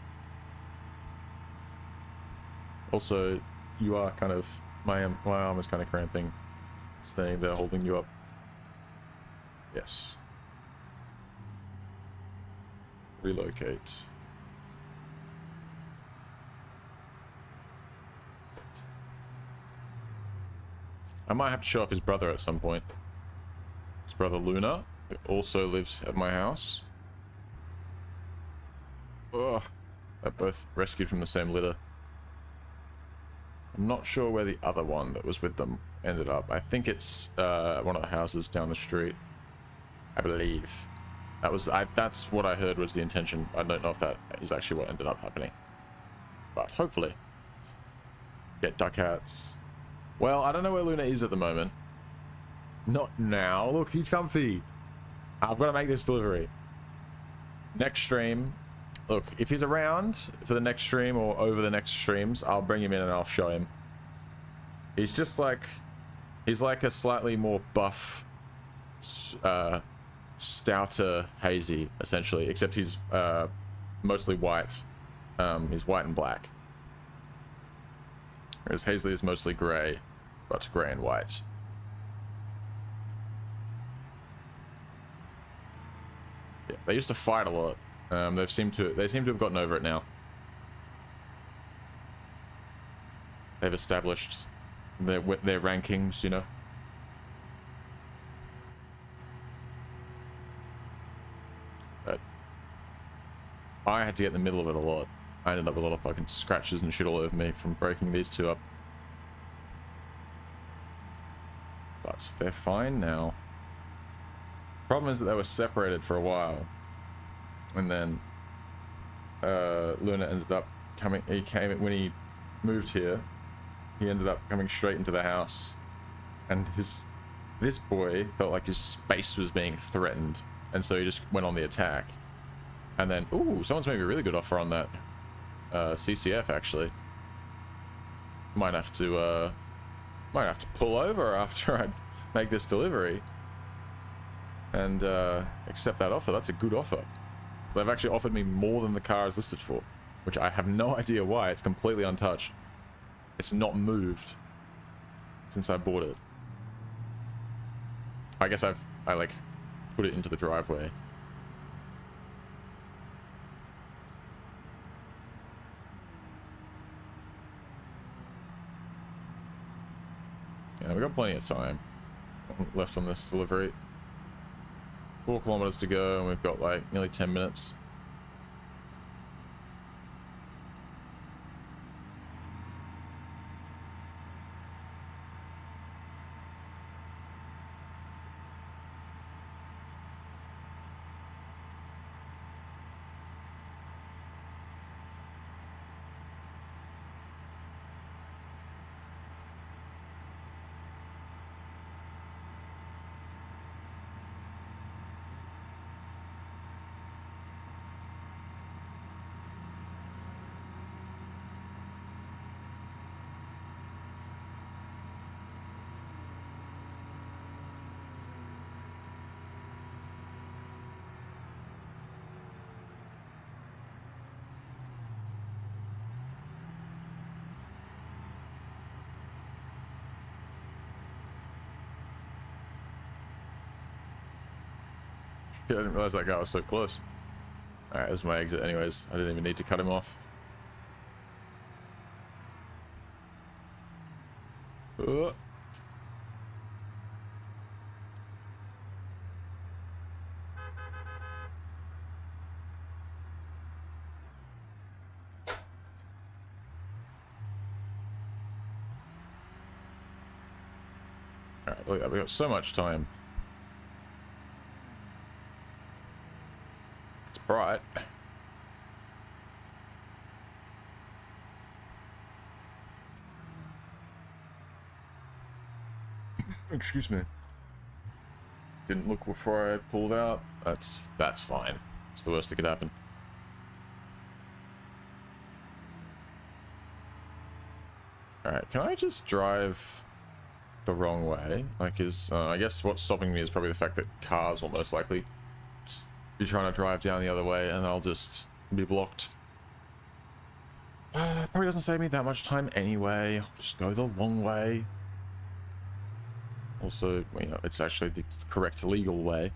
also you are kind of, my arm is kind of cramping, staying there holding you up. Yes. Relocate. I might have to show off his brother at some point. His brother Luna also lives at my house. Ugh. They're both rescued from the same litter. I'm not sure where the other one that was with them ended up. I think it's one of the houses down the street. I believe. That's what I heard was the intention. I don't know if that is actually what ended up happening. But hopefully. Get duck hats. Well, I don't know where Luna is at the moment. Not now. Look, he's comfy. I've got to make this delivery. Next stream. Look, if he's around for the next stream or over the next streams, I'll bring him in and I'll show him. He's just like... He's like a slightly more buff... stouter Hazy, essentially. Except he's mostly white. He's white and black. Whereas Hazley is mostly grey, but grey and white. Yeah, they used to fight a lot. They seem to have gotten over it now. They've established their rankings, you know. I had to get in the middle of it a lot. I ended up with a lot of fucking scratches and shit all over me from breaking these two up. But they're fine now. Problem is that they were separated for a while. And then Luna ended up coming, when he moved here, he ended up coming straight into the house. And this boy felt like his space was being threatened. And so he just went on the attack. And then, ooh, someone's made a really good offer on that CCF actually. Might have to pull over after I make this delivery and accept that offer. That's a good offer. So they've actually offered me more than the car is listed for, which I have no idea why. It's completely untouched. It's not moved since I bought it. I guess I like put it into the driveway. Yeah, we got plenty of time left on this delivery. 4 kilometers to go, and we've got like nearly 10 minutes. I didn't realize that guy was so close. Alright, there's my exit anyways. I didn't even need to cut him off. Alright, look at that. We got so much time. It's bright. Excuse me. Didn't look before I pulled out. That's fine. It's the worst that could happen. Alright, can I just drive the wrong way? Like, I guess what's stopping me is probably the fact that cars will most likely be trying to drive down the other way, and I'll just be blocked. Probably doesn't save me that much time anyway. I'll just go the long way. Also, you know, it's actually the correct legal way.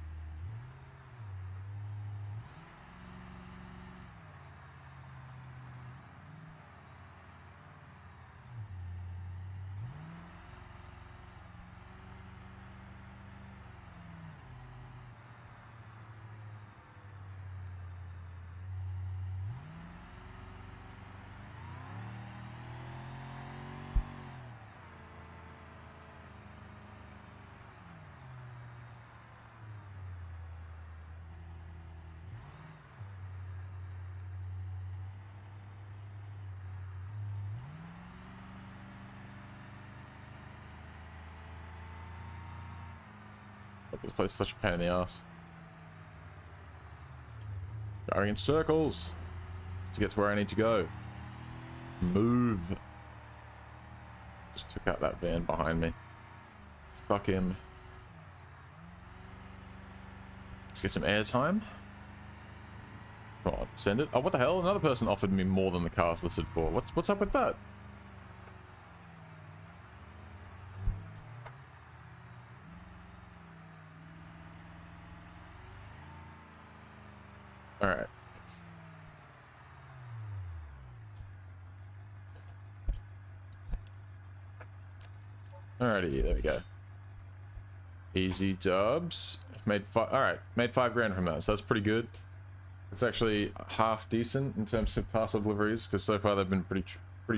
But this place is such a pain in the ass. Going in circles to get to where I need to go. Move. Just took out that van behind me. Fuck him. Let's get some airtime. Come on, send it. Oh, what the hell? Another person offered me more than the car's listed for. What's up with that? Alright. Alrighty, there we go. Easy dubs. Made 5 grand from that, so that's pretty good. It's actually half decent in terms of parcel deliveries, because so far they've been pretty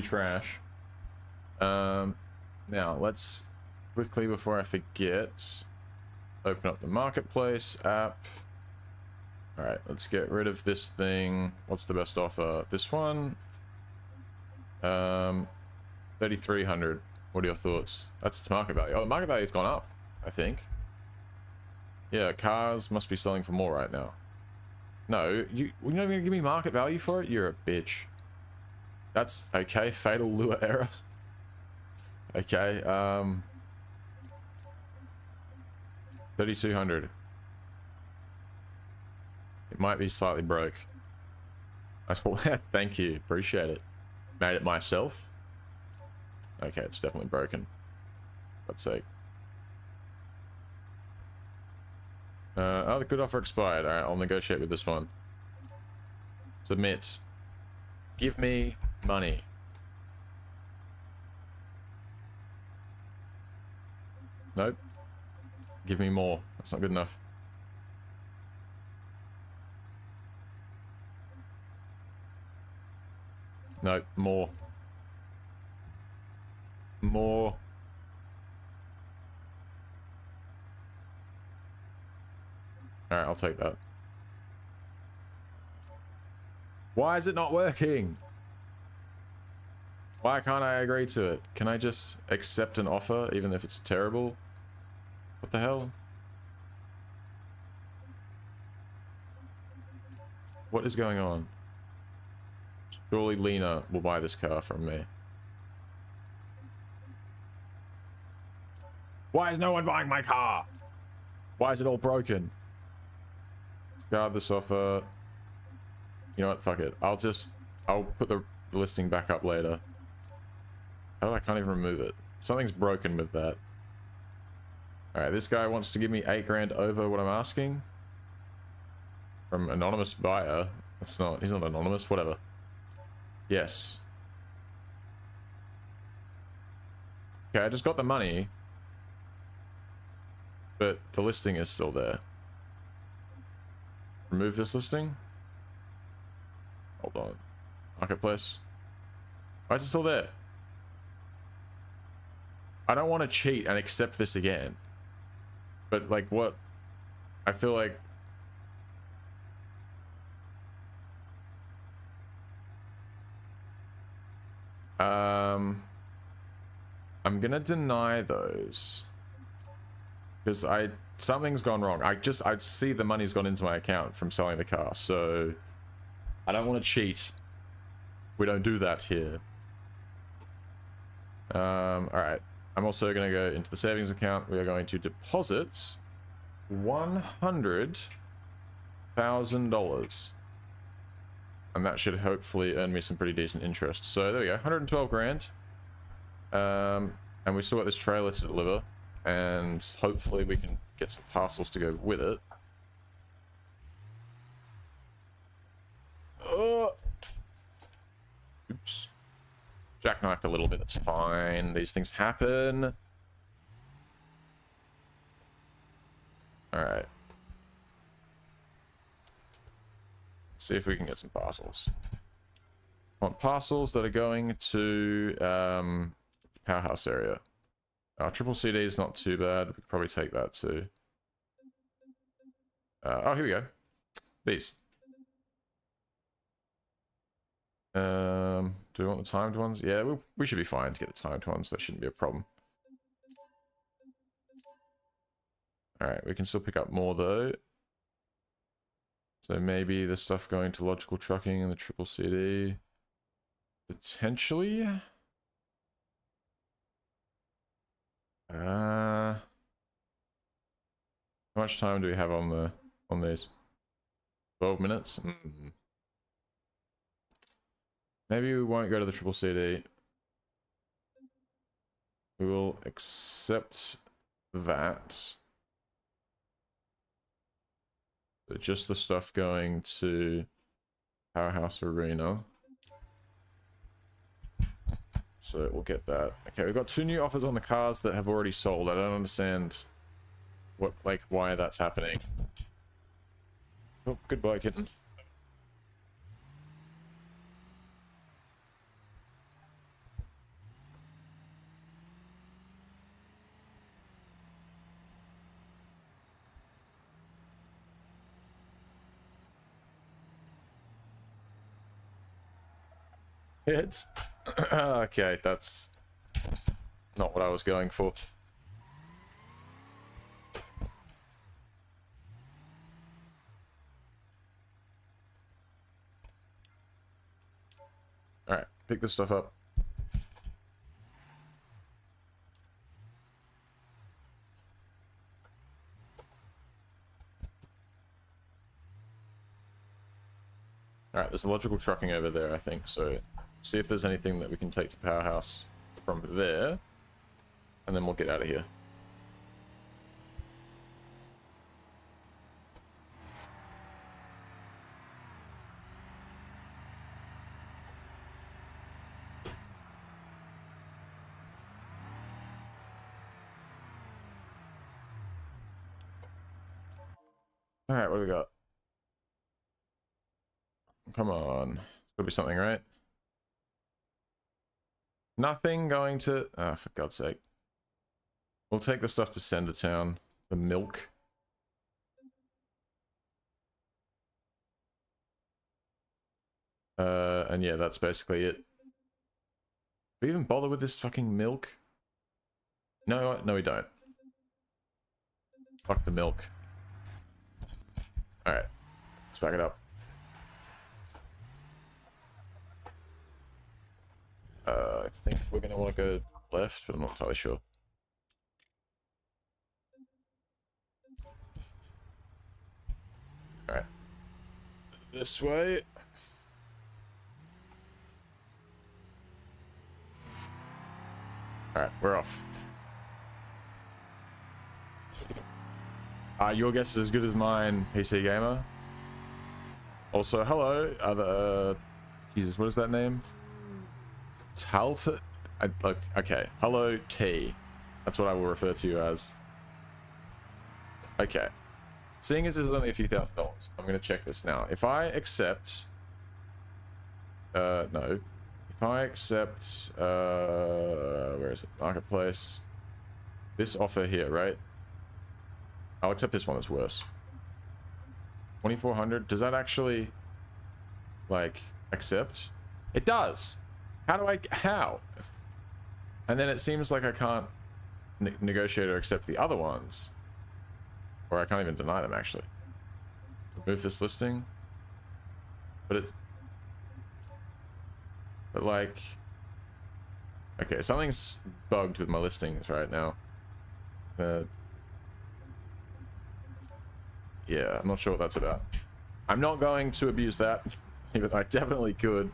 trash. Now let's quickly, before I forget, open up the marketplace app. All right, let's get rid of this thing. What's the best offer? This one. 3,300. What are your thoughts? That's its market value. Oh, the market value's gone up, I think. Yeah, cars must be selling for more right now. No, you're not gonna give me market value for it? You're a bitch. That's okay. Fatal lure error. Okay, 3,200. It might be slightly broke. That's for thank you, appreciate it. Made it myself. Okay, it's definitely broken. Let's see. Oh, the good offer expired. All right, I'll negotiate with this one. Submit. Give me money. Nope. Give me more. That's not good enough. Nope. More. More. Alright, I'll take that. Why is it not working? Why can't I agree to it? Can I just accept an offer even if it's terrible? What the hell? What is going on? Surely Lena will buy this car from me. Why is no one buying my car? Why is it all broken? Discard this offer. You know what? Fuck it. I'll put the listing back up later. Oh, I can't even remove it. Something's broken with that. Alright, this guy wants to give me 8 grand over what I'm asking. From anonymous buyer. He's not anonymous, whatever. Yes. Okay, I just got the money. But the listing is still there. Remove this listing. Hold on. Marketplace. Why is it still there? I don't want to cheat and accept this again. But like what? I feel like... I'm gonna deny those. Because something's gone wrong. I see the money's gone into my account from selling the car, so I don't want to cheat. We don't do that here. Alright. I'm also going to go into the savings account. We are going to deposit $100,000. And that should hopefully earn me some pretty decent interest. So there we go, 112 grand. And we still got this trailer to deliver. And hopefully we can get some parcels to go with it. Oops. Jackknifed a little bit, that's fine. These things happen. Alright. See if we can get some parcels. I want parcels that are going to powerhouse area. Our triple CD is not too bad. We could probably take that too. Oh, here we go. These. Do we want the timed ones? Yeah, we should be fine to get the timed ones. That shouldn't be a problem. Alright, we can still pick up more though. So maybe the stuff going to logical trucking and the triple CD. Potentially. How much time do we have on these? 12 minutes? Maybe we won't go to the triple CD. We will accept that. So just the stuff going to Powerhouse Arena. So we'll get that. Okay, we've got 2 new offers on the cars that have already sold. I don't understand why that's happening. Oh, goodbye, kitten. It's okay, that's not what I was going for. Alright, pick this stuff up. Alright, there's electrical trucking over there, I think, so see if there's anything that we can take to Powerhouse from there, and then we'll get out of here. Alright, what do we got? Come on. Could be something, right? Nothing going to... Ah, for God's sake. We'll take the stuff to Sendertown. The milk. And yeah, that's basically it. Do we even bother with this fucking milk? No, no we don't. Fuck the milk. Alright. Let's back it up. I think we're going to want to go left, but I'm not entirely sure. Alright. This way. Alright, we're off. Your guess is as good as mine, PC Gamer. Also, hello, Jesus, what is that name? Talta? Okay, hello, T. That's what I will refer to you as. Okay. Seeing as it's only a few $1,000s, I'm going to check this now. If I accept... no. If I accept... where is it? Marketplace. This offer here, right? I'll accept this one that's worse. 2,400. Does that actually... like, accept? It does! How? And then it seems like I can't negotiate or accept the other ones. Or I can't even deny them, actually. Remove this listing. But it's... But like... Okay, something's bugged with my listings right now. Yeah, I'm not sure what that's about. I'm not going to abuse that. Even though I definitely could.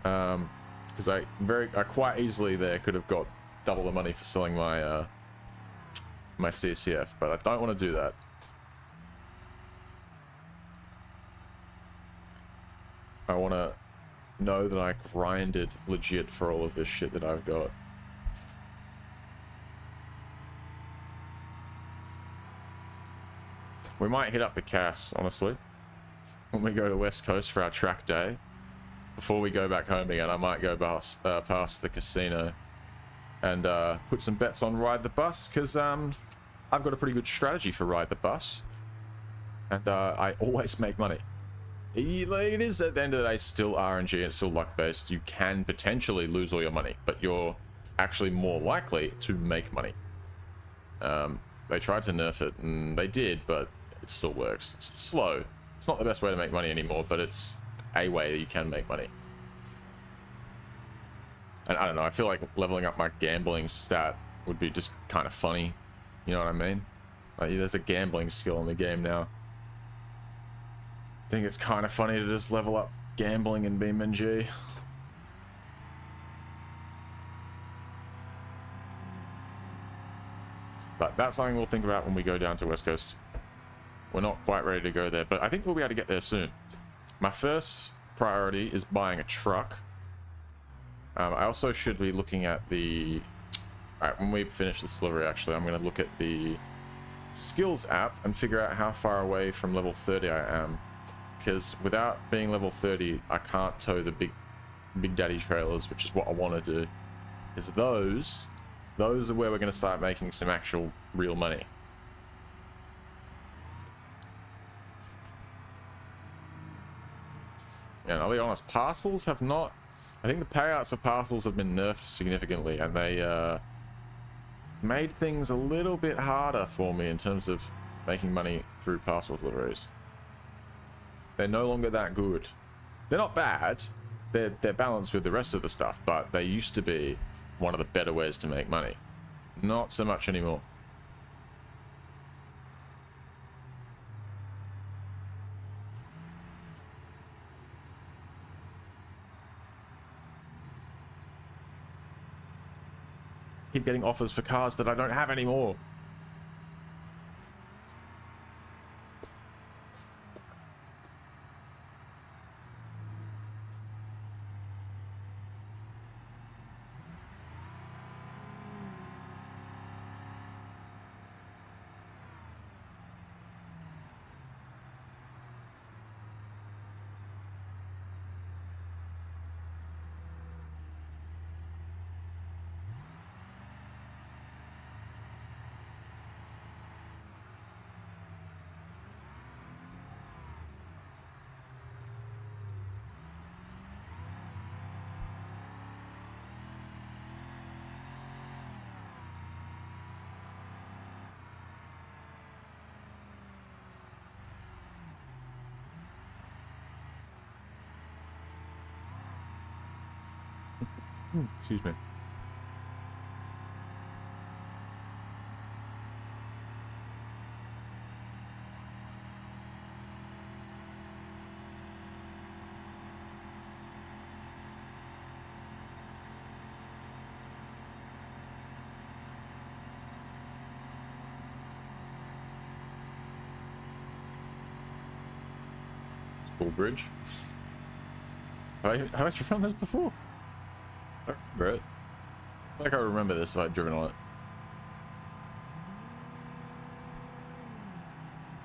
Because I quite easily there could have got double the money for selling my my CCF, but I don't want to do that. I want to know that I grinded legit for all of this shit that I've got. We might hit up the Cass, honestly, when we go to West Coast for our track day. Before we go back home again, I might go past the casino and put some bets on Ride the Bus, because I've got a pretty good strategy for Ride the Bus, and I always make money. It is, at the end of the day, still RNG, it's still luck-based. You can potentially lose all your money, but you're actually more likely to make money. They tried to nerf it, and they did, but it still works. It's slow. It's not the best way to make money anymore, but it's a way that you can make money. And I don't know, I feel like leveling up my gambling stat would be just kind of funny. You know what I mean? Like, there's a gambling skill in the game now. I think it's kind of funny to just level up gambling in BeamNG. But that's something we'll think about when we go down to West Coast. We're not quite ready to go there, but I think we'll be able to get there soon. My first priority is buying a truck. I also should be looking at the... Alright, when we finish this delivery, actually, I'm going to look at the skills app and figure out how far away from level 30 I am. Because without being level 30, I can't tow the big daddy trailers, which is what I want to do. Because those are where we're going to start making some actual real money. And I'll be honest, parcels have not... I think the payouts of parcels have been nerfed significantly, and they made things a little bit harder for me in terms of making money through parcel deliveries. They're no longer that good. They're not bad. They're balanced with the rest of the stuff, but they used to be one of the better ways to make money. Not so much anymore. Keep getting offers for cars that I don't have anymore. Excuse me. School bridge. Have I actually found this before? I don't remember it. I feel like I remember this if I'd driven on it.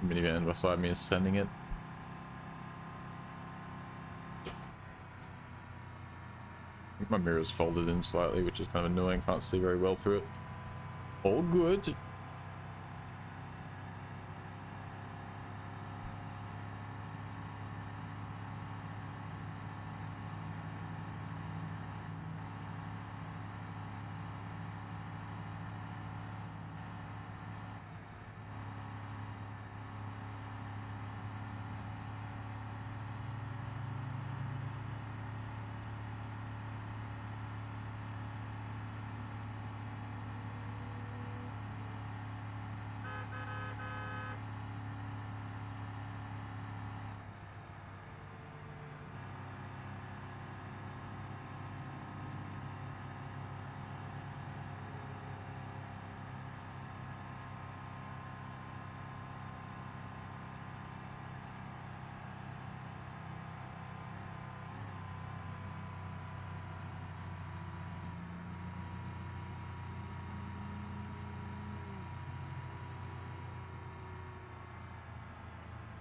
Minivan beside me is sending it. I think my mirror's folded in slightly, which is kind of annoying. Can't see very well through it. All good.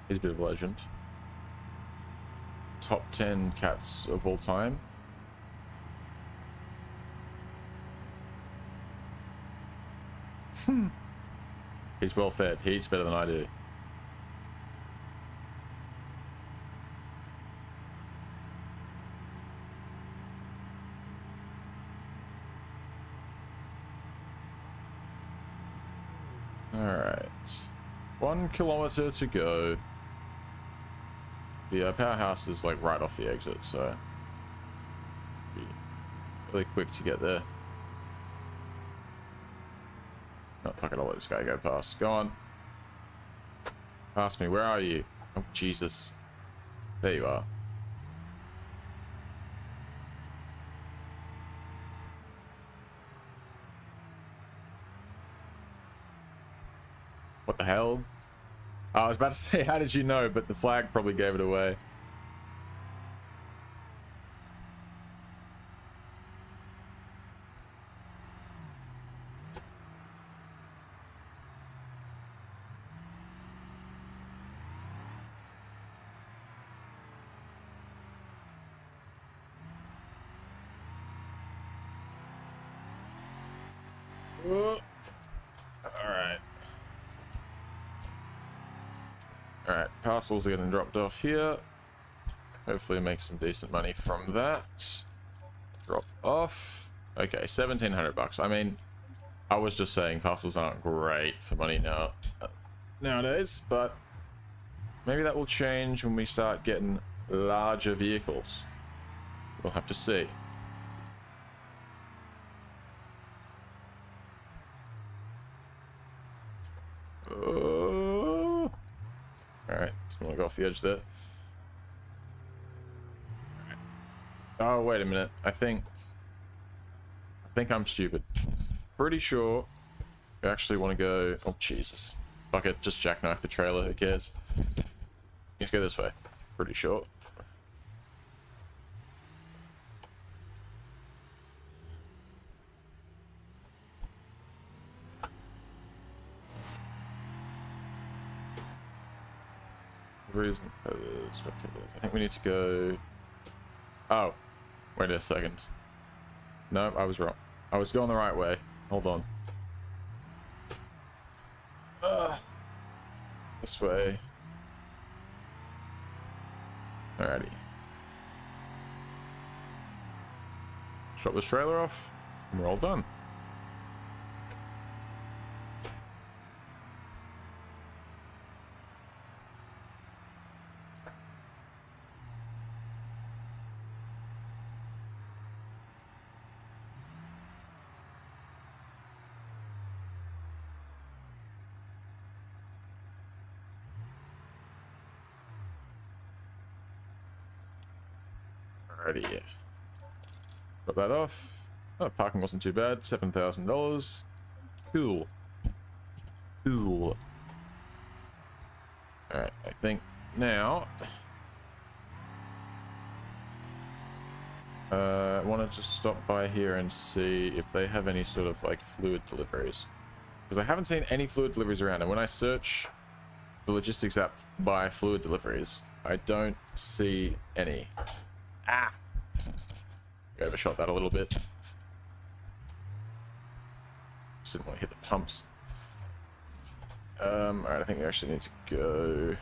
He's a bit of a legend. Top 10 cats of all time. He's well fed. He eats better than I do. Alright. 1 kilometer to go. The powerhouse is like right off the exit, so be really quick to get there. Oh, fuck it, I'll let this guy go past. Go on. Pass me, where are you? Oh, Jesus. There you are. What the hell? I was about to say, how did you know? But the flag probably gave it away. Alright, parcels are getting dropped off here. Hopefully make some decent money from that. Drop off. Okay, 1,700 bucks. I mean, I was just saying parcels aren't great for money nowadays, but maybe that will change when we start getting larger vehicles. We'll have to see. Alright, just gonna go off the edge there. Oh, wait a minute. I think I'm stupid. Pretty sure we actually want to go... Oh, Jesus. Fuck it, just jackknife the trailer, who cares? Let's go this way. Pretty sure. Reason spectators. I think we need to go... Oh. Wait a second. No, I was wrong. I was going the right way. Hold on. This way. Alrighty. Shut this trailer off, and we're all done. Alrighty. Got that off. Oh, parking wasn't too bad. $7,000. Cool. Cool. Alright, I think now... I want to just stop by here and see if they have any sort of, like, fluid deliveries. Because I haven't seen any fluid deliveries around, and when I search the logistics app by fluid deliveries, I don't see any. Ah! I overshot that a little bit. Just didn't want to hit the pumps. Alright, I think we actually need to go...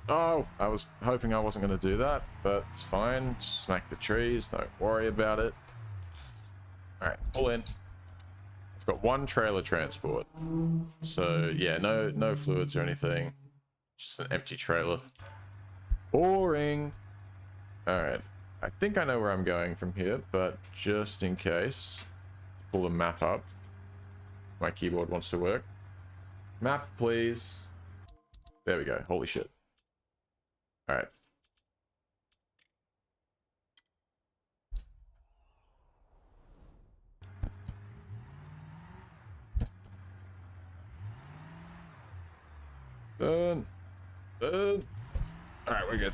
Oh, I was hoping I wasn't going to do that, but it's fine. Just smack the trees, don't worry about it. Alright, pull in. It's got one trailer transport. So, yeah, no fluids or anything. Just an empty trailer. Boring! Alright, I think I know where I'm going from here, but just in case, pull the map up. My keyboard wants to work. Map, please. There we go. Holy shit. Alright. Burn. Burn. Alright, we're good.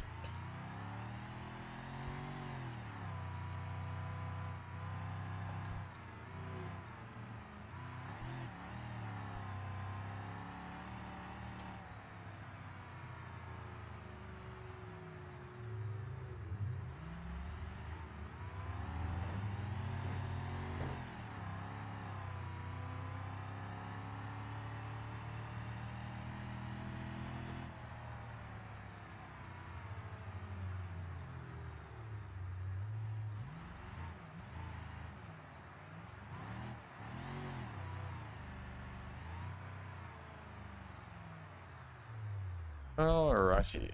Alrighty.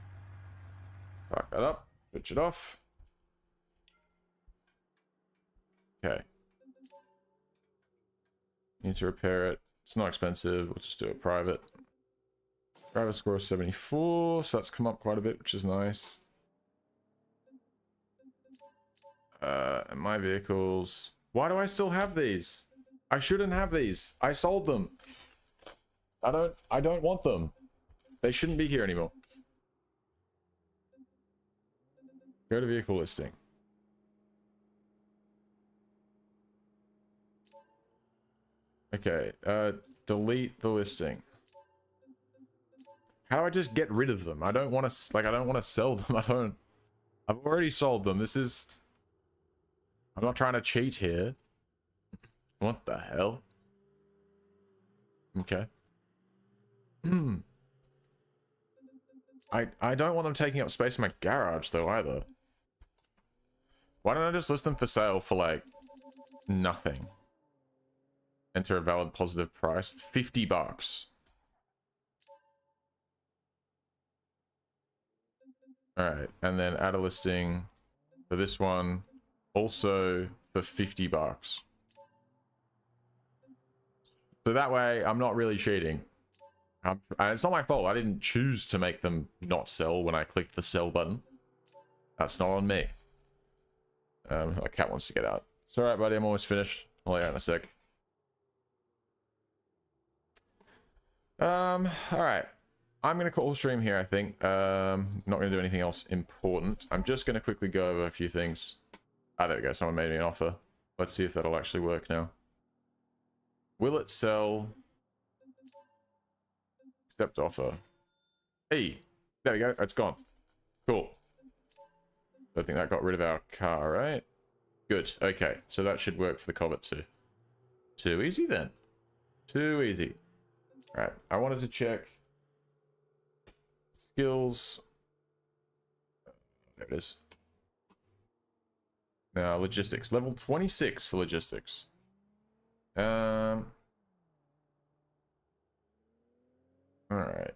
Park that up. Switch it off. Okay. Need to repair it. It's not expensive. We'll just do it private. Driver score is 74, so that's come up quite a bit, which is nice. And my vehicles... Why do I still have these? I shouldn't have these. I sold them. I don't want them. They shouldn't be here anymore. Go to vehicle listing. Okay, delete the listing. How do I just get rid of them? I don't want to, like, I don't want to sell them. I've already sold them. I'm not trying to cheat here. What the hell? Okay. I don't want them taking up space in my garage though either. Why don't I just list them for sale for like nothing? Enter a valid positive price. $50. Alright, and then add a listing for this one also for $50. So that way I'm not really cheating. And it's not my fault. I didn't choose to make them not sell when I clicked the sell button. That's not on me. My cat wants to get out. It's alright, buddy. I'm almost finished. I'll let you out in a sec. Alright. I'm going to call the stream here, I think. Not going to do anything else important. I'm just going to quickly go over a few things. Ah, there we go. Someone made me an offer. Let's see if that'll actually work now. Will it sell? Accept offer. Hey, there we go. It's gone. Cool. I think that got rid of our car, right? Good. Okay, so that should work for the Covet too. Too easy then. Too easy. All right. I wanted to check skills. There it is. Now logistics. Level 26 for logistics. All right.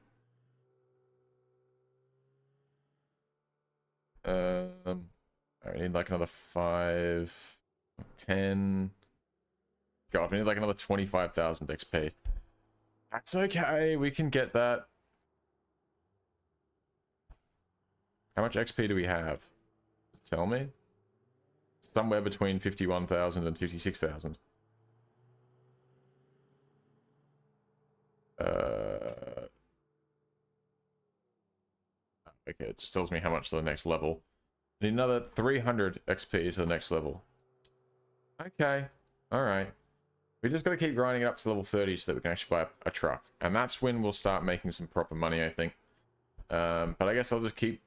I need like another 5, 10. God, we need like another 25,000 XP. That's okay. We can get that. How much XP do we have? Tell me. Somewhere between 51,000 and 56,000. Okay, it just tells me how much to the next level. I need another 300 XP to the next level. Okay, alright. We just got to keep grinding it up to level 30 so that we can actually buy a truck. And that's when we'll start making some proper money, I think. But I guess I'll just keep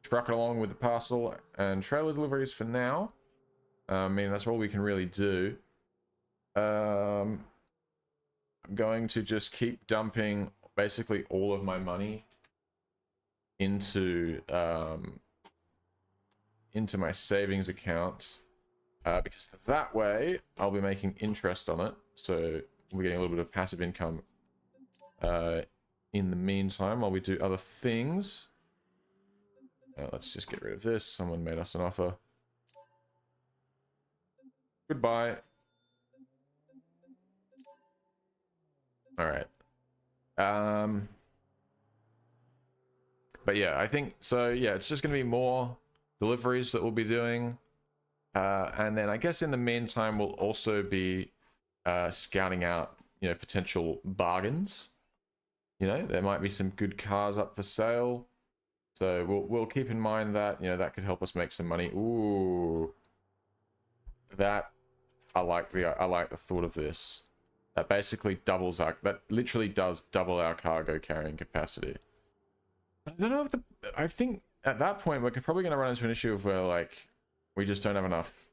trucking along with the parcel and trailer deliveries for now. I mean, that's all we can really do. I'm going to just keep dumping basically all of my money into my savings account, because that way I'll be making interest on it, so we're getting a little bit of passive income in the meantime while we do other things. Let's just get rid of this. Someone made us an offer. Goodbye. All right. But yeah, I think so. Yeah, it's just going to be more deliveries that we'll be doing, and then I guess in the meantime we'll also be scouting out, you know, potential bargains. You know, there might be some good cars up for sale, so we'll keep in mind that, you know, that could help us make some money. Ooh, that I like the thought of this. That basically doubles our, that literally does double our cargo carrying capacity. I don't know if I think at that point we're probably going to run into an issue of where, like, we just don't have enough,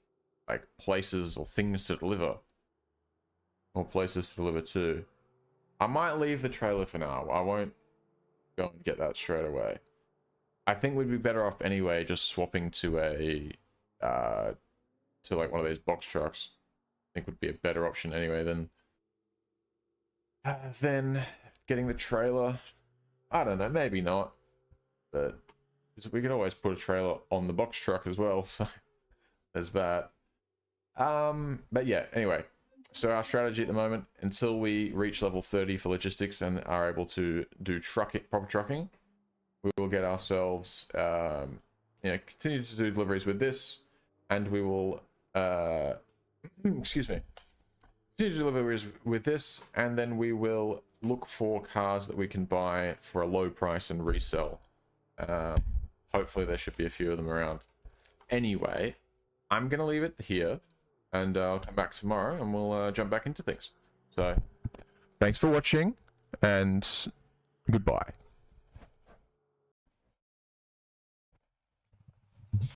like, places or things to deliver. Or places to deliver to. I might leave the trailer for now. I won't go and get that straight away. I think we'd be better off anyway just swapping to a, to like one of these box trucks. I think would be a better option anyway than getting the trailer. I don't know, maybe not. But we could always put a trailer on the box truck as well, so there's that. But yeah, anyway, so our strategy at the moment, until we reach level 30 for logistics and are able to do proper trucking, we will get ourselves, you know, continue to do deliveries with this, and we will, excuse me, continue to do deliveries with this, and then we will look for cars that we can buy for a low price and resell. Hopefully there should be a few of them around. Anyway, I'm going to leave it here, and I'll come back tomorrow and we'll jump back into things. So, thanks for watching, and goodbye.